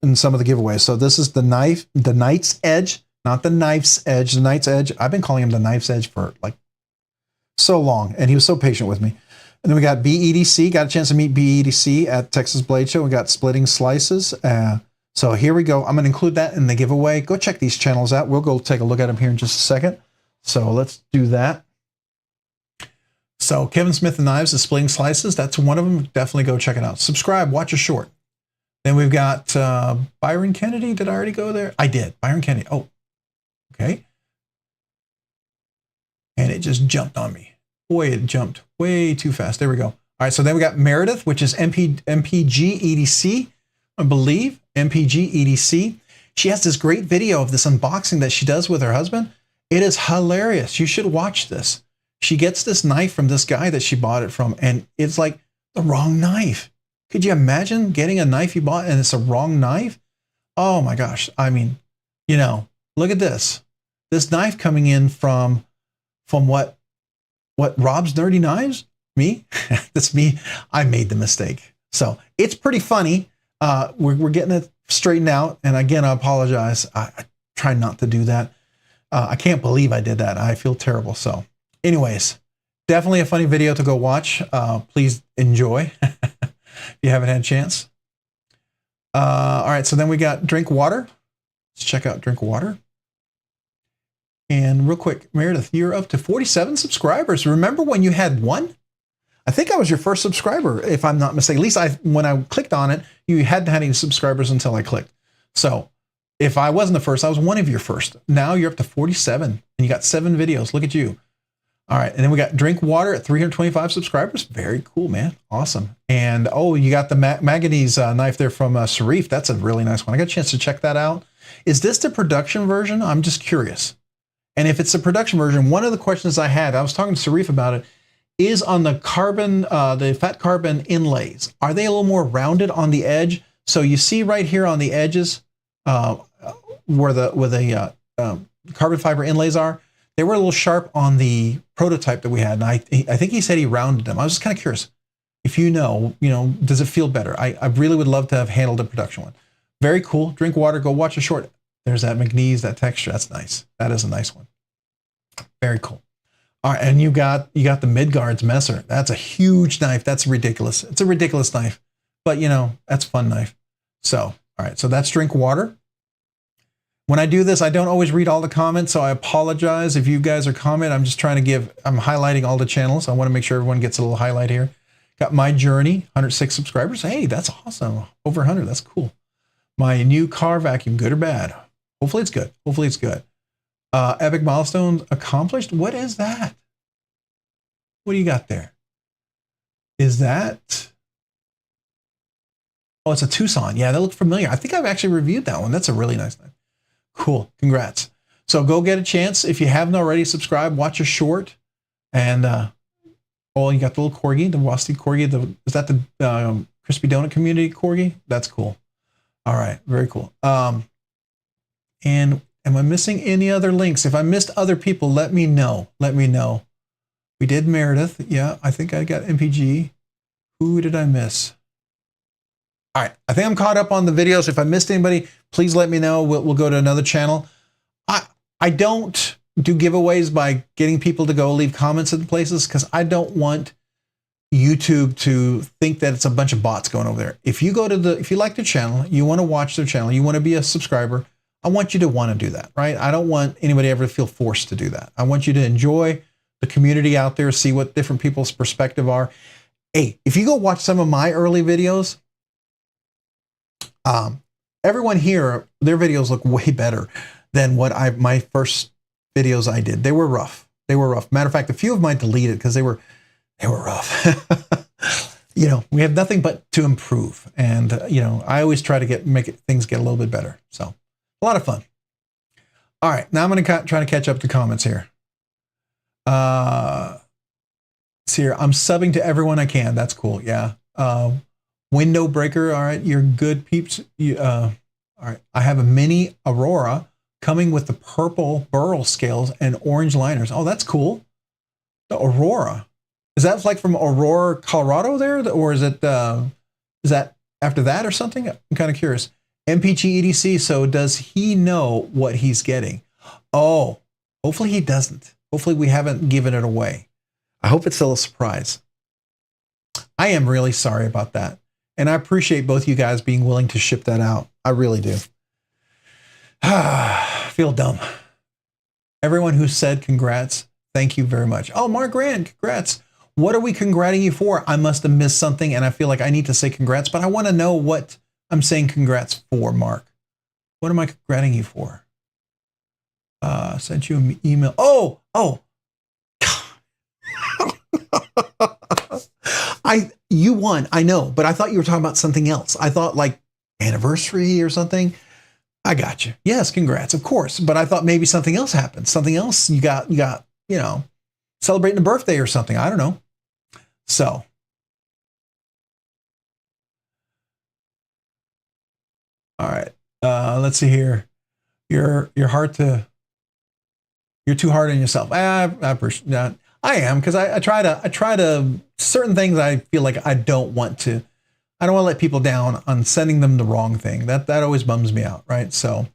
in some of the giveaways. So this is the Knight's Edge, not the Knife's Edge, the Knight's Edge. I've been calling him the Knife's Edge for like so long, and he was so patient with me. And then we got BEDC. Got a chance to meet BEDC at Texas Blade Show. We got Splitting Slices. So here we go. I'm going to include that in the giveaway. Go check these channels out. We'll go take a look at them here in just a second. So let's do that. So Kevin Smith and Knives is Splitting Slices. That's one of them. Definitely go check it out. Subscribe. Watch a short. Then we've got Byron Kennedy. Did I already go there? I did. Byron Kennedy. Oh, okay. And it just jumped on me. Boy, it jumped way too fast. There we go. All right. So then we got Meredith, which is MPG EDC, I believe. MPG EDC. She has this great video of this unboxing that she does with her husband. It is hilarious. You should watch this. She gets this knife from this guy that she bought it from, and it's like the wrong knife. Could you imagine getting a knife you bought and it's a wrong knife? Oh my gosh. I mean, you know, look at this. This knife coming in from what Rob's Nerdy Knives? Me? That's me. I made the mistake. So it's pretty funny. We're getting it straightened out. And again, I apologize. I try not to do that. I can't believe I did that. I feel terrible. So anyways, definitely a funny video to go watch. Please enjoy if you haven't had a chance. All right. So then we got Drink Water. Let's check out Drink Water. And real quick, Meredith, you're up to 47 subscribers. Remember when you had 1? I think I was your first subscriber, if I'm not mistaken. At least when I clicked on it, you hadn't had any subscribers until I clicked. So if I wasn't the first, I was one of your first. Now you're up to 47 and you got 7 videos. Look at you. All right. And then we got Drink Water at 325 subscribers. Very cool, man. Awesome. And oh, you got the manganese knife there from Sharif. That's a really nice one. I got a chance to check that out. Is this the production version? I'm just curious. And if it's a production version, one of the questions I was talking to Sarif about it, is on the carbon, the fat carbon inlays. Are they a little more rounded on the edge? So you see right here on the edges where the carbon fiber inlays are, they were a little sharp on the prototype that we had. And I think he said he rounded them. I was just kind of curious. If you know, does it feel better? I really would love to have handled a production one. Very cool. Drink water, go watch a short. There's that magnesium, that texture. That's nice. That is a nice one. Very cool. All right, and you got the Midgard's Messer. That's a huge knife. That's ridiculous. It's a ridiculous knife, but that's a fun knife. So, all right, so that's drink water. When I do this, I don't always read all the comments, so I apologize if you guys are commenting. I'm just trying to I'm highlighting all the channels. I want to make sure everyone gets a little highlight here. Got My Journey, 106 subscribers. Hey, that's awesome. Over 100, that's cool. My new car vacuum, good or bad? Hopefully it's good. Hopefully it's good. Epic milestones accomplished. What is that? What do you got there? Is that? Oh, it's a Tucson. Yeah, that looked familiar. I think I've actually reviewed that one. That's a really nice knife. Cool. Congrats. So go get a chance. If you haven't already, subscribe, watch a short. And, you got the little corgi, the rusty corgi. Is that the Crispy Donut Community corgi? That's cool. All right. Very cool. And am I missing any other links? If I missed other people, let me know. Let me know. We did Meredith. Yeah, I think I got MPG. Who did I miss? All right. I think I'm caught up on the videos. If I missed anybody, please let me know. We'll go to another channel. I don't do giveaways by getting people to go leave comments in places because I don't want YouTube to think that it's a bunch of bots going over there. If you like their channel, you want to watch their channel, you want to be a subscriber, I want you to want to do that, right? I don't want anybody ever to feel forced to do that. I want you to enjoy the community out there, see what different people's perspective are. Hey, if you go watch some of my early videos, everyone here, their videos look way better than my first videos I did. They were rough. They were rough. Matter of fact, a few of mine deleted because they were rough. We have nothing but to improve. And, I always try to things get a little bit better. So a lot of fun. All right. Now I'm going to try to catch up to comments here. See here. I'm subbing to everyone I can. That's cool. Yeah. Window breaker. All right. You're good peeps. All right. I have a mini Aurora coming with the purple burl scales and orange liners. Oh, that's cool. The Aurora. Is that like from Aurora, Colorado there? Or is that after that or something? I'm kind of curious. MPG EDC. So does he know what he's getting? Oh, hopefully he doesn't. Hopefully we haven't given it away. I hope it's still a surprise. I am really sorry about that. And I appreciate both you guys being willing to ship that out. I really do. Feel dumb. Everyone who said congrats, thank you very much. Oh, Mark Grant, congrats. What are we congrating you for? I must have missed something and I feel like I need to say congrats, but I want to know what I'm saying congrats for, Mark. What am I congrating you for? Sent you an email. Oh. You won, I know, but I thought you were talking about something else. I thought like anniversary or something. I got you. Yes, congrats, of course. But I thought maybe something else happened. Something else you got, celebrating a birthday or something. I don't know. So. All right. Let's see here. You're too hard on yourself. I appreciate that. I am, because I try to certain things I feel like I don't want to let people down on sending them the wrong thing. That always bums me out, right? So,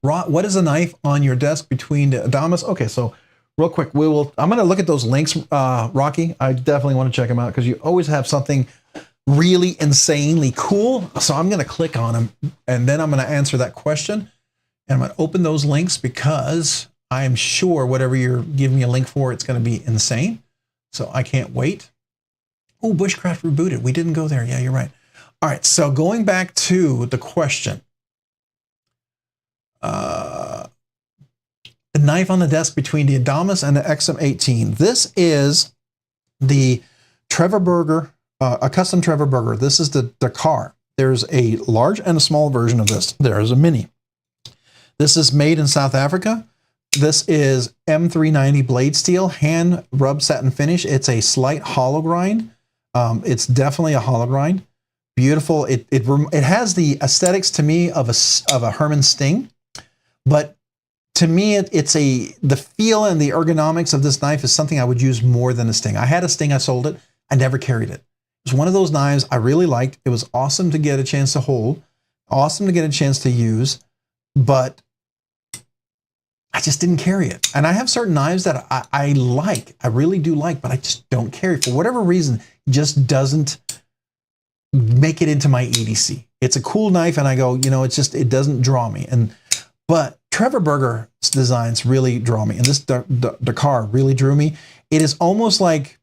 what is a knife on your desk between the Adamas? Okay, so real quick, I'm going to look at those links, Rocky. I definitely want to check them out because you always have something really insanely cool. So I'm going to click on them and then I'm going to answer that question. And I'm going to open those links because I am sure whatever you're giving me a link for, it's going to be insane. So I can't wait. Oh, Bushcraft rebooted. We didn't go there. Yeah, you're right. All right. So going back to the question, the knife on the desk between the Adamas and the XM18. This is the Trevor Burger, a custom Trevor Burger. This is the Dakar. There's a large and a small version of this. There is a mini. This is made in South Africa. This is M390 blade steel, hand rub satin finish. It's a slight hollow grind. It's definitely a hollow grind. Beautiful. It has the aesthetics to me of a Herman Sting, but to me the feel and the ergonomics of this knife is something I would use more than a Sting. I had a Sting, I sold it, I never carried it. It was one of those knives I really liked. It was awesome to get a chance to hold, awesome to get a chance to use, but I just didn't carry it. And I have certain knives that I like, I really do like, but I just don't carry. For whatever reason, it just doesn't make it into my EDC. It's a cool knife, and I go, you know, it doesn't draw me. But Trevor Berger's designs really draw me, and this Dakar really drew me. It is almost like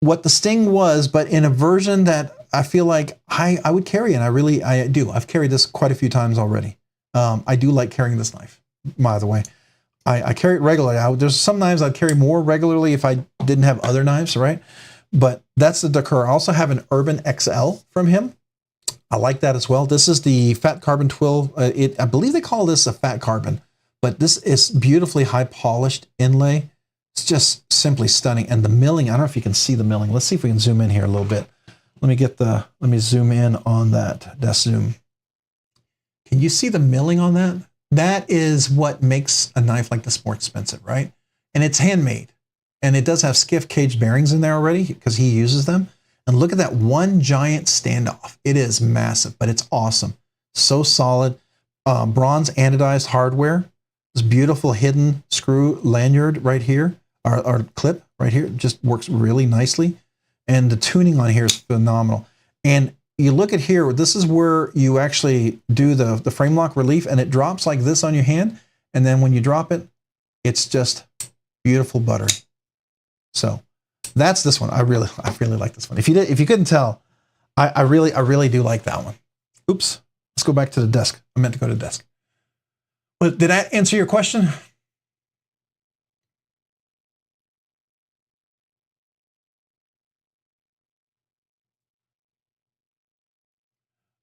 what the Sting was, but in a version that I feel like I would carry, and I do. I've carried this quite a few times already. I do like carrying this knife, by the way. I carry it regularly. There's some knives I'd carry more regularly if I didn't have other knives, right? But that's the Dakar. I also have an Urban XL from him. I like that as well. This is the Fat Carbon 12. I believe they call this a Fat Carbon, but this is beautifully high polished inlay. It's just simply stunning. And the milling, I don't know if you can see the milling. Let's see if we can zoom in here a little bit. Let me zoom in on that desk zoom. Can you see the milling on that? That is what makes a knife like this more expensive, right? And it's handmade. And it does have Skiff cage bearings in there already because he uses them. And look at that one giant standoff. It is massive, but it's awesome. So solid. Bronze anodized hardware. This beautiful hidden screw lanyard right here, or clip right here, just works really nicely. And the tuning on here is phenomenal. And you look at here, this is where you actually do the frame lock relief, and it drops like this on your hand. And then when you drop it, it's just beautiful butter. So that's this one. I really like this one. If you couldn't tell, I really do like that one. Oops. Let's go back to the desk. I meant to go to the desk. But did that answer your question?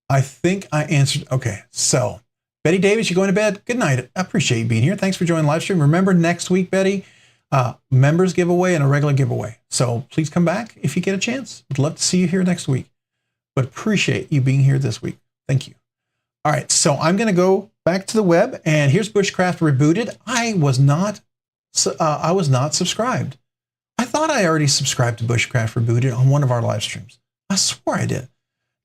I think I answered. Okay. So Betty Davis, you going to bed? Good night. I appreciate you being here. Thanks for joining the live stream. Remember, next week, Betty, members giveaway and a regular giveaway. So please come back if you get a chance. I'd love to see you here next week, but appreciate you being here this week. Thank you. All right. So I'm going to go back to the web, and here's Bushcraft Rebooted. I was not subscribed. I thought I already subscribed to Bushcraft Rebooted on one of our live streams. I swore I did.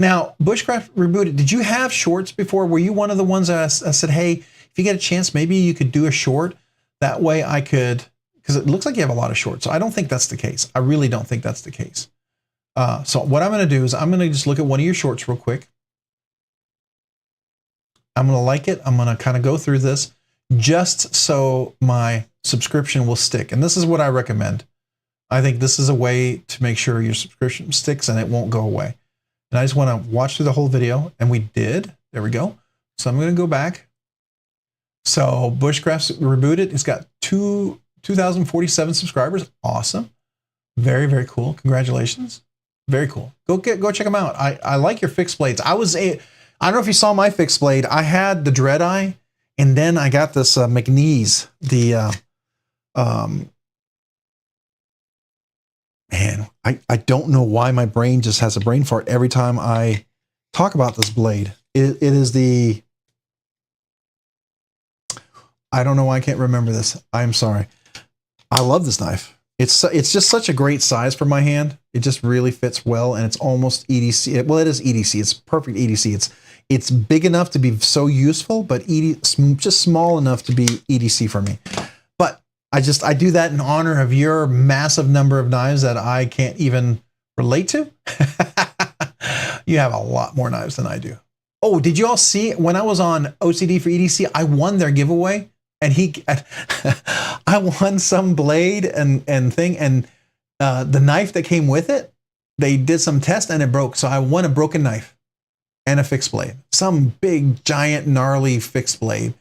Now, Bushcraft Rebooted, did you have shorts before? Were you one of the ones that I said, hey, if you get a chance, maybe you could do a short? That way I could, because it looks like you have a lot of shorts. So I don't think that's the case. I really don't think that's the case. So what I'm going to do is I'm going to just look at one of your shorts real quick. I'm going to like it. I'm going to kind of go through this just so my subscription will stick. And this is what I recommend. I think this is a way to make sure your subscription sticks and it won't go away. And I just want to watch through the whole video, and we did. There we go. So I'm going to go back. So Bushcraft Rebooted, it's got 2,047 subscribers. Awesome. Very, very cool. Congratulations. Very cool. Go check them out. I like your fixed blades. I don't know if you saw my fixed blade. I had the Dread Eye, and then I got this McNeese, man, I don't know why my brain just has a brain fart every time I talk about this blade. It is the, I don't know why I can't remember this. I'm sorry. I love this knife. It's just such a great size for my hand. It just really fits well, and it's almost EDC. Well, it is EDC. It's perfect EDC. It's big enough to be so useful, but just small enough to be EDC for me. But I do that in honor of your massive number of knives that I can't even relate to. You have a lot more knives than I do. Oh, did you all see when I was on OCD for EDC, I won their giveaway, and I won some blade and thing, and the knife that came with it, they did some test and it broke. So I won a broken knife and a fixed blade, some big, giant, gnarly fixed blade.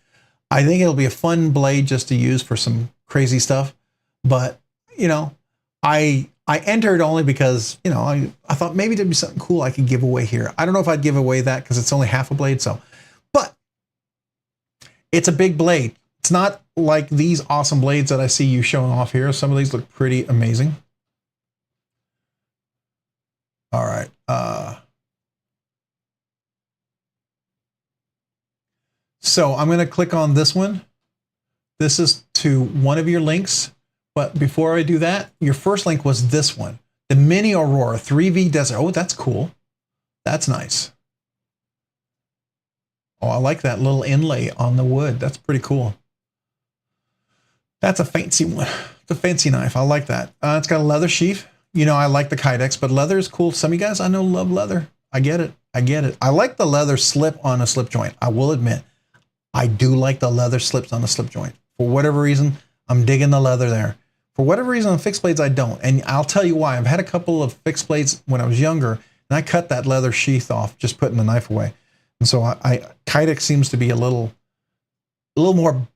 I think it'll be a fun blade just to use for some crazy stuff. But, you know, I entered only because, you know, I thought maybe there'd be something cool I could give away here. I don't know if I'd give away that because it's only half a blade. So, but it's a big blade. It's not like these awesome blades that I see you showing off here. Some of these look pretty amazing. All right. So I'm going to click on this one. This is to one of your links. But before I do that, your first link was this one, the Mini Aurora 3V Desert. Oh, that's cool. That's nice. Oh, I like that little inlay on the wood. That's pretty cool. That's a fancy one. It's a fancy knife. I like that. It's got a leather sheath. You know, I like the Kydex, but leather is cool. Some of you guys I know love leather. I get it. I get it. I like the leather slip on a slip joint. I will admit, I do like the leather slips on a slip joint. For whatever reason, I'm digging the leather there. For whatever reason, on fixed blades, I don't. And I'll tell you why. I've had a couple of fixed blades when I was younger, and I cut that leather sheath off, just putting the knife away. And so Kydex seems to be a little more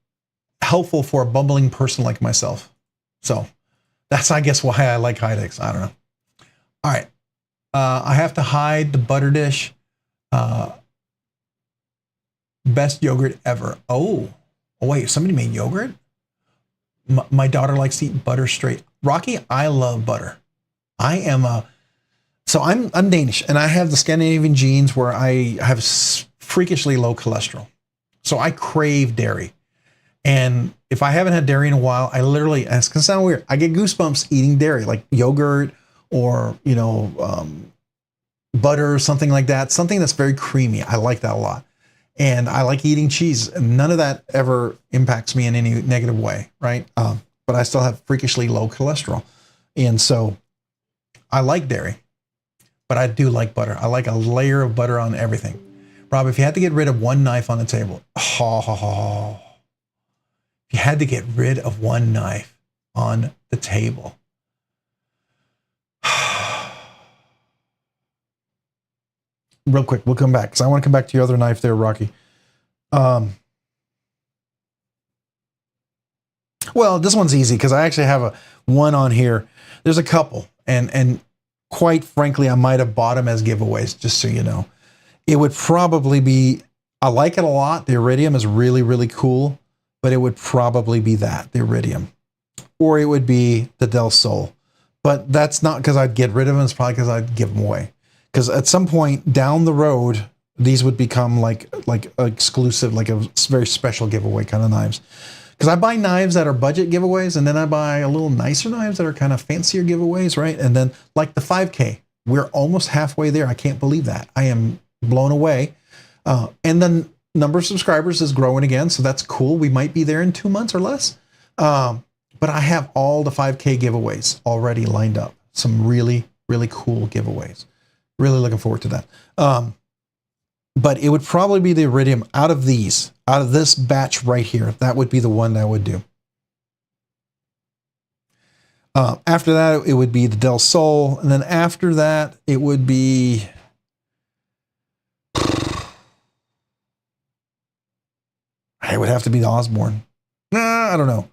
helpful for a bumbling person like myself. So that's, I guess, why I like Kydex. I don't know. All right. I have to hide the butter dish. Best yogurt ever. Oh, wait, somebody made yogurt? My daughter likes to eat butter straight. Rocky, I love butter. I'm Danish, and I have the Scandinavian genes where I have freakishly low cholesterol. So I crave dairy. And if I haven't had dairy in a while, I literally, and it's gonna sound weird, I get goosebumps eating dairy, like yogurt or, you know, butter or something like that. Something that's very creamy. I like that a lot. And I like eating cheese, and none of that ever impacts me in any negative way, right? But I still have freakishly low cholesterol. And so I like dairy, but I do like butter. I like a layer of butter on everything. Rob, if you had to get rid of one knife on the table, if you had to get rid of one knife on the table, real quick, we'll come back because I want to come back to your other knife there, Rocky. Well, this one's easy because I actually have one on here. There's a couple, and quite frankly, I might have bought them as giveaways, just so you know. It would probably be, I like it a lot. The Iridium is really, really cool, but it would probably be that, the Iridium. Or it would be the Del Sol. But that's not because I'd get rid of them. It's probably because I'd give them away. Because at some point down the road, these would become like exclusive, like a very special giveaway kind of knives. Because I buy knives that are budget giveaways, and then I buy a little nicer knives that are kind of fancier giveaways, right? And then like the 5K, we're almost halfway there. I can't believe that. I am blown away. And then number of subscribers is growing again, so that's cool. We might be there in 2 months or less. But I have all the 5K giveaways already lined up. Some really, really cool giveaways. Really looking forward to that. But it would probably be the Iridium out of this batch right here. That would be the one that I would do. After that, it would be the Del Sol. And then after that, it would be... it would have to be the Osborne. I don't know.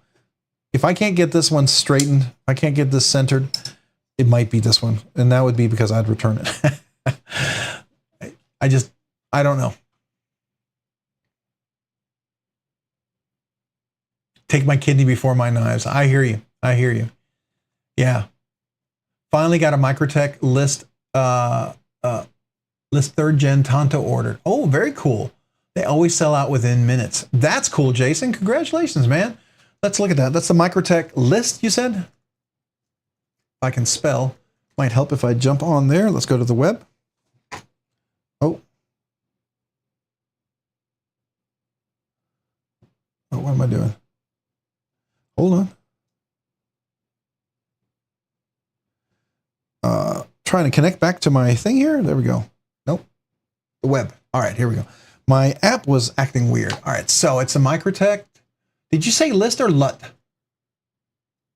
If I can't get this one straightened, if I can't get this centered, it might be this one. And that would be because I'd return it. I don't know. Take my kidney before my knives. I hear you. I hear you. Yeah. Finally got a Microtech list 3rd gen Tonto ordered. Oh, very cool. They always sell out within minutes. That's cool, Jason. Congratulations, man. Let's look at that. That's the Microtech list, you said? If I can spell. Might help if I jump on there. Let's go to the web. Oh. Oh, what am I doing? Hold on. Trying to connect back to my thing here. There we go. Nope. The web. All right, here we go. My app was acting weird. All right, so it's a Microtech. Did you say list or LUT?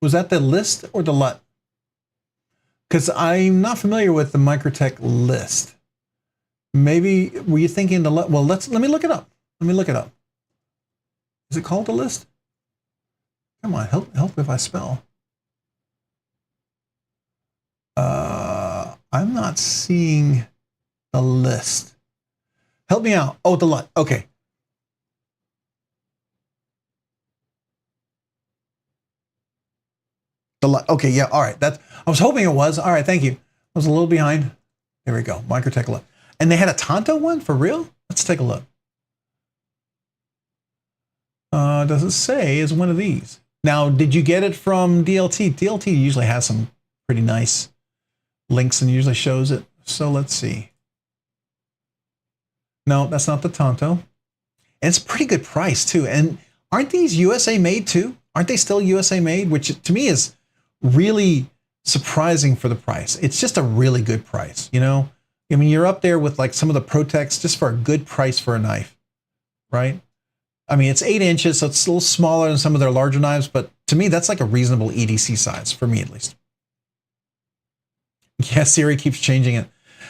Was that the list or the LUT? Because I'm not familiar with the Microtech list. Maybe were you thinking the LUT? Well, let me look it up. Let me look it up. Is it called the list? Come on, help if I spell. I'm not seeing the list. Help me out. Oh, the LUT. Okay. Okay, yeah, all right. I was hoping it was. All right, thank you. I was a little behind. There we go. Microtech look. And they had a Tonto one for real? Let's take a look. Does it say is one of these? Now, did you get it from DLT? DLT usually has some pretty nice links and usually shows it. So let's see. No, that's not the Tonto. And it's a pretty good price too. And aren't these USA made too? Aren't they still USA made? Which to me is really surprising for the price. It's just a really good price, you know? I mean, you're up there with like some of the Protex just for a good price for a knife, right? I mean, it's 8 inches, so it's a little smaller than some of their larger knives, but to me, that's like a reasonable EDC size, for me at least. Yeah, Siri keeps changing it.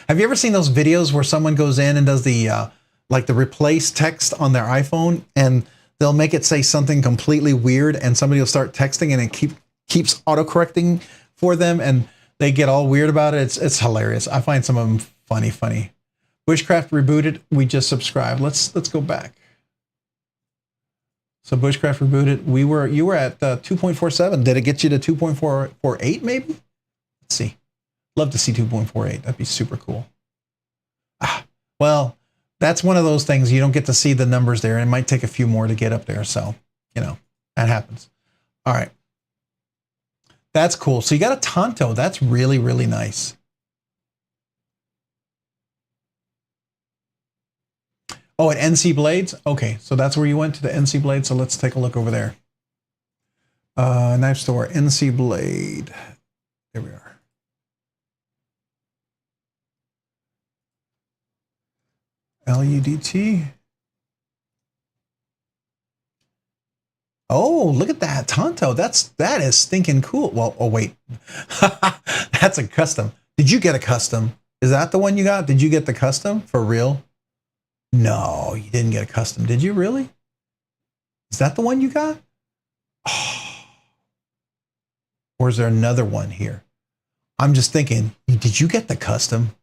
Have you ever seen those videos where someone goes in and does the, like the replace text on their iPhone, and they'll make it say something completely weird, and somebody will start texting and it keeps autocorrecting for them, and they get all weird about it. It's hilarious. I find some of them funny. Bushcraft rebooted. We just subscribed. Let's go back. So Bushcraft rebooted. You were at 2.47. Did it get you to 2.48 maybe? Let's see. Love to see 2.48. That'd be super cool. Well, that's one of those things you don't get to see the numbers there. And it might take a few more to get up there. So, you know, that happens. All right. That's cool. So you got a Tonto. That's really, really nice. Oh, at NC Blades? Okay, so that's where you went, to the NC Blade. So let's take a look over there. Knife store, NC Blade. There we are. LUDT. Oh, look at that Tonto. That is stinking cool. Well, oh wait, that's a custom. Did you get a custom? Is that the one you got? Did you get the custom for real? No, you didn't get a custom. Did you really? Is that the one you got? Oh. Or is there another one here? I'm just thinking, did you get the custom?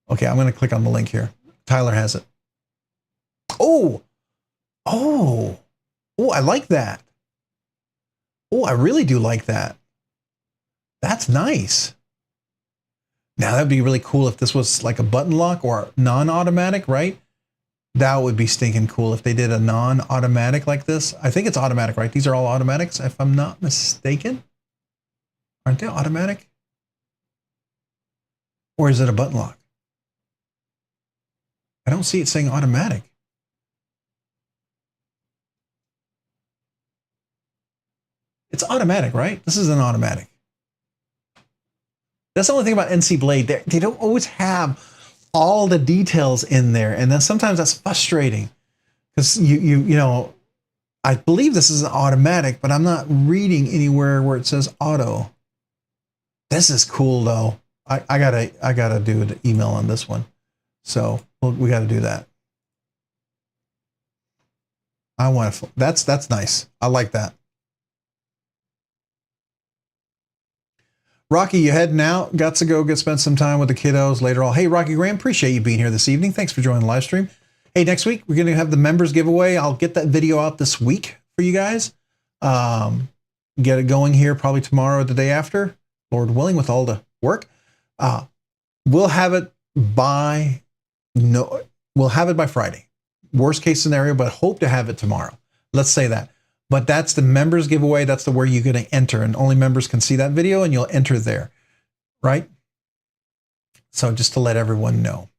Okay, I'm going to click on the link here. Tyler has it. Oh, I like that. Oh, I really do like that. That's nice. Now that'd be really cool if this was like a button lock or non-automatic, right? That would be stinking cool if they did a non-automatic like this. I think it's automatic, right? These are all automatics, if I'm not mistaken. Aren't they automatic? Or is it a button lock? I don't see it saying automatic. It's automatic, right? This is an automatic. That's the only thing about NC Blade. They don't always have all the details in there. And then sometimes that's frustrating because you know, I believe this is an automatic, but I'm not reading anywhere where it says auto. This is cool though. I gotta do an email on this one. So we got to do that. I want to, that's nice. I like that. Rocky, you heading out? Got to go spend some time with the kiddos later on. Hey, Rocky Graham, appreciate you being here this evening. Thanks for joining the live stream. Hey, next week, we're going to have the members giveaway. I'll get that video out this week for you guys. Get it going here probably tomorrow or the day after, Lord willing, with all the work. We'll have it by Friday. Worst case scenario, but hope to have it tomorrow. Let's say that. But that's the members giveaway. That's the where you're going to enter, and only members can see that video, and you'll enter there, right? So just to let everyone know.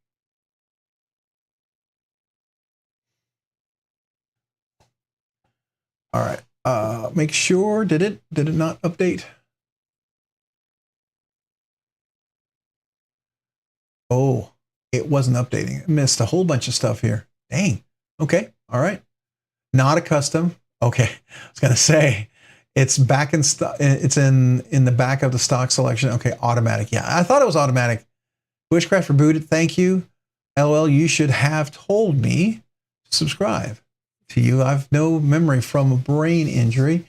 All right. Make sure, did it not update? Oh, it wasn't updating. It missed a whole bunch of stuff here. Dang. Okay. All right. Not a custom. Okay. I was going to say it's back in stock. It's in the back of the stock selection. Okay. Automatic. Yeah. I thought it was automatic. Bushcraft rebooted. Thank you. LL, you should have told me to subscribe to you. I've no memory from a brain injury.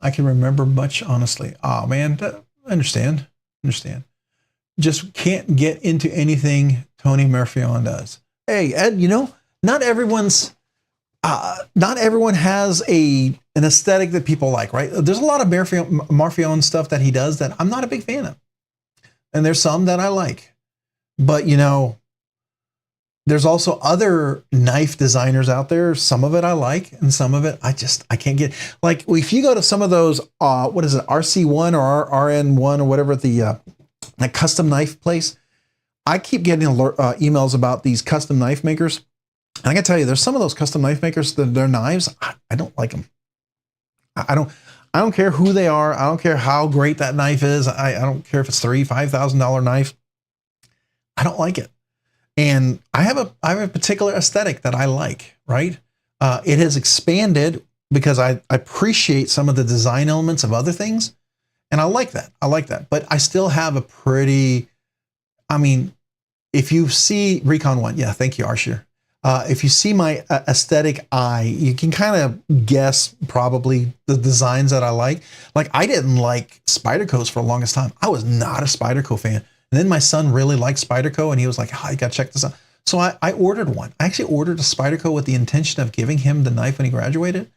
I can remember much, honestly. Oh man. Understand. Just can't get into anything Tony Murphy on does. Hey, Ed, you know, not everyone's not everyone has an aesthetic that people like, right? There's a lot of Marfion stuff that he does that I'm not a big fan of. And there's some that I like. But, you know, there's also other knife designers out there. Some of it I like, and some of it I can't get. Like, if you go to some of those, what is it, RC1 or RN1 or whatever, that custom knife place, I keep getting emails about these custom knife makers. And I gotta tell you, there's some of those custom knife makers, their knives, I don't like them. I don't care who they are. I don't care how great that knife is. I don't care if it's $3,000-$5,000 knife. I don't like it. And I have a particular aesthetic that I like, right? It has expanded because I appreciate some of the design elements of other things. And I like that. I like that. But I still have a pretty, I mean, if you see Recon 1, yeah, thank you, Arshir. If you see my aesthetic eye, you can kind of guess probably the designs that I like. Like, I didn't like Spyderco's for the longest time. I was not a Spyderco fan. And then my son really liked Spyderco, and he was like, oh, you got to check this out. So I ordered one. I actually ordered a Spyderco with the intention of giving him the knife when he graduated.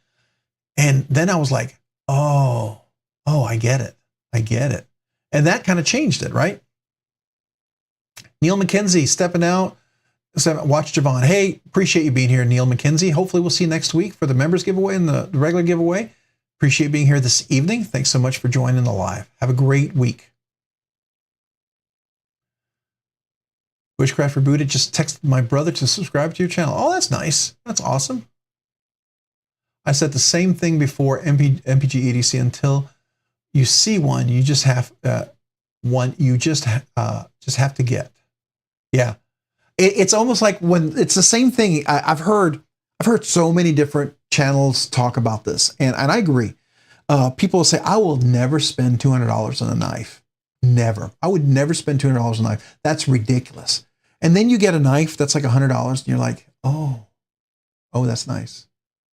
And then I was like, oh, I get it. I get it. And that kind of changed it, right? Neil McKenzie stepping out. Watch Javon. Hey, appreciate you being here, Neil McKenzie. Hopefully we'll see you next week for the members giveaway and the regular giveaway. Appreciate being here this evening. Thanks so much for joining the live. Have a great week. Bushcraft Rebooted just texted my brother to subscribe to your channel. Oh, that's nice. That's awesome. I said the same thing before MPG EDC. Until you see one, you just have have to get. Yeah. It's almost like when it's the same thing. I've heard so many different channels talk about this, and I agree. People will say, I will never spend $200 on a knife. Never. I would never spend $200 on a knife. That's ridiculous. And then you get a knife that's like $100 and you're like, oh, that's nice.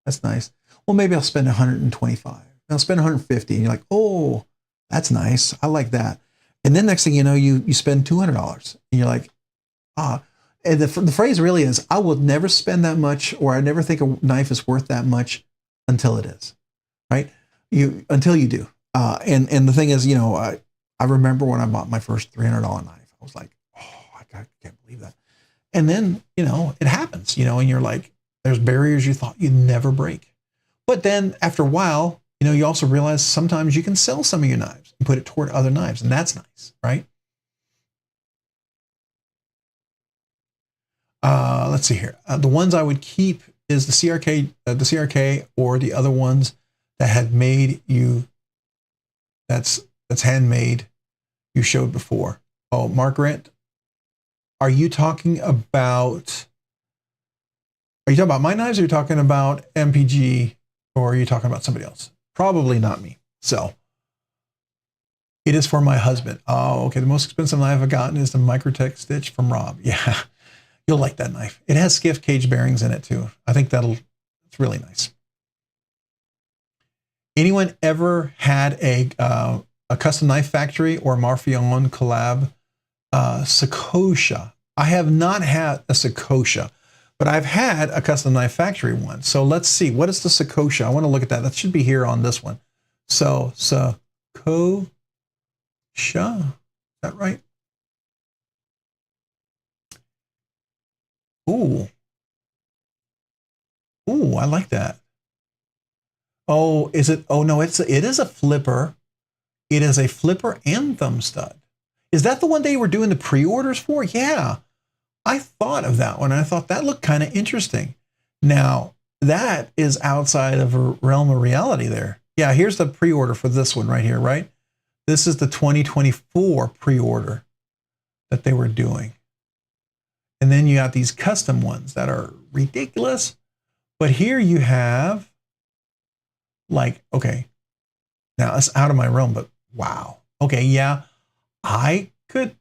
That's nice. Well, maybe I'll spend 125. I'll spend 150. And you're like, oh, that's nice. I like that. And then next thing you know, you spend $200 and you're like, and the phrase really is, I will never spend that much, or I never think a knife is worth that much until it is, right? Until you do. And the thing is, you know, I remember when I bought my first $300 knife, I was like, oh, I can't believe that. And then, you know, it happens, you know, and you're like, there's barriers you thought you'd never break. But then after a while, you know, you also realize sometimes you can sell some of your knives and put it toward other knives, and that's nice, right? Let's see here. The ones I would keep is the CRK or the other ones that had made you, that's handmade, you showed before. Oh, Margaret, are you talking about my knives, or are you talking about MPG, or are you talking about somebody else? Probably not me. So it is for my husband. Oh, okay. The most expensive knife I've gotten is the Microtech Stitch from Rob. Yeah. You'll like that knife. It has Skiff cage bearings in it too. I think it's really nice. Anyone ever had a custom knife factory or Marfion collab? Sakosha. I have not had a Sakosha, but I've had a custom knife factory one. So let's see. What is the Sakosha? I want to look at that. That should be here on this one. So Sakosha. Is that right? Ooh, I like that. Oh, is it? Oh no, it is a flipper. It is a flipper and thumb stud. Is that the one they were doing the pre-orders for? Yeah, I thought of that one. I thought that looked kind of interesting. Now that is outside of a realm of reality there. Yeah, here's the pre-order for this one right here, right? This is the 2024 pre-order that they were doing. And then you got these custom ones that are ridiculous. But here you have, like, okay, now it's out of my realm, but wow. Okay, yeah, I could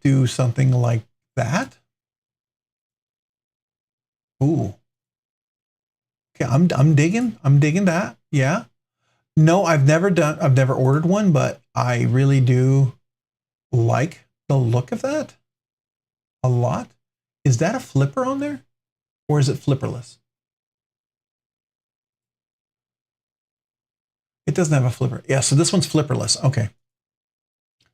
do something like that. Ooh. Okay, I'm digging that. Yeah. No, I've never ordered one, but I really do like the look of that a lot. Is that a flipper on there, or is it flipperless? It doesn't have a flipper. Yeah, so this one's flipperless. Okay.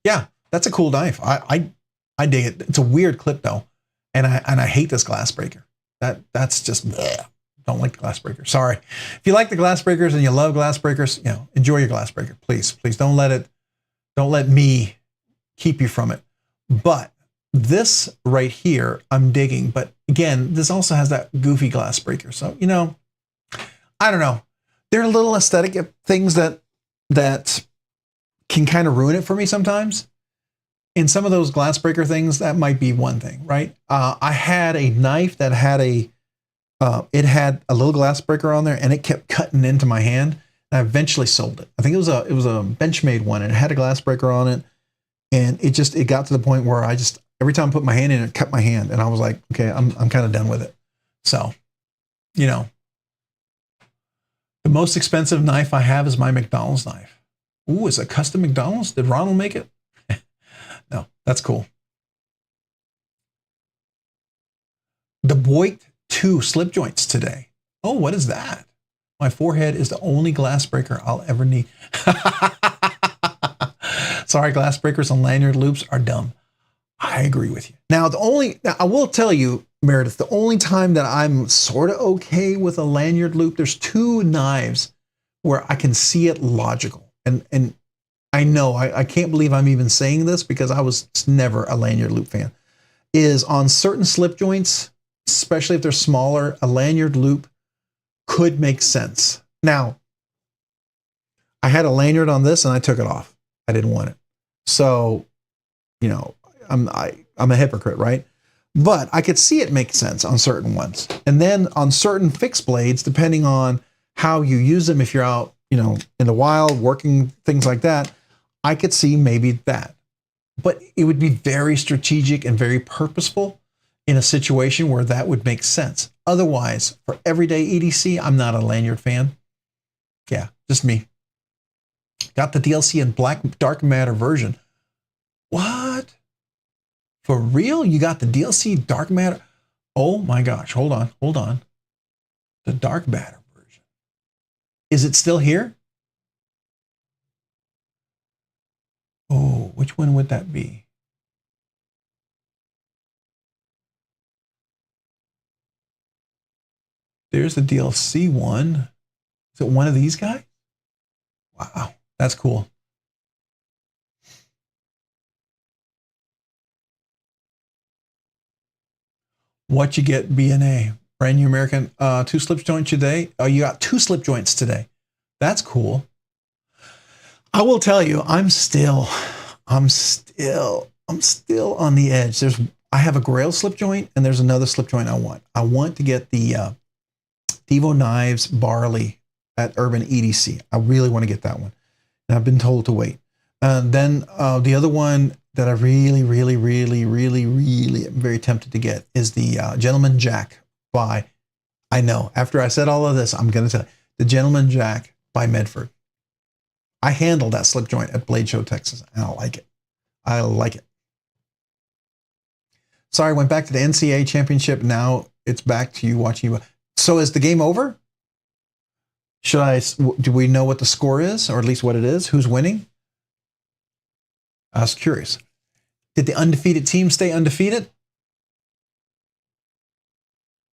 Yeah, that's a cool knife. I dig it. It's a weird clip though, and I hate this glass breaker. That's just bleh. Don't like the glass breaker. Sorry. If you like the glass breakers and you love glass breakers, you know, enjoy your glass breaker. Please don't let me keep you from it. But this right here, I'm digging. But again, this also has that goofy glass breaker. So, you know, I don't know. There are little aesthetic things that can kind of ruin it for me sometimes. In some of those glass breaker things, that might be one thing, right? I had a knife that had it had a little glass breaker on there, and it kept cutting into my hand. And I eventually sold it. I think it was a Benchmade one, and it had a glass breaker on it. And it got to the point where every time I put my hand in, it cut my hand, and I was like, okay, I'm kind of done with it. So, you know, the most expensive knife I have is my McDonald's knife. Ooh, is it custom McDonald's? Did Ronald make it? No, that's cool. The Boit 2 slip joints today. Oh, what is that? My forehead is the only glass breaker I'll ever need. Sorry, glass breakers and lanyard loops are dumb. I agree with you. Now, I will tell you, Meredith, the only time that I'm sort of okay with a lanyard loop, there's two knives where I can see it logical. And I know, I can't believe I'm even saying this because I was never a lanyard loop fan, is on certain slip joints, especially if they're smaller, a lanyard loop could make sense. Now, I had a lanyard on this and I took it off. I didn't want it. So, you know, I'm a hypocrite, right? But I could see it make sense on certain ones. And then on certain fixed blades, depending on how you use them, if you're out, you know, in the wild, working, things like that, I could see maybe that. But it would be very strategic and very purposeful in a situation where that would make sense. Otherwise, for everyday EDC, I'm not a lanyard fan. Yeah, just me. Got the DLC in black dark matter version. What? For real? You got the DLC dark matter? Oh my gosh, hold on. The dark matter version. Is it still here? Oh, which one would that be? There's the DLC one. Is it one of these guys? Wow, that's cool. What you get, BNA? Brand new American, 2 slip joints today. Oh, you got 2 slip joints today. That's cool. I will tell you, I'm still on the edge. I have a Grail slip joint, and there's another slip joint I want. I want to get the Devo Knives Barley at Urban EDC. I really want to get that one. And I've been told to wait. Then the other one that I really am very tempted to get is the Gentleman Jack by, I know, after I said all of this, I'm going to tell you, the Gentleman Jack by Medford. I handled that slip joint at Blade Show, Texas, and I like it. I like it. Sorry, went back to the NCAA championship. Now it's back to you watching you. So is the game over? Do we know what the score is, or at least what it is? Who's winning? I was curious. Did the undefeated team stay undefeated?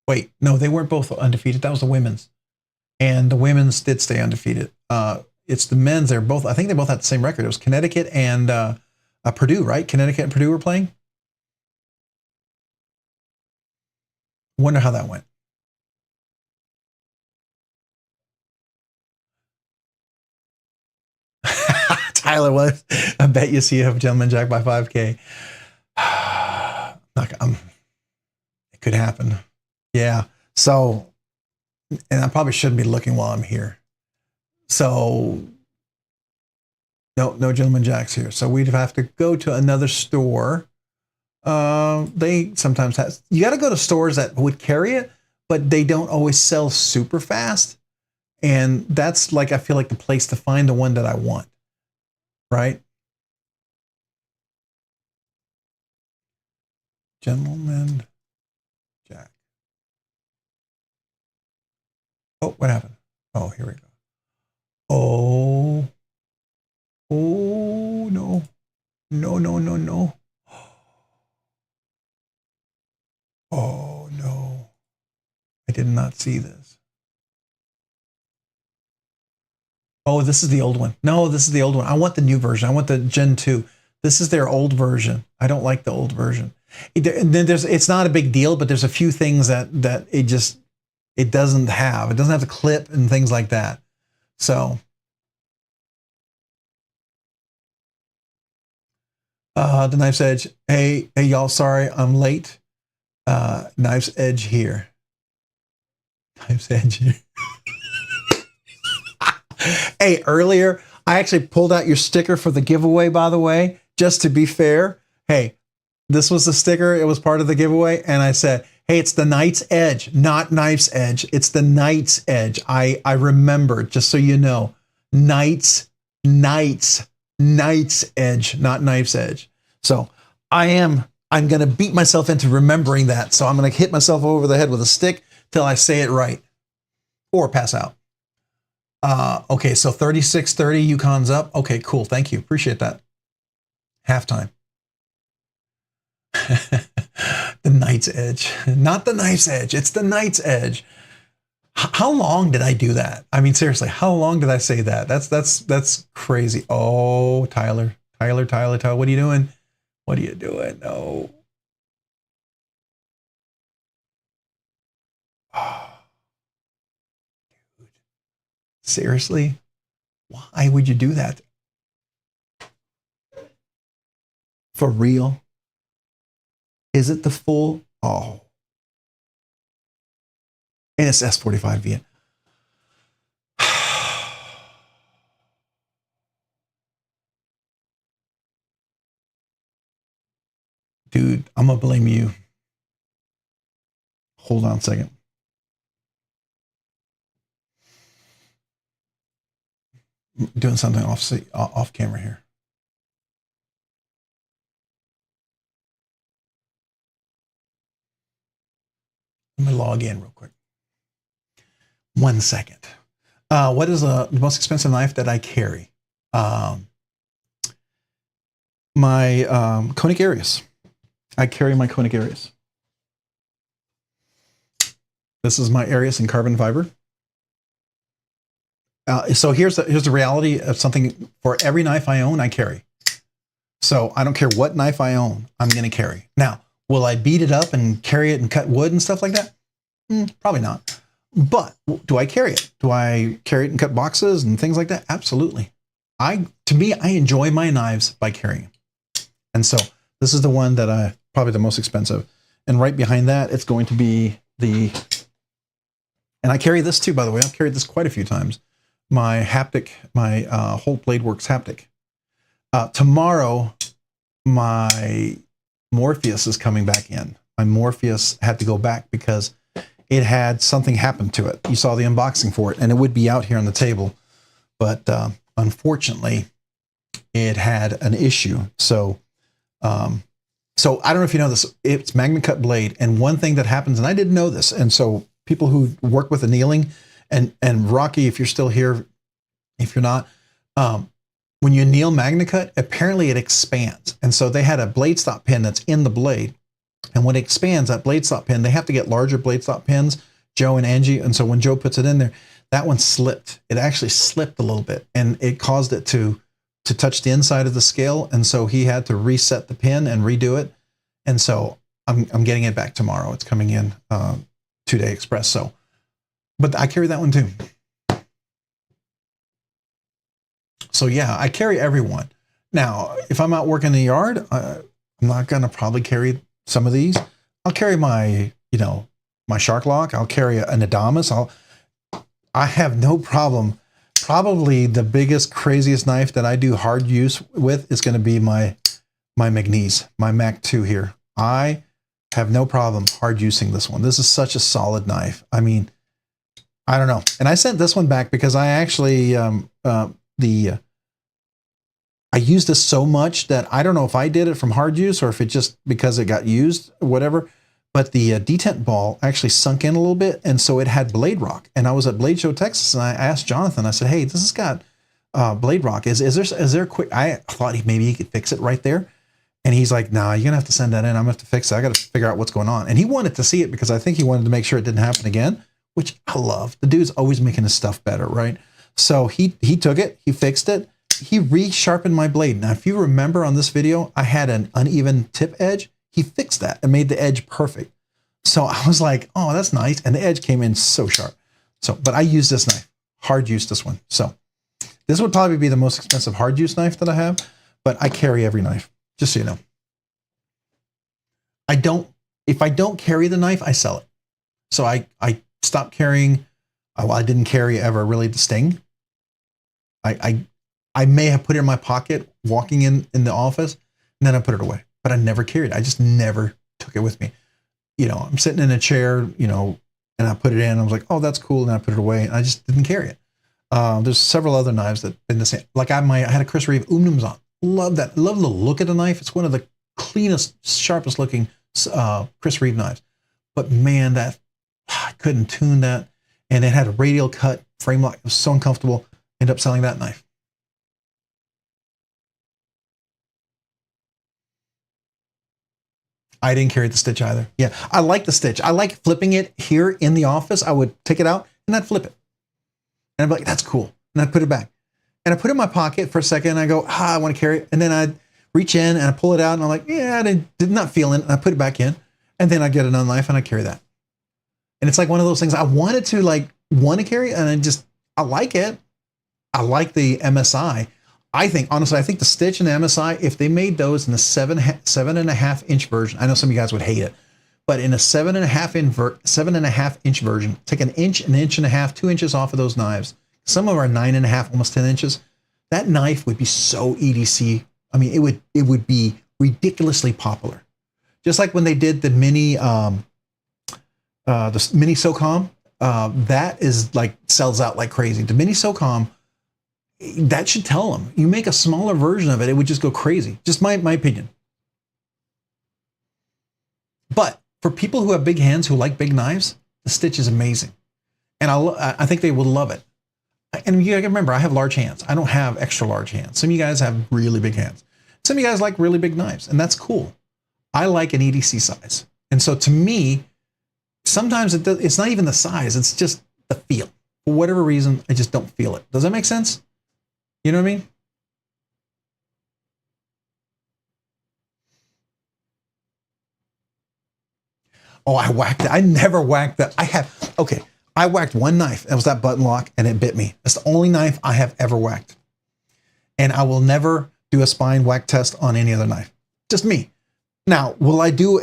Wait, no, they weren't both undefeated. That was the women's. And the women's did stay undefeated. It's the men's. I think they both had the same record. It was Connecticut and Purdue, right? Connecticut and Purdue were playing. Wonder how that went. Tyler was. I bet you see a Gentleman Jack by 5K. It could happen. Yeah. So, and I probably shouldn't be looking while I'm here. So, no Gentleman Jacks here. So we'd have to go to another store. They sometimes have. You got to go to stores that would carry it, but they don't always sell super fast. And that's like, I feel like the place to find the one that I want. Right? Gentleman Jack. Oh, what happened? Oh, here we go. Oh, oh, no. No, no, no, no. Oh, no. I did not see this. Oh, this is the old one. No, this is the old one. I want the new version. I want the Gen 2. This is their old version. I don't like the old version. It's not a big deal, but there's a few things that it doesn't have. It doesn't have the clip and things like that. So, the knife's edge. Hey, y'all, sorry, I'm late. Knife's edge here. Knife's edge here. Hey, earlier, I actually pulled out your sticker for the giveaway, by the way, just to be fair. Hey, this was the sticker. It was part of the giveaway. And I said, hey, it's the Knight's Edge, not Knife's Edge. It's the Knight's Edge. I remember, just so you know, Knight's Edge, not Knife's Edge. So I'm going to beat myself into remembering that. So I'm going to hit myself over the head with a stick till I say it right or pass out. Okay, so 36-30, Yukon's up. Okay, cool. Thank you. Appreciate that. Halftime. The Knight's Edge. Not the Knife's Edge. It's the Knight's Edge. How long did I do that? I mean, seriously, how long did I say that? That's crazy. Oh, Tyler. What are you doing? What are you doing? No. Oh. Seriously? Why would you do that? For real? Is it the full? Oh. And it's S45V. Dude, I'm going to blame you. Hold on a second. Doing something off camera here. Let me log in real quick. 1 second. What is the most expensive knife that I carry? My Conic Arius. I carry my Conic Arius. This is my Arius in carbon fiber. So here's the reality of something. For every knife I own, I carry. So I don't care what knife I own, I'm going to carry. Now, will I beat it up and carry it and cut wood and stuff like that? Probably not. But do I carry it? Do I carry it and cut boxes and things like that? Absolutely. To me, I enjoy my knives by carrying. And so this is the one that probably the most expensive. And right behind that, it's going to be and I carry this too, by the way. I've carried this quite a few times. My haptic, my Holt BladeWorks haptic. Tomorrow, my Morpheus is coming back in. My Morpheus had to go back because it had something happen to it. You saw the unboxing for it, and it would be out here on the table. But unfortunately, it had an issue. So I don't know if you know this, it's Magna Cut blade. And one thing that happens, and I didn't know this, and so people who work with annealing, and Rocky, if you're still here, if you're not, when you anneal Magna Cut, apparently it expands. And so they had a blade stop pin that's in the blade. And when it expands, that blade stop pin, they have to get larger blade stop pins, Joe and Angie. And so when Joe puts it in there, that one slipped. It actually slipped a little bit, and it caused it to touch the inside of the scale. And so he had to reset the pin and redo it. And so I'm getting it back tomorrow. It's coming in 2-day express. So, but I carry that one too. So yeah, I carry everyone. Now, if I'm out working in the yard, I'm not going to probably carry some of these. I'll carry my, my Shark Lock. I'll carry an Adamas. I have no problem. Probably the biggest, craziest knife that I do hard use with is going to be my Magnese, my Mac 2 here. I have no problem hard using this one. This is such a solid knife. I mean, I don't know. And I sent this one back because I actually, I used this so much that I don't know if I did it from hard use or if it just because it got used, whatever. but the detent ball actually sunk in a little bit, and so it had blade rock. And I was at Blade Show Texas, and I asked Jonathan, I said, hey, this has got blade rock. Is there quick? I thought maybe he could fix it right there. And he's like, nah, you're gonna have to send that in. I'm gonna have to fix it. I gotta figure out what's going on. And he wanted to see it because I think he wanted to make sure it didn't happen again, which I love. The dude's always making his stuff better, right? So he took it, he fixed it, he resharpened my blade. Now, if you remember on this video, I had an uneven tip edge. He fixed that and made the edge perfect. So I was like, oh, that's nice. And the edge came in so sharp. So, but I use this knife, hard use this one. So this would probably be the most expensive hard use knife that I have, but I carry every knife. Just so you know, if I don't carry the knife, I sell it. So I stopped carrying. Well, I didn't carry ever really the Sting. I may have put it in my pocket walking in the office, and then I put it away, but I never carried it. I just never took it with me. You know, I'm sitting in a chair, you know, and I put it in. I was like, oh, that's cool. And I put it away, and I just didn't carry it. There's several other knives that been the same. Like I had a Chris Reeve Umnum's. Love that. Love the look of the knife. It's one of the cleanest, sharpest looking Chris Reeve knives. But man, I couldn't tune that. And it had a radial cut frame lock. It was so uncomfortable. Ended up selling that knife. I didn't carry the stitch either. Yeah, I like the stitch. I like flipping it here in the office. I would take it out and I'd flip it. And I'd be like, that's cool. And I'd put it back. And I put it in my pocket for a second, and I go, I want to carry it. And then I'd reach in, and I pull it out, and I'm like, yeah, I did not feel it. And I put it back in. And then I get another knife, and I carry that. And it's like one of those things I wanted to want to carry, and I like it. I like the MSI. Honestly, I think the Stitch and the MSI, if they made those in the 7.5 inch version, I know some of you guys would hate it, but in a 7.5 inch version, take an inch and a half, 2 inches off of those knives. Some of them are 9.5, almost 10 inches. That knife would be so EDC. I mean, it would be ridiculously popular. Just like when they did the mini SOCOM, that is like sells out like crazy. The mini SOCOM, that should tell them. You make a smaller version of it, it would just go crazy. Just my opinion. But for people who have big hands, who like big knives, the Stitch is amazing. And I think they will love it. And you gotta remember, I have large hands. I don't have extra large hands. Some of you guys have really big hands. Some of you guys like really big knives, and that's cool. I like an EDC size. And so to me, sometimes it's not even the size, it's just the feel. For whatever reason, I just don't feel it. Does that make sense? You know what I mean? Oh, I whacked it. I never whacked that. I whacked one knife. It was that button lock, and it bit me. That's the only knife I have ever whacked. And I will never do a spine whack test on any other knife. Just me. Now, will I do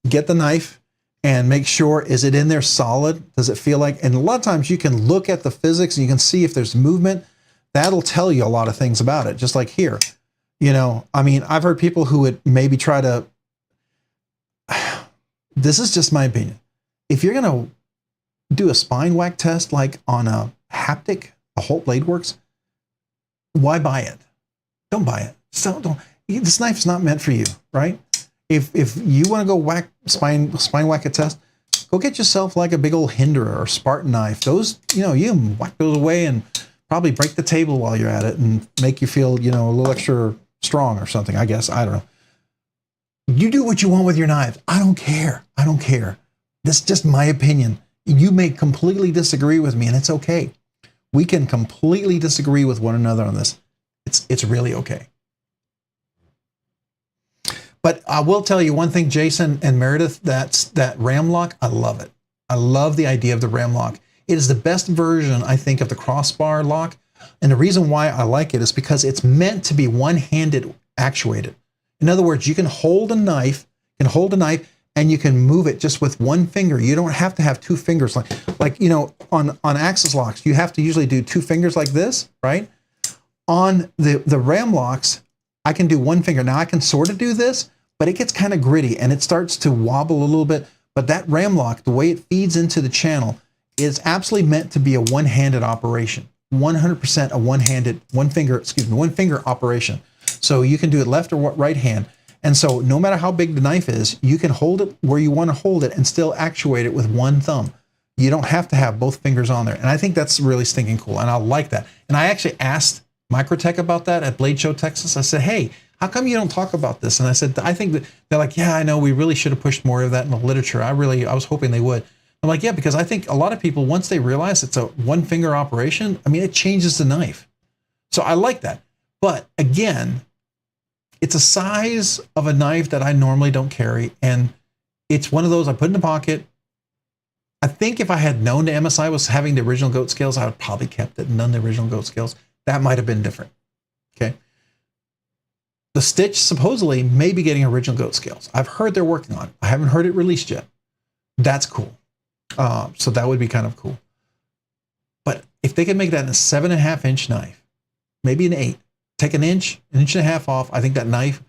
get the knife and make sure, is it in there solid? Does it feel like, and a lot of times you can look at the physics and you can see if there's movement. That'll tell you a lot of things about it. Just like here, you know, I mean, I've heard people who would maybe try to, this is just my opinion. If you're going to do a spine whack test, like on a haptic, a Holt Blade Works, why buy it? Don't buy it. So don't. This knife's not meant for you, right? If you want to go whack spine whack a test, go get yourself like a big old Hinderer or Spartan knife. Those, you know, you can whack those away and probably break the table while you're at it and make you feel, you know, a little extra strong or something. I guess, I don't know. You do what you want with your knives. I don't care. I don't care. This is just my opinion. You may completely disagree with me, and it's okay. We can completely disagree with one another on this. It's really okay. But I will tell you one thing, Jason and Meredith, that ram lock, I love it. I love the idea of the ram lock. It is the best version, I think, of the crossbar lock. And the reason why I like it is because it's meant to be one-handed actuated. In other words, you can hold a knife, and you can move it just with one finger. You don't have to have two fingers. Like you know, on axis locks, you have to usually do two fingers like this, right? On the ram locks, I can do one finger. Now I can sort of do this, but it gets kind of gritty and it starts to wobble a little bit. But that ram lock, the way it feeds into the channel, is absolutely meant to be a one-handed operation. 100% a one finger operation. So you can do it left or right hand. And so no matter how big the knife is, you can hold it where you want to hold it and still actuate it with one thumb. You don't have to have both fingers on there. And I think that's really stinking cool. And I like that. And I actually asked Microtech about that at Blade Show Texas. I said, hey, how come you don't talk about this? And I said, I think that they're like, yeah, I know we really should have pushed more of that in the literature. I was hoping they would. I'm like, yeah, because I think a lot of people, once they realize it's a one finger operation, I mean, it changes the knife. So I like that. But again, it's a size of a knife that I normally don't carry. And it's one of those I put in the pocket. I think if I had known the MSI was having the original goat scales, I would probably kept it and done the original goat scales. That might have been different. Okay. The Stitch supposedly may be getting original goat scales. I've heard they're working on it. I haven't heard it released yet. That's cool. So that would be kind of cool. But if they could make that in a 7.5 inch knife, maybe an 8, take an inch and a half off, I think that knife,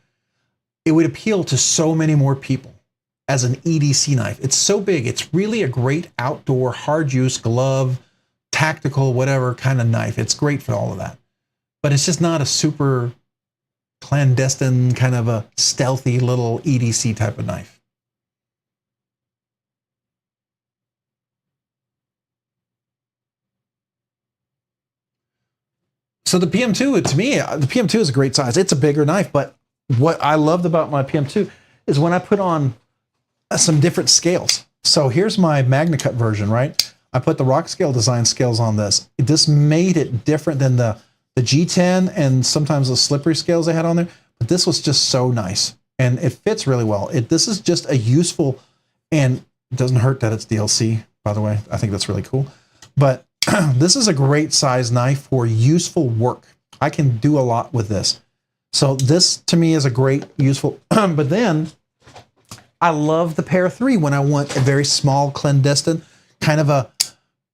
it would appeal to so many more people as an EDC knife. It's so big. It's really a great outdoor, hard use, glove, tactical, whatever kind of knife. It's great for all of that. But it's just not a super clandestine, kind of a stealthy little EDC type of knife. So the PM2, to me, the PM2 is a great size. It's a bigger knife, but what I loved about my PM2 is when I put on some different scales. So here's my MagnaCut version, right? I put the Rockscale Design scales on this. This made it different than the G10 and sometimes the slippery scales they had on there, but this was just so nice. And it fits really well. This is just a useful, and it doesn't hurt that it's DLC, by the way. I think that's really cool. But this is a great size knife for useful work. I can do a lot with this. So this to me is a great useful, but then I love the Pair 3 when I want a very small clandestine, kind of a,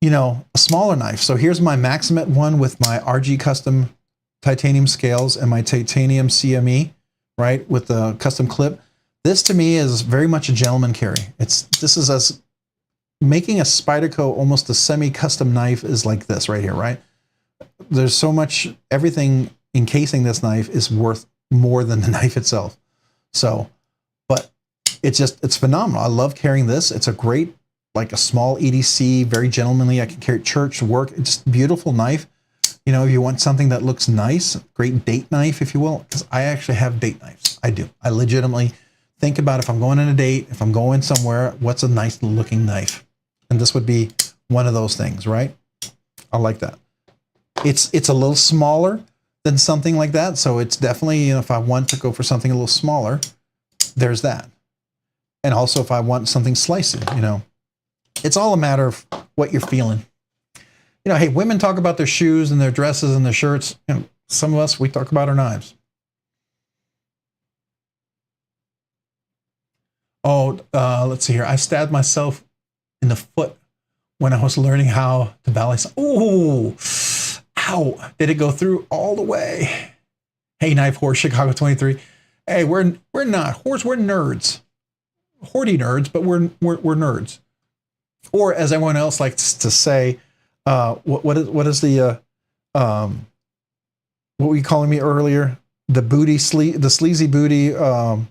a smaller knife. So here's my Maximet one with my RG custom titanium scales and my titanium CME, right? With the custom clip. This to me is very much a gentleman carry. This is as making a Spyderco almost a semi-custom knife is like this right here, right? There's so much, everything encasing this knife is worth more than the knife itself. So, but it's phenomenal. I love carrying this. It's a great, like a small EDC, very gentlemanly. I can carry it church, work. It's just a beautiful knife. If you want something that looks nice, great date knife, if you will, because I actually have date knives. I do. I legitimately think about if I'm going on a date, if I'm going somewhere, what's a nice looking knife? And this would be one of those things, right? I like that. It's a little smaller than something like that. So it's definitely, if I want to go for something a little smaller, there's that. And also if I want something slicey, it's all a matter of what you're feeling. Hey, women talk about their shoes and their dresses and their shirts. Some of us, we talk about our knives. Oh, let's see here. I stabbed myself in the foot when I was learning how to ballet. Ooh, ow. Did it go through all the way? Hey, Knife Horse, Chicago 23. Hey, we're not horse, we're nerds. Horty nerds, but we're nerds. Or as everyone else likes to say, what is the what were you calling me earlier? The sleazy booty, the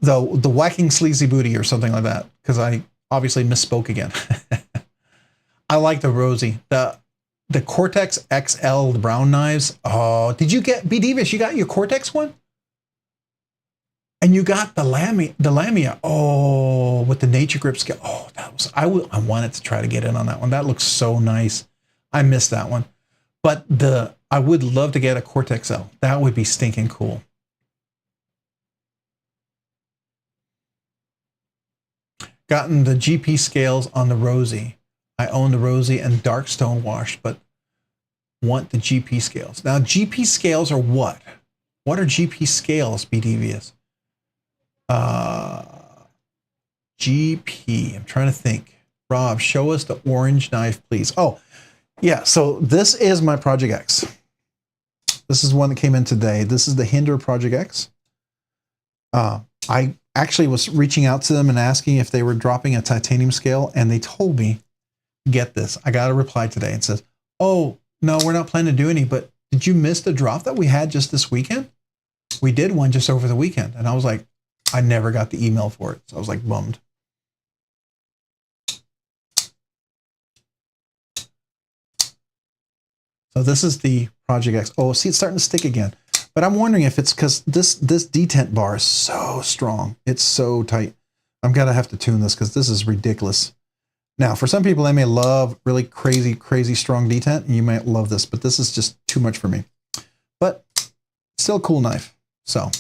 whacking sleazy booty or something like that, because I obviously misspoke again. I like the Rosie, the Cortex XL, the brown knives. Oh, did you get B-Divis? You got your Cortex one? And you got the Lamia. Oh, with the Nature Grip scale. Oh, I wanted to try to get in on that one. That looks so nice. I missed that one. But I would love to get a Cortex L. That would be stinking cool. Gotten the GP scales on the Rosie. I own the Rosie and dark stone wash, but want the GP scales. Now, GP scales are what? What are GP scales, B-Devious? GP, I'm trying to think. Rob, show us the orange knife, please. Oh, yeah, so this is my Project X. This is one that came in today. This is the Hinder Project X. I actually was reaching out to them and asking if they were dropping a titanium scale, and they told me, get this. I got a reply today and says, oh, no, we're not planning to do any, but did you miss the drop that we had just this weekend? we did one just over the weekend, and I was like, I never got the email for it. So I was like bummed. So this is the Project X. Oh, see, it's starting to stick again. But I'm wondering if it's because this detent bar is so strong. It's so tight. I'm going to have to tune this because this is ridiculous. Now, for some people, they may love really crazy strong detent, and you might love this, but this is just too much for me. But still a cool knife. So.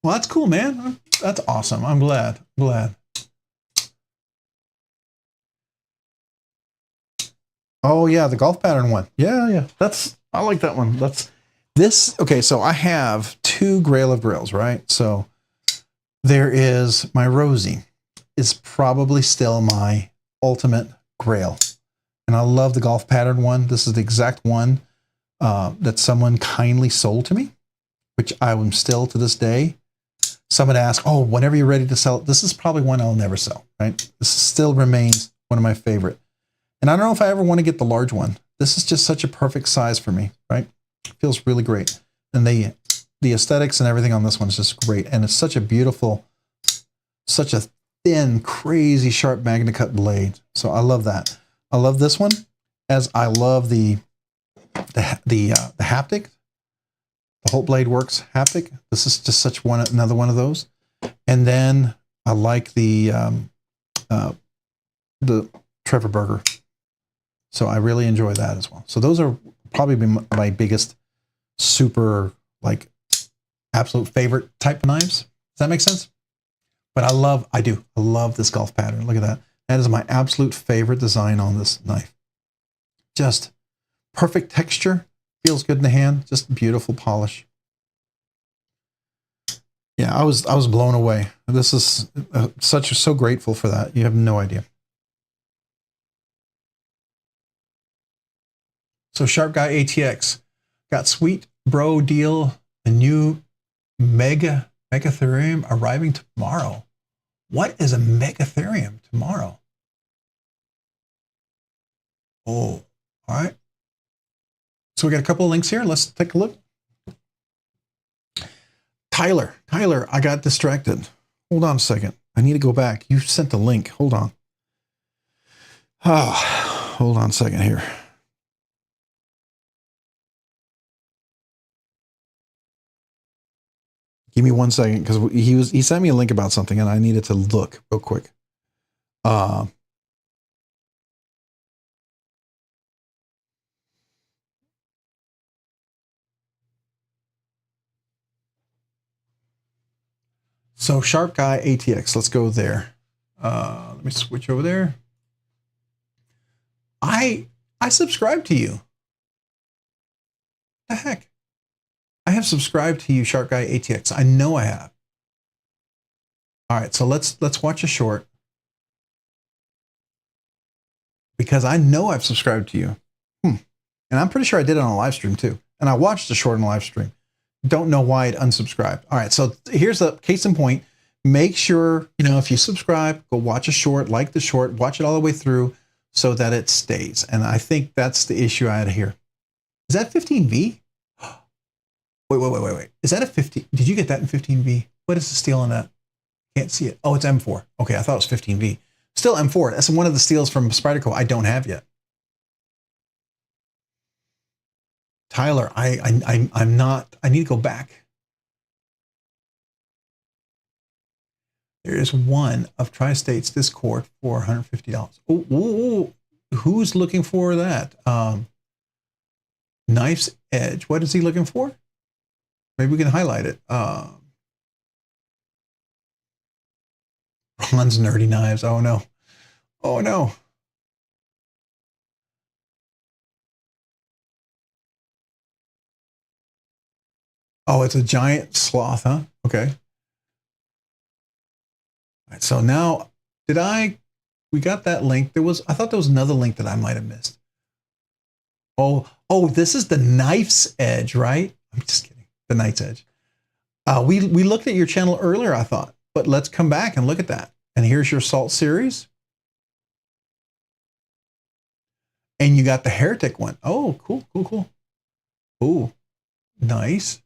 Well, that's cool, man. That's awesome. I'm glad. Oh yeah, the golf pattern one. Yeah. I like that one. Okay, so I have two Grail of Grails, right? So there is my Rosie. Is probably still my ultimate Grail. And I love the golf pattern one. This is the exact one that someone kindly sold to me, which I am still to this day. Someone asked, oh, whenever you're ready to sell it, this is probably one I'll never sell, right? This still remains one of my favorite. And I don't know if I ever want to get the large one. This is just such a perfect size for me, right? It feels really great. And the aesthetics and everything on this one is just great. And it's such a beautiful, such a thin, crazy sharp MagnaCut blade. So I love that. I love this one, as I love the haptic. The whole blade works haptic. This is just another one of those. And then I like the Trevor Burger. So I really enjoy that as well. So those are probably my biggest super, like, absolute favorite type of knives. Does that make sense? But I love this golf pattern. Look at that. That is my absolute favorite design on this knife. Just perfect texture. Feels good in the hand. Just beautiful polish. Yeah, I was blown away. This is so grateful for that. You have no idea. So Sharp Guy ATX got sweet bro deal. A new Megatherium arriving tomorrow. What is a Megatherium tomorrow? Oh, all right. So we got a couple of links here. Let's take a look. Tyler, I got distracted. Hold on a second. I need to go back. You sent the link. Hold on. Hold on a second here. Give me 1 second, because he sent me a link about something and I needed to look real quick. So Sharp Guy ATX, let's go there. Let me switch over there. I subscribe to you. What the heck? I have subscribed to you, Sharp Guy ATX. I know I have. All right, so let's watch a short, because I know I've subscribed to you. And I'm pretty sure I did it on a live stream too. And I watched the short on a live stream. Don't know why it unsubscribed. All right, so here's the case in point. Make sure, if you subscribe, go watch a short, like the short, watch it all the way through so that it stays. And I think that's the issue I had here. Is that 15V? Wait. Is that a 50? Did you get that in 15V? What is the steel on that? Can't see it. Oh, it's M4. Okay, I thought it was 15V. Still M4. That's one of the steels from Spyderco I don't have yet. Tyler, I'm not. I need to go back. There is one of Tri-State's Discord for $150. Oh, who's looking for that? Knife's Edge. What is he looking for? Maybe we can highlight it. Ron's Nerdy Knives. Oh no. Oh no. Oh, it's a giant sloth, huh? Okay. All right, so now, we got that link. I thought there was another link that I might have missed. Oh, this is the Knife's Edge, right? I'm just kidding. The Knight's Edge. We looked at your channel earlier, I thought, but let's come back and look at that. And here's your Salt series. And you got the Heretic one. Oh, cool, cool, cool. Ooh, nice.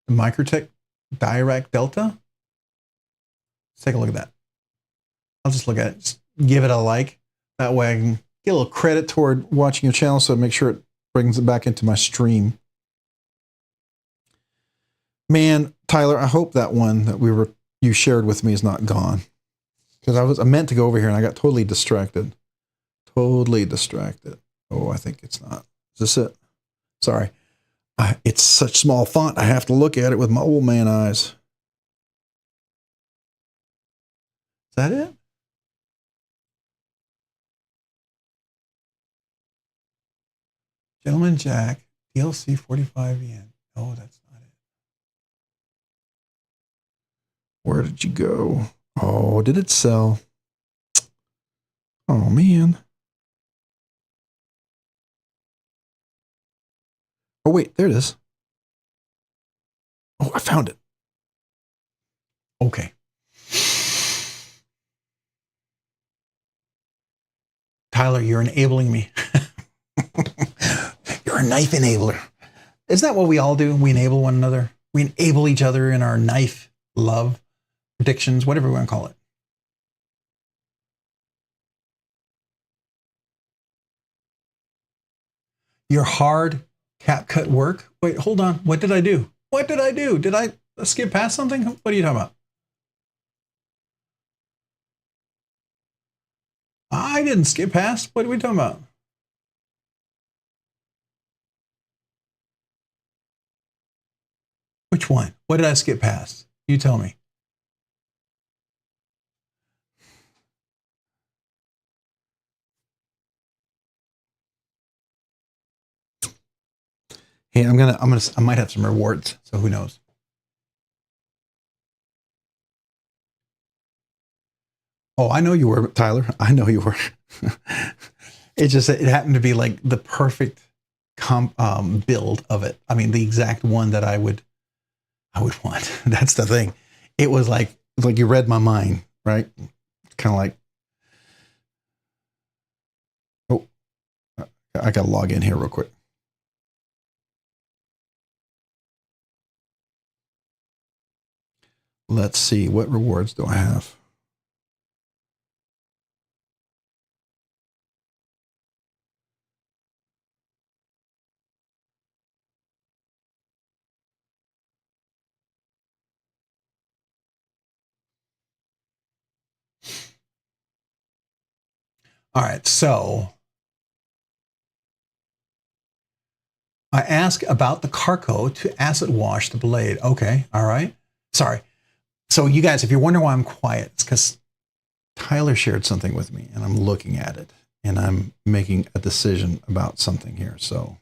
The Microtech Dirac Delta. Let's take a look at that. I'll just look at it. Just give it a like. That way I can get a little credit toward watching your channel, so make sure it brings it back into my stream. Man, Tyler, I hope that one that you shared with me is not gone. Because I meant to go over here and I got totally distracted. Totally distracted. Oh, I think it's not. Is this it? Sorry. It's such small font, I have to look at it with my old man eyes. Is that it? Gentleman Jack, DLC 45 yen. Oh, that's not it. Where did you go? Oh, did it sell? Oh, man. Oh, wait, there it is. Oh, I found it. Okay. Tyler, you're enabling me. You're a knife enabler. Isn't that what we all do? We enable one another. We enable each other in our knife love, addictions, whatever we want to call it. Your hard CapCut work? Wait, hold on. What did I do? What did I do? Did I skip past something? What are you talking about? I didn't skip past. What are we talking about? Which one? What did I skip past? You tell me. Hey, I might have some rewards, so who knows? Oh, I know you were, Tyler. I know you were. It happened to be like the perfect build of it. I mean, the exact one that I would want. That's the thing. It was like you read my mind, right? Kind of like, oh, I got to log in here real quick. Let's see, what rewards do I have? All right, so I ask about the Carco to acid wash the blade. Okay, all right. Sorry. So you guys, if you're wondering why I'm quiet, it's because Tyler shared something with me and I'm looking at it and I'm making a decision about something here. So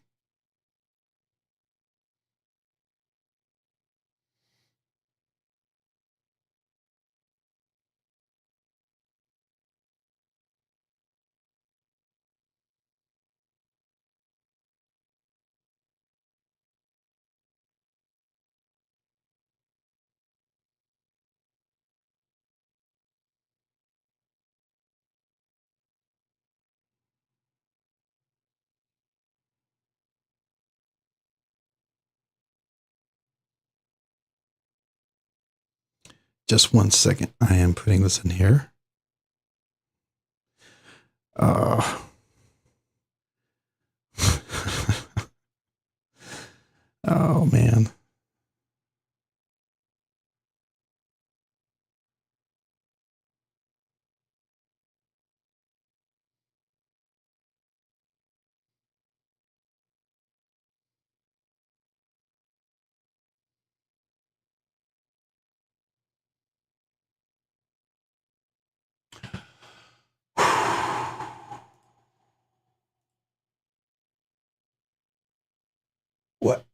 just 1 second. I am putting this in here. Oh, man.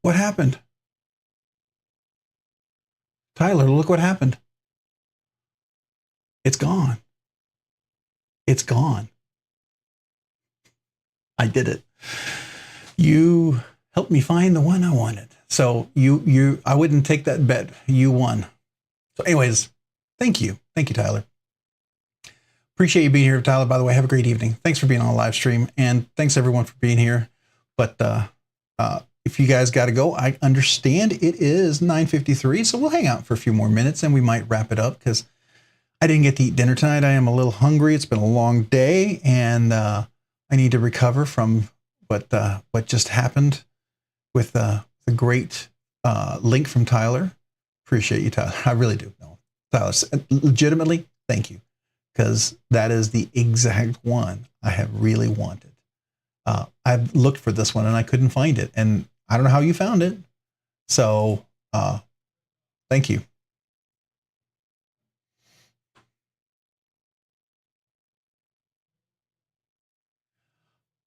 What happened? Tyler, look what happened. It's gone. It's gone. I did it. You helped me find the one I wanted. So I wouldn't take that bet. You won. So anyways, thank you. Thank you, Tyler. Appreciate you being here, Tyler. By the way, have a great evening. Thanks for being on the live stream, and thanks everyone for being here. But if you guys got to go, I understand it is 9:53, so we'll hang out for a few more minutes, and we might wrap it up because I didn't get to eat dinner tonight. I am a little hungry. It's been a long day, and I need to recover from what just happened with the great link from Tyler. Appreciate you, Tyler. I really do. No, Tyler, legitimately, thank you, because that is the exact one I have really wanted. I've looked for this one and I couldn't find it, and I don't know how you found it. So, thank you.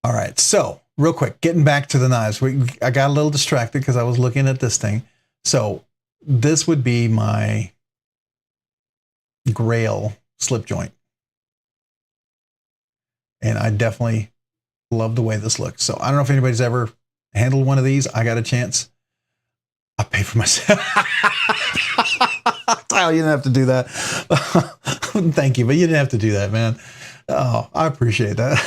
All right, so real quick, getting back to the knives. I got a little distracted because I was looking at this thing. So this would be my Grail slip joint. And I definitely love the way this looks. So I don't know if anybody's ever handled one of these. I got a chance. I pay for myself. Tyler, you didn't have to do that. Thank you, but you didn't have to do that, man. Oh, I appreciate that.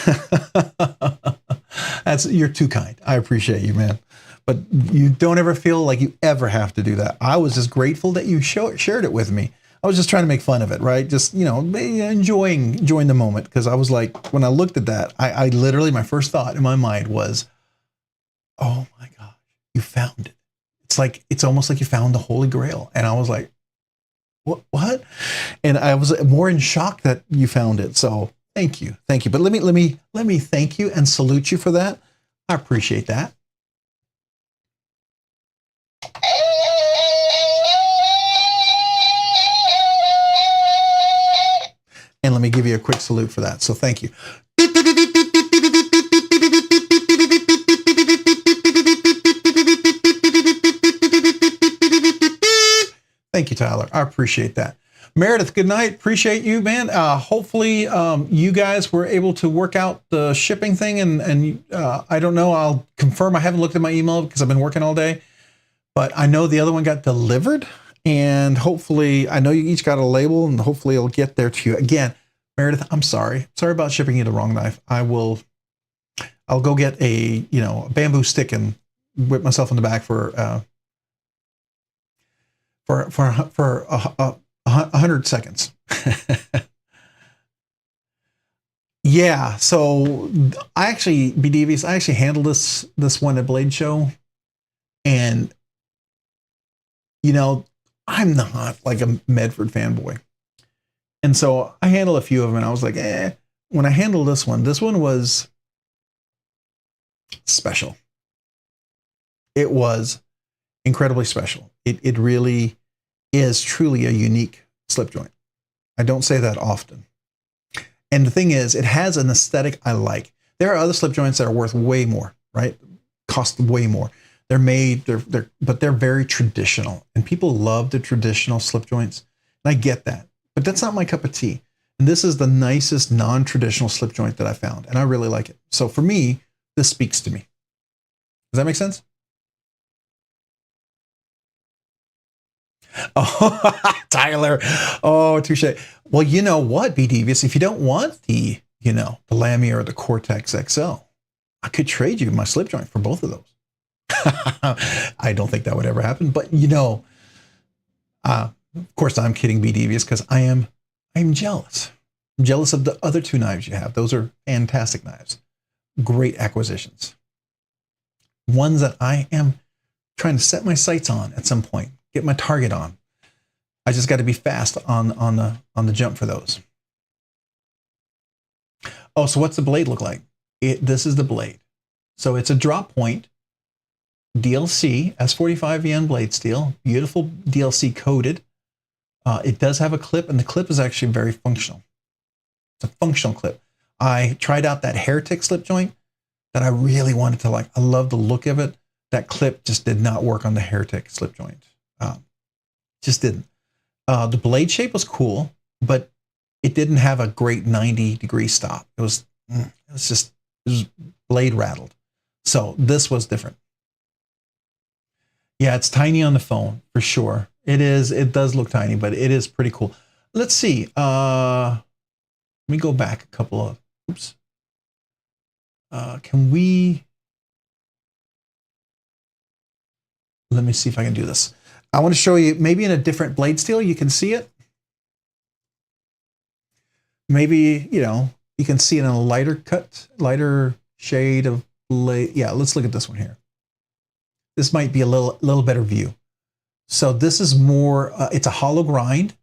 You're too kind. I appreciate you, man. But you don't ever feel like you ever have to do that. I was just grateful that you shared it with me. I was just trying to make fun of it, right? Just, you know, enjoying the moment. Because I was like, when I looked at that, I literally, my first thought in my mind was, oh my gosh, you found it. It's almost like you found the Holy Grail. And I was like, what? And I was more in shock that you found it. So thank you. But let me thank you and salute you for that. I appreciate that. And let me give you a quick salute for that. So thank you. Thank you, Tyler. I appreciate that. Meredith, good night. Appreciate you, man. Hopefully you guys were able to work out the shipping thing. And I don't know. I'll confirm. I haven't looked at my email because I've been working all day. But I know the other one got delivered. And hopefully, I know you each got a label. And hopefully it'll get there to you. Again, Meredith, I'm sorry. Sorry about shipping you the wrong knife. I'll go get a bamboo stick and whip myself in the back for 100 seconds. Yeah, so I actually handled this one at Blade Show, and I'm not like a Medford fanboy, and so I handled a few of them, and I was like, when I handled this one was special. It was incredibly special. It really is truly a unique slip joint. I don't say that often. And the thing is, it has an aesthetic I like. There are other slip joints that are worth way more, right? Cost way more. They're made, but they're very traditional. And people love the traditional slip joints. And I get that. But that's not my cup of tea. And this is the nicest non-traditional slip joint that I found. And I really like it. So for me, this speaks to me. Does that make sense? Oh, Tyler. Oh, touche. Well, you know what, Be Devious? If you don't want the Lamy or the Cortex XL, I could trade you my slip joint for both of those. I don't think that would ever happen, but of course I'm kidding, Be Devious, because I'm jealous. I'm jealous of the other two knives you have. Those are fantastic knives. Great acquisitions. Ones that I am trying to set my sights on at some point. Get my target on. I just got to be fast on the jump for those. Oh, so what's the blade look like? This is the blade. So it's a drop point DLC S45VN blade steel, beautiful DLC coated. It does have a clip, and the clip is actually very functional. It's a functional clip. I tried out that Heretic slip joint that I really wanted to like. I love the look of it. That clip just did not work on the Heretic slip joint. Just didn't. The blade shape was cool, but it didn't have a great 90-degree stop. It was blade rattled. So this was different. Yeah, it's tiny on the phone for sure. It is. It does look tiny, but it is pretty cool. Let's see. Let me go back a couple of, oops. Can we, let me see if I can do this. I want to show you maybe in a different blade steel, you can see it. Maybe, you know, you can see it in a lighter cut, lighter shade of blade. Yeah, let's look at this one here. This might be a little better view. So this is more, it's a hollow grind,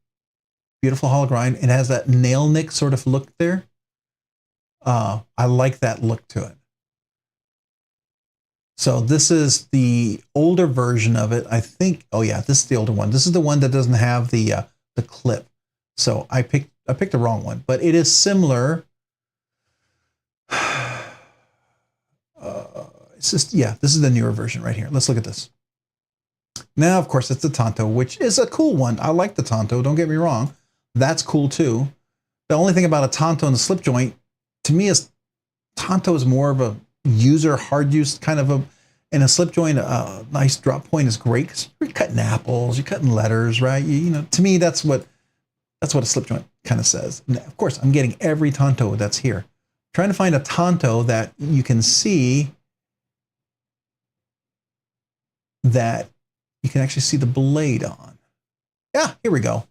beautiful hollow grind. It has that nail nick sort of look there. I like that look to it. So this is the older version of it. I think, oh yeah, this is the older one. This is the one that doesn't have the clip. So I picked the wrong one, but it is similar. It's just, yeah, this is the newer version right here. Let's look at this. Now, of course, it's the Tonto, which is a cool one. I like the Tonto, don't get me wrong. That's cool too. The only thing about a Tonto and a slip joint, to me, is Tonto is more of a user, hard use kind of a, and a slip joint, a nice drop point is great because you're cutting apples, you're cutting letters, right? You know, to me, that's what a slip joint kind of says. And of course, I'm getting every Tonto that's here. Trying to find a Tonto that you can see that you can actually see the blade on. Yeah, here we go.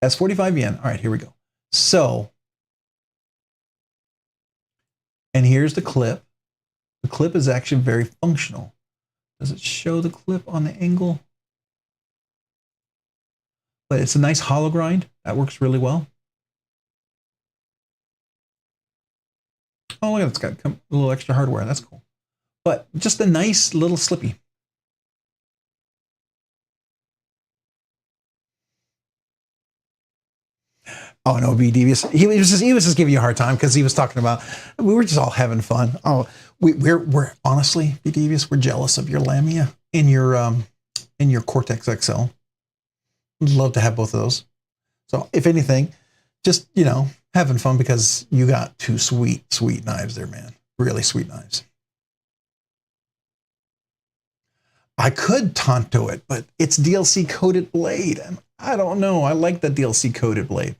That's 45 yen. All right, here we go. So, and here's the clip. The clip is actually very functional. Does it show the clip on the angle? But it's a nice hollow grind. That works really well. Oh, look at it. It's got a little extra hardware. That's cool. But just a nice little slippy. Oh no, be devious. He was just giving you a hard time because he was talking about, we were just all having fun. Oh, we're honestly, be devious. We're jealous of your Lamia and your Cortex XL. Would love to have both of those. So if anything, just, you know, having fun because you got two sweet knives there, man. Really sweet knives. I could Tonto it, but it's DLC coated blade. And I don't know. I like the DLC coated blade.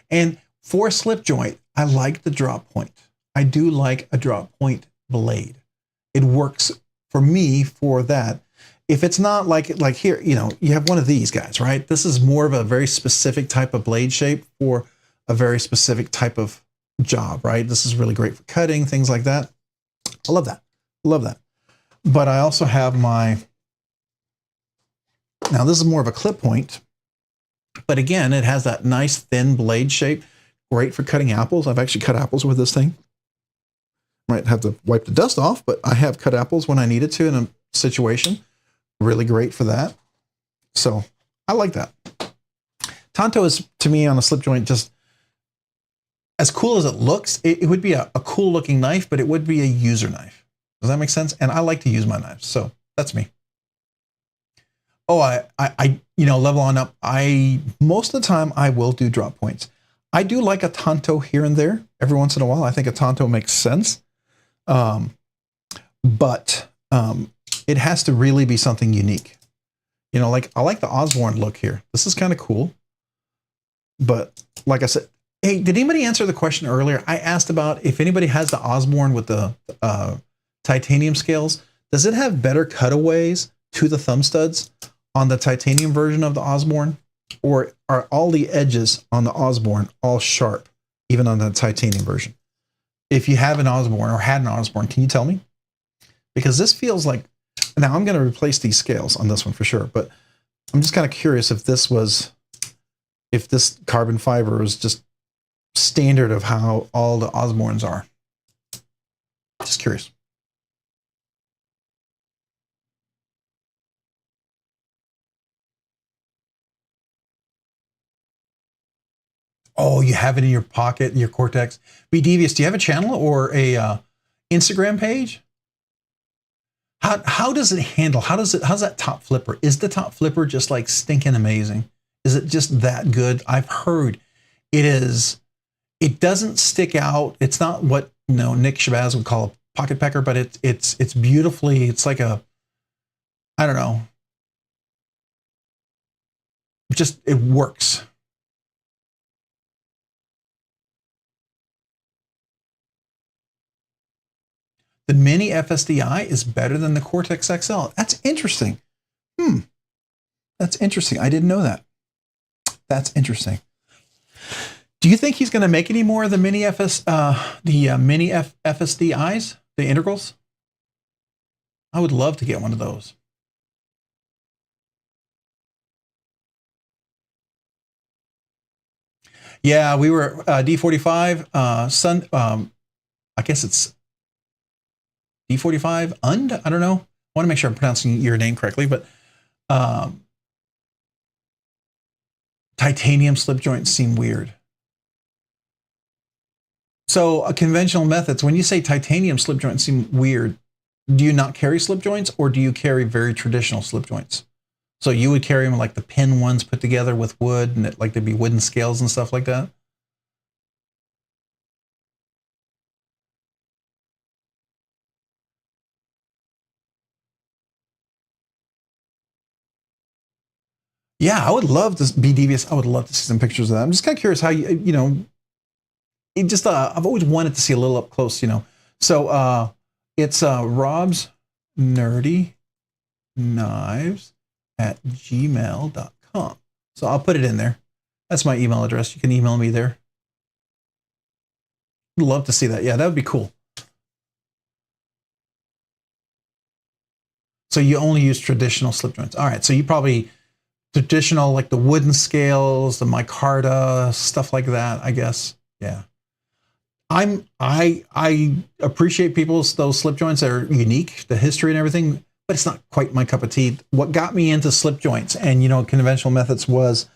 And for slip joint, I like the drop point. I do like a drop point blade. It works for me for that. If it's not like here, you know, you have one of these guys, right? This is more of a very specific type of blade shape for a very specific type of job, right? This is really great for cutting, things like that. I love that. Love that. But I also have my, now this is more of a clip point. But again, it has that nice thin blade shape, great for cutting apples. I've actually cut apples with this thing. Might have to wipe the dust off, but I have cut apples when I needed to in a situation. Really great for that. So I like that. Tonto is, to me, on a slip joint, just as cool as it looks. It would be a cool looking knife, but it would be a user knife. Does that make sense? And I like to use my knives, so that's me. Oh, I you know, level on up. Most of the time I will do drop points. I do like a Tonto here and there every once in a while. I think a Tonto makes sense. But it has to really be something unique. You know, like I like the Osborne look here. This is kind of cool. But like I said, hey, did anybody answer the question earlier? I asked about if anybody has the Osborne with the titanium scales. Does it have better cutaways to the thumb studs on the titanium version of the Osborne? Or are all the edges on the Osborne all sharp, even on the titanium version? If you have an Osborne or had an Osborne, can you tell me? Because this feels like, now I'm going to replace these scales on this one for sure, but I'm just kind of curious if this was, if this carbon fiber is just standard of how all the Osbornes are. Just curious. Oh, you have it in your pocket, in your Cortex. Be devious. Do you have a channel or a Instagram page? How does it handle? How's that top flipper? Is the top flipper just like stinking amazing? Is it just that good? I've heard it is. It doesn't stick out. It's not what, you know, Nick Shabazz would call a pocket pecker, but it's beautifully. It's like a, I don't know. Just it works. Mini FSDI is better than the Cortex XL. That's interesting. That's interesting. I didn't know that. That's interesting. Do you think he's going to make any more of the Mini FSDIs, the integrals? I would love to get one of those. Yeah, we were D45 I guess it's D45 Und. I don't know. I want to make sure I'm pronouncing your name correctly, but titanium slip joints seem weird. So conventional methods, when you say titanium slip joints seem weird, do you not carry slip joints, or do you carry very traditional slip joints? So you would carry them like the pin ones put together with wood, and like there'd be wooden scales and stuff like that? Yeah, I would love to be devious. I would love to see some pictures of that. I'm just kind of curious how you know, it just, I've always wanted to see a little up close, you know. So it's Rob's Nerdy Knives at gmail.com. So I'll put it in there. That's my email address. You can email me there. I'd love to see that. Yeah, that would be cool. So you only use traditional slip joints. All right. So you probably traditional, like the wooden scales, the micarta, stuff like that, I guess. Yeah. I appreciate those slip joints that are unique, the history and everything, but it's not quite my cup of tea. What got me into slip joints and, you know, conventional methods was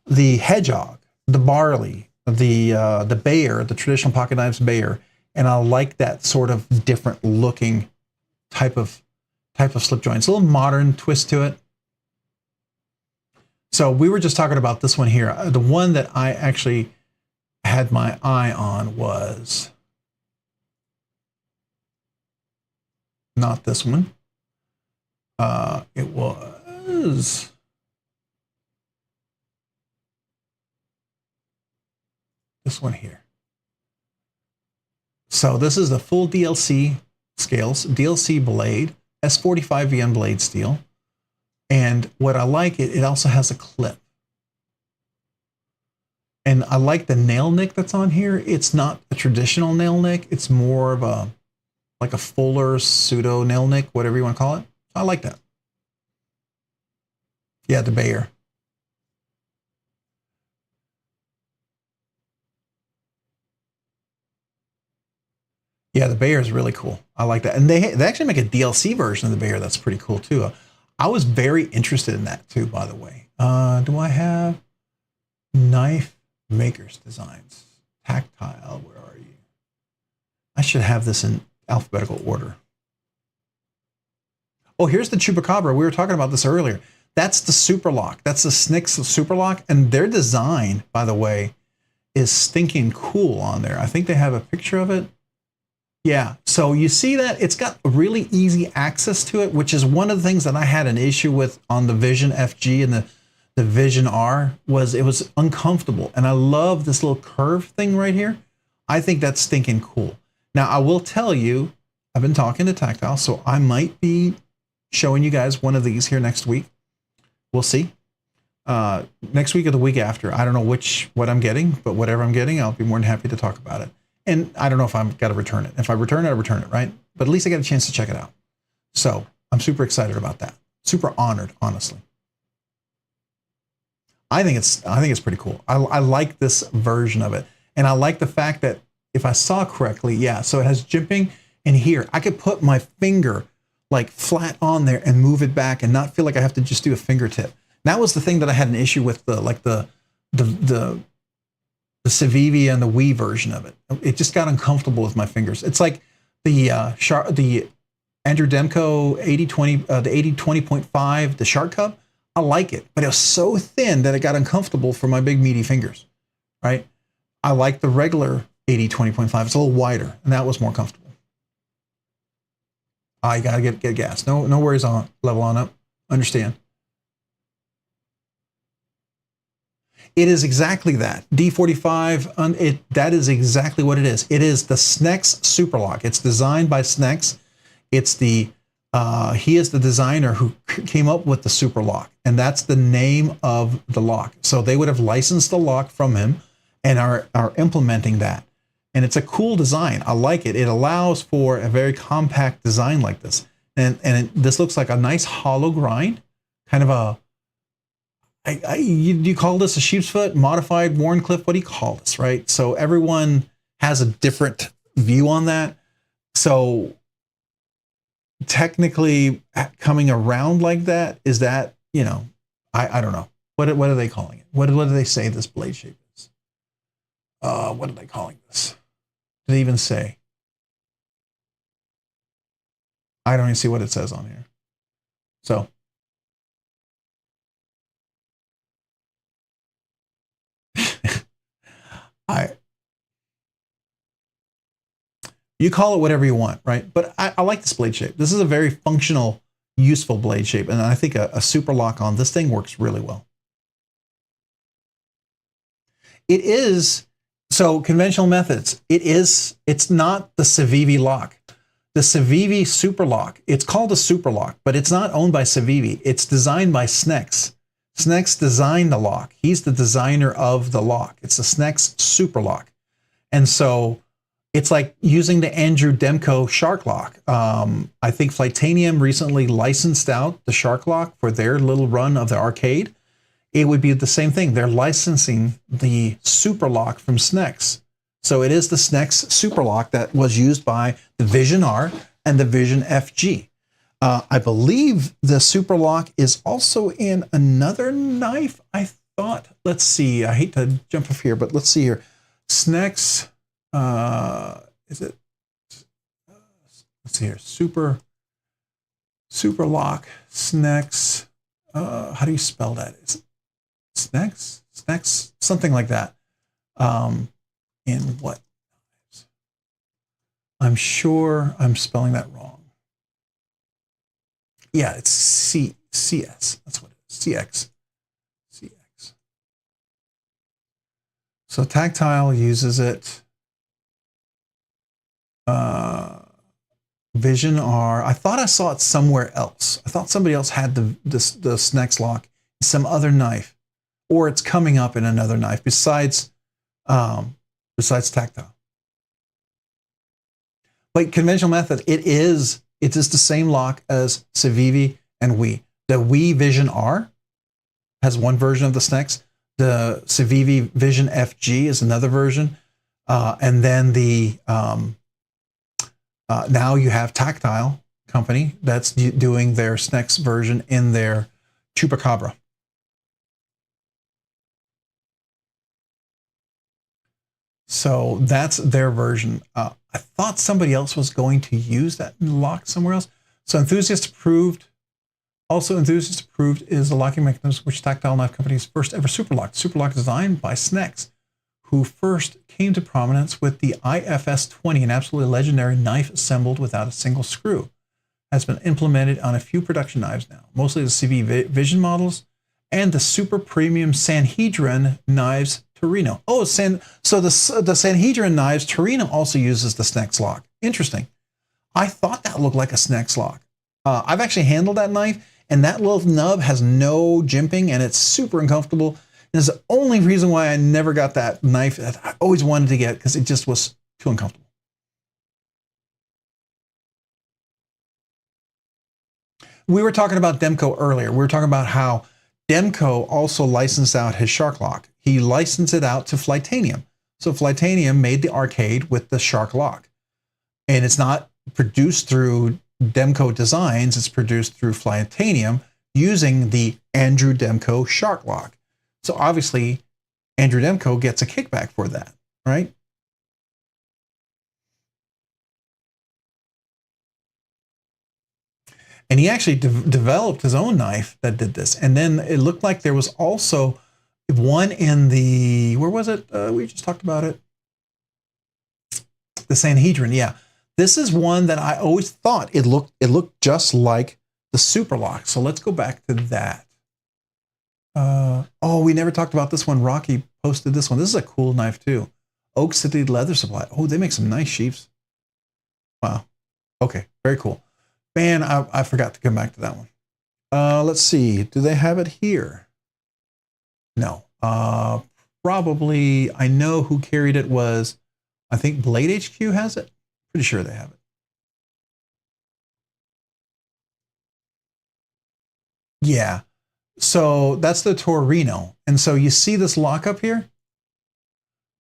the hedgehog, the barley, the Bayer, the traditional pocket knives Bayer, and I like that sort of different looking type of slip joints, a little modern twist to it. So we were just talking about this one here. The one that I actually had my eye on was not this one. It was this one here. So this is the full DLC scales, DLC blade, S45VN blade steel. And what I like, it also has a clip. And I like the nail nick that's on here. It's not a traditional nail nick. It's more of a, like a fuller pseudo nail nick, whatever you want to call it. I like that. Yeah, the Bayer. Yeah, the Bayer is really cool. I like that. And they actually make a DLC version of the Bayer that's pretty cool too. I was very interested in that too, by the way. Do I have knife makers designs? Tactile, where are you? I should have this in alphabetical order. Oh, here's the Chupacabra. We were talking about this earlier. That's the Super Lock. That's the SNCC Super Lock. And their design, by the way, is stinking cool on there. I think they have a picture of it. Yeah, so you see that it's got really easy access to it, which is one of the things that I had an issue with on the Vision FG and the Vision R, was it was uncomfortable. And I love this little curve thing right here. I think that's stinking cool. Now, I will tell you, I've been talking to Tactile, so I might be showing you guys one of these here next week. We'll see. Next week or the week after. I don't know what I'm getting, but whatever I'm getting, I'll be more than happy to talk about it. And I don't know if I've got to return it. If I return it, I return it, right? But at least I got a chance to check it out. So I'm super excited about that. Super honored, honestly. I think it's pretty cool. I like this version of it. And I like the fact that if I saw correctly, yeah, so it has jimping, and here I could put my finger like flat on there and move it back and not feel like I have to just do a fingertip. That was the thing that I had an issue with, the Civivi and the Wii version of it. It just got uncomfortable with my fingers. It's like the Andrew Demko 8020, the 8020.5, the Shark Cub. I like it, but it was so thin that it got uncomfortable for my big meaty fingers, right? I like the regular 8020.5. It's a little wider, and that was more comfortable. You gotta get gas. No worries on level on up. Understand. It is exactly that. D45, that is exactly what it is. It is the SNCC Super Lock. It's designed by SNCC. It's the he is the designer who came up with the super lock, and that's the name of the lock. So they would have licensed the lock from him and are implementing that. And it's a cool design. I like it. It allows for a very compact design like this. And this looks like a nice hollow grind, kind of a, you call this a sheep's foot, modified Warncliffe? What do you call this, right? So everyone has a different view on that. So technically coming around like that, is that, you know, I don't know. What are they calling it? What do they say this blade shape is? What are they calling this? Did they even say? I don't even see what it says on here. So you call it whatever you want, right? But I like this blade shape. This is a very functional, useful blade shape. And I think a super lock on this thing works really well. It is, so conventional methods, it's not the Civivi lock. The Civivi super lock, it's called a super lock, but it's not owned by Civivi. It's designed by Snex. Snex designed the lock. He's the designer of the lock. It's the Snex super lock. And so it's like using the Andrew Demko Shark Lock. I think Flightanium recently licensed out the Shark Lock for their little run of the arcade. It would be the same thing. They're licensing the Super Lock from Snex. So it is the Snex Super Lock that was used by the Vision R and the Vision FG. I believe the Super Lock is also in another knife, I thought. Let's see. I hate to jump off here, but let's see here. Snex, is it? Let's see here. Super Lock, Snex. How do you spell that? Is it Snex, something like that. In what? I'm sure I'm spelling that wrong. Yeah, it's CS. That's what it is. CX. So Tactile uses it. Vision R. I thought I saw it somewhere else. I thought somebody else had the Snex lock in some other knife, or it's coming up in another knife besides Tactile. But conventional method, it is the same lock as Civivi and Wii. The Wii Vision R has one version of the Snex. The Civivi Vision FG is another version. And then the now you have Tactile company that's doing their Snex version in their Chupacabra. So that's their version. I thought somebody else was going to use that lock somewhere else. So Enthusiast Approved. Also Enthusiast Approved is the locking mechanism which Tactile Knife Company's first ever super lock. Super lock designed by Snex, who first came to prominence with the IFS-20, an absolutely legendary knife assembled without a single screw. Has been implemented on a few production knives now, mostly the CV Vision models and the super premium Sanhedrin knives Torino. Oh, so the Sanhedrin knives Torino also uses the Snex lock. Interesting. I thought that looked like a Snex lock. I've actually handled that knife, and that little nub has no jimping, and it's super uncomfortable. And it's the only reason why I never got that knife that I always wanted to get, because it just was too uncomfortable. We were talking about Demko earlier. We were talking about how Demko also licensed out his Shark Lock. He licensed it out to Flightanium. So Flightanium made the arcade with the Shark Lock. And it's not produced through Demko Designs, it's produced through Flightanium using the Andrew Demko Shark Lock. So obviously, Andrew Demko gets a kickback for that, right? And he actually developed his own knife that did this. And then it looked like there was also one in the, where was it? We just talked about it. The Sanhedrin, yeah. This is one that I always thought it looked just like the Super Lock. So let's go back to that. Oh, we never talked about this one. Rocky posted this one. This is a cool knife too. Oak City Leather Supply. Oh, they make some nice sheaths. Wow. Okay, very cool. Man, I forgot to come back to that one. Let's see. Do they have it here? No. Probably, I know who carried it was, I think Blade HQ has it. Pretty sure they have it. Yeah. So that's the Torino. And so you see this lock up here?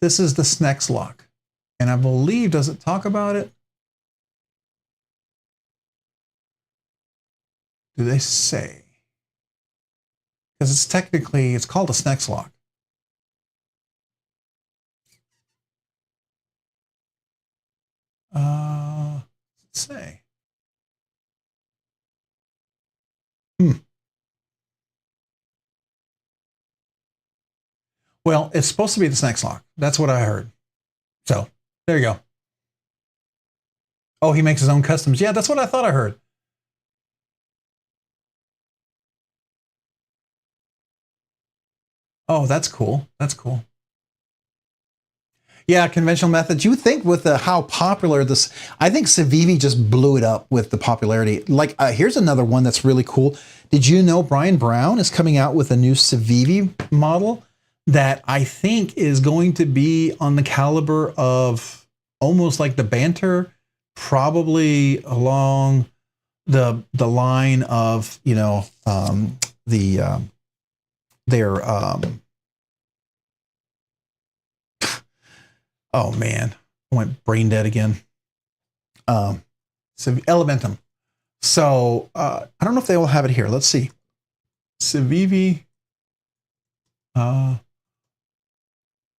This is the Snex lock. And I believe, does it talk about it? Do they say? Because it's technically, it's called a Snex lock. Let's say. Well, it's supposed to be the Snex lock. That's what I heard. So there you go. Oh, he makes his own customs. Yeah, that's what I thought I heard. Oh, that's cool. That's cool. Yeah, conventional methods. You think with how popular this, I think Civivi just blew it up with the popularity. Like, here's another one that's really cool. Did you know Brian Brown is coming out with a new Civivi model that I think is going to be on the caliber of almost like the Banter, probably along the line of, you know, their oh man, I went brain dead again. Elementum. So I don't know if they will have it here. Let's see. Civivi,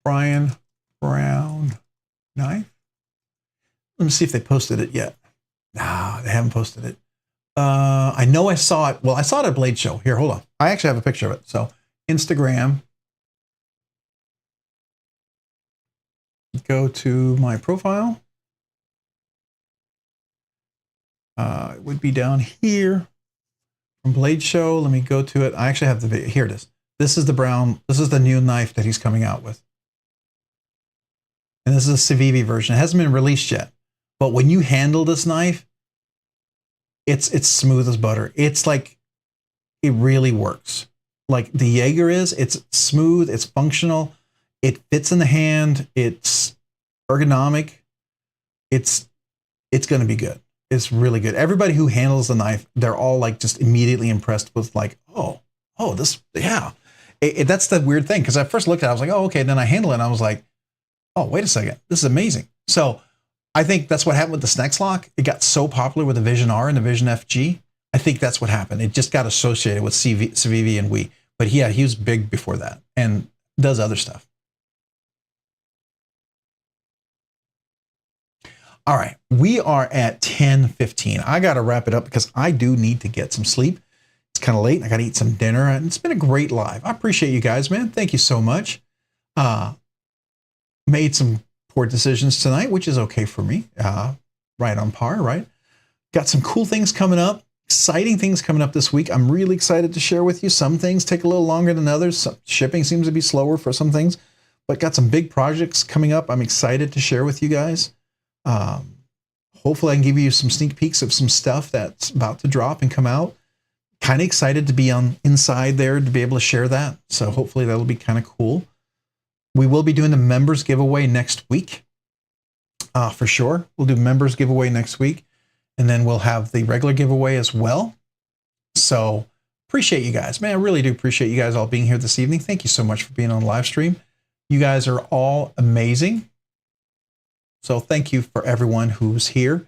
Brian Brown knife. Let me see if they posted it yet. Nah, they haven't posted it. I know I saw it. Well, I saw it at Blade Show. Here, hold on. I actually have a picture of it. So Instagram. Go to my profile. It would be down here from Blade Show. Let me go to it. I actually have the video. Here it is. This is the brown. This is the new knife that he's coming out with. And this is a Civivi version. It hasn't been released yet. But when you handle this knife, it's smooth as butter. It's like, it really works. Like the Jaeger is, it's smooth, it's functional, it fits in the hand, it's ergonomic, it's going to be good. It's really good. Everybody who handles the knife, they're all like just immediately impressed with like, oh, this, yeah. That's the weird thing. Because I first looked at it, I was like, oh, okay. Then I handle it and I was like, oh, wait a second. This is amazing. So I think that's what happened with the Snex lock. It got so popular with the Vision R and the Vision FG. I think that's what happened. It just got associated with Civivi and Wii. But yeah, he was big before that and does other stuff. All right, we are at 10:15. I got to wrap it up because I do need to get some sleep. It's kind of late. I got to eat some dinner. And it's been a great live. I appreciate you guys, man. Thank you so much. Made some poor decisions tonight, which is okay for me. Right on par, right? Got some cool things coming up. Exciting things coming up this week. I'm really excited to share with you. Some things take a little longer than others. Some shipping seems to be slower for some things, but got some big projects coming up. I'm excited to share with you guys. Hopefully I can give you some sneak peeks of some stuff that's about to drop and come out. Kind of excited to be on inside there to be able to share that. So hopefully that'll be kind of cool. We will be doing the members giveaway next week. For sure. We'll do members giveaway next week. And then we'll have the regular giveaway as well. So appreciate you guys, man. I really do appreciate you guys all being here this evening. Thank you so much for being on the live stream. You guys are all amazing. So thank you for everyone who's here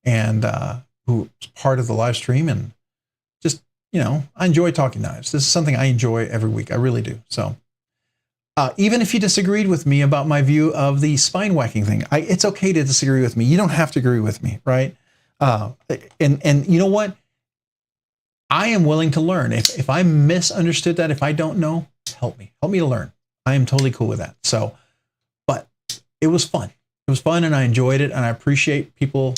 and who's part of the live stream. And just, you know, I enjoy talking knives. This is something I enjoy every week. I really do. So even if you disagreed with me about my view of the spine whacking thing, it's okay to disagree with me. You don't have to agree with me, right? And you know what? I am willing to learn. If I misunderstood that, if I don't know, help me to learn. I am totally cool with that. So, but it was fun. It was fun and I enjoyed it and I appreciate people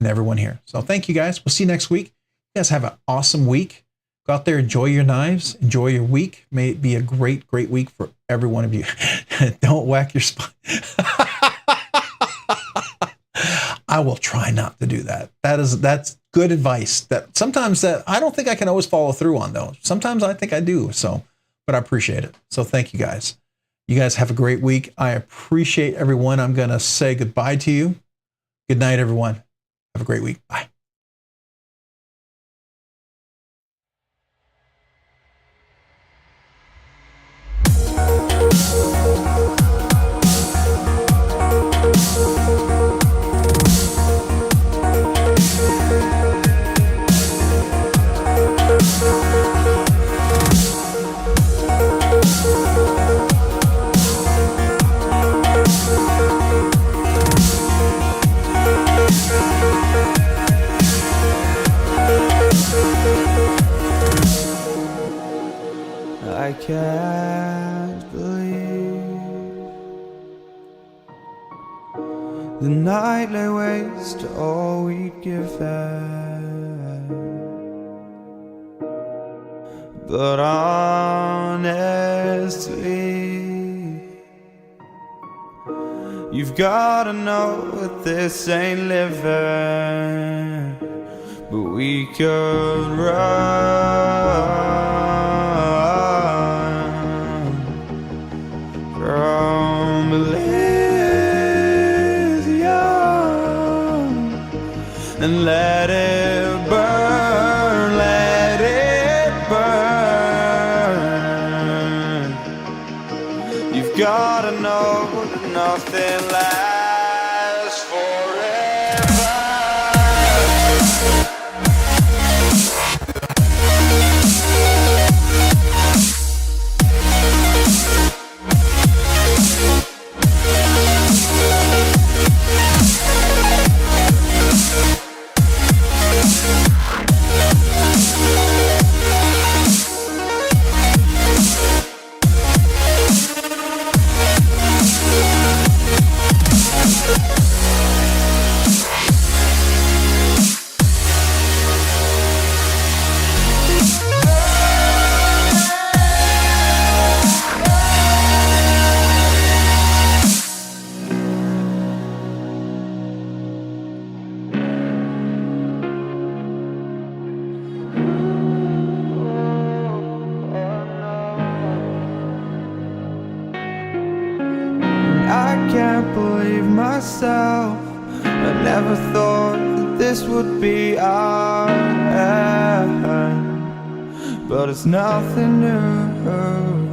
and everyone here. So thank you guys. We'll see you next week. You guys have an awesome week. Go out there, enjoy your knives, enjoy your week. May it be a great, great week for every one of you. Don't whack your spine. I will try not to do that. That's good advice. That sometimes that I don't think I can always follow through on though. Sometimes I think I do. So, but I appreciate it. So thank you guys. You guys have a great week. I appreciate everyone. I'm going to say goodbye to you. Good night, everyone. Have a great week. Bye. I can't believe the night lay waste to all we'd given. But honestly, you've gotta know that this ain't living. But we could run from Elysium and let it burn, let it burn. You've gotta know that nothing lasts forever. I can't believe myself. I never thought that this would be our end, but it's nothing new.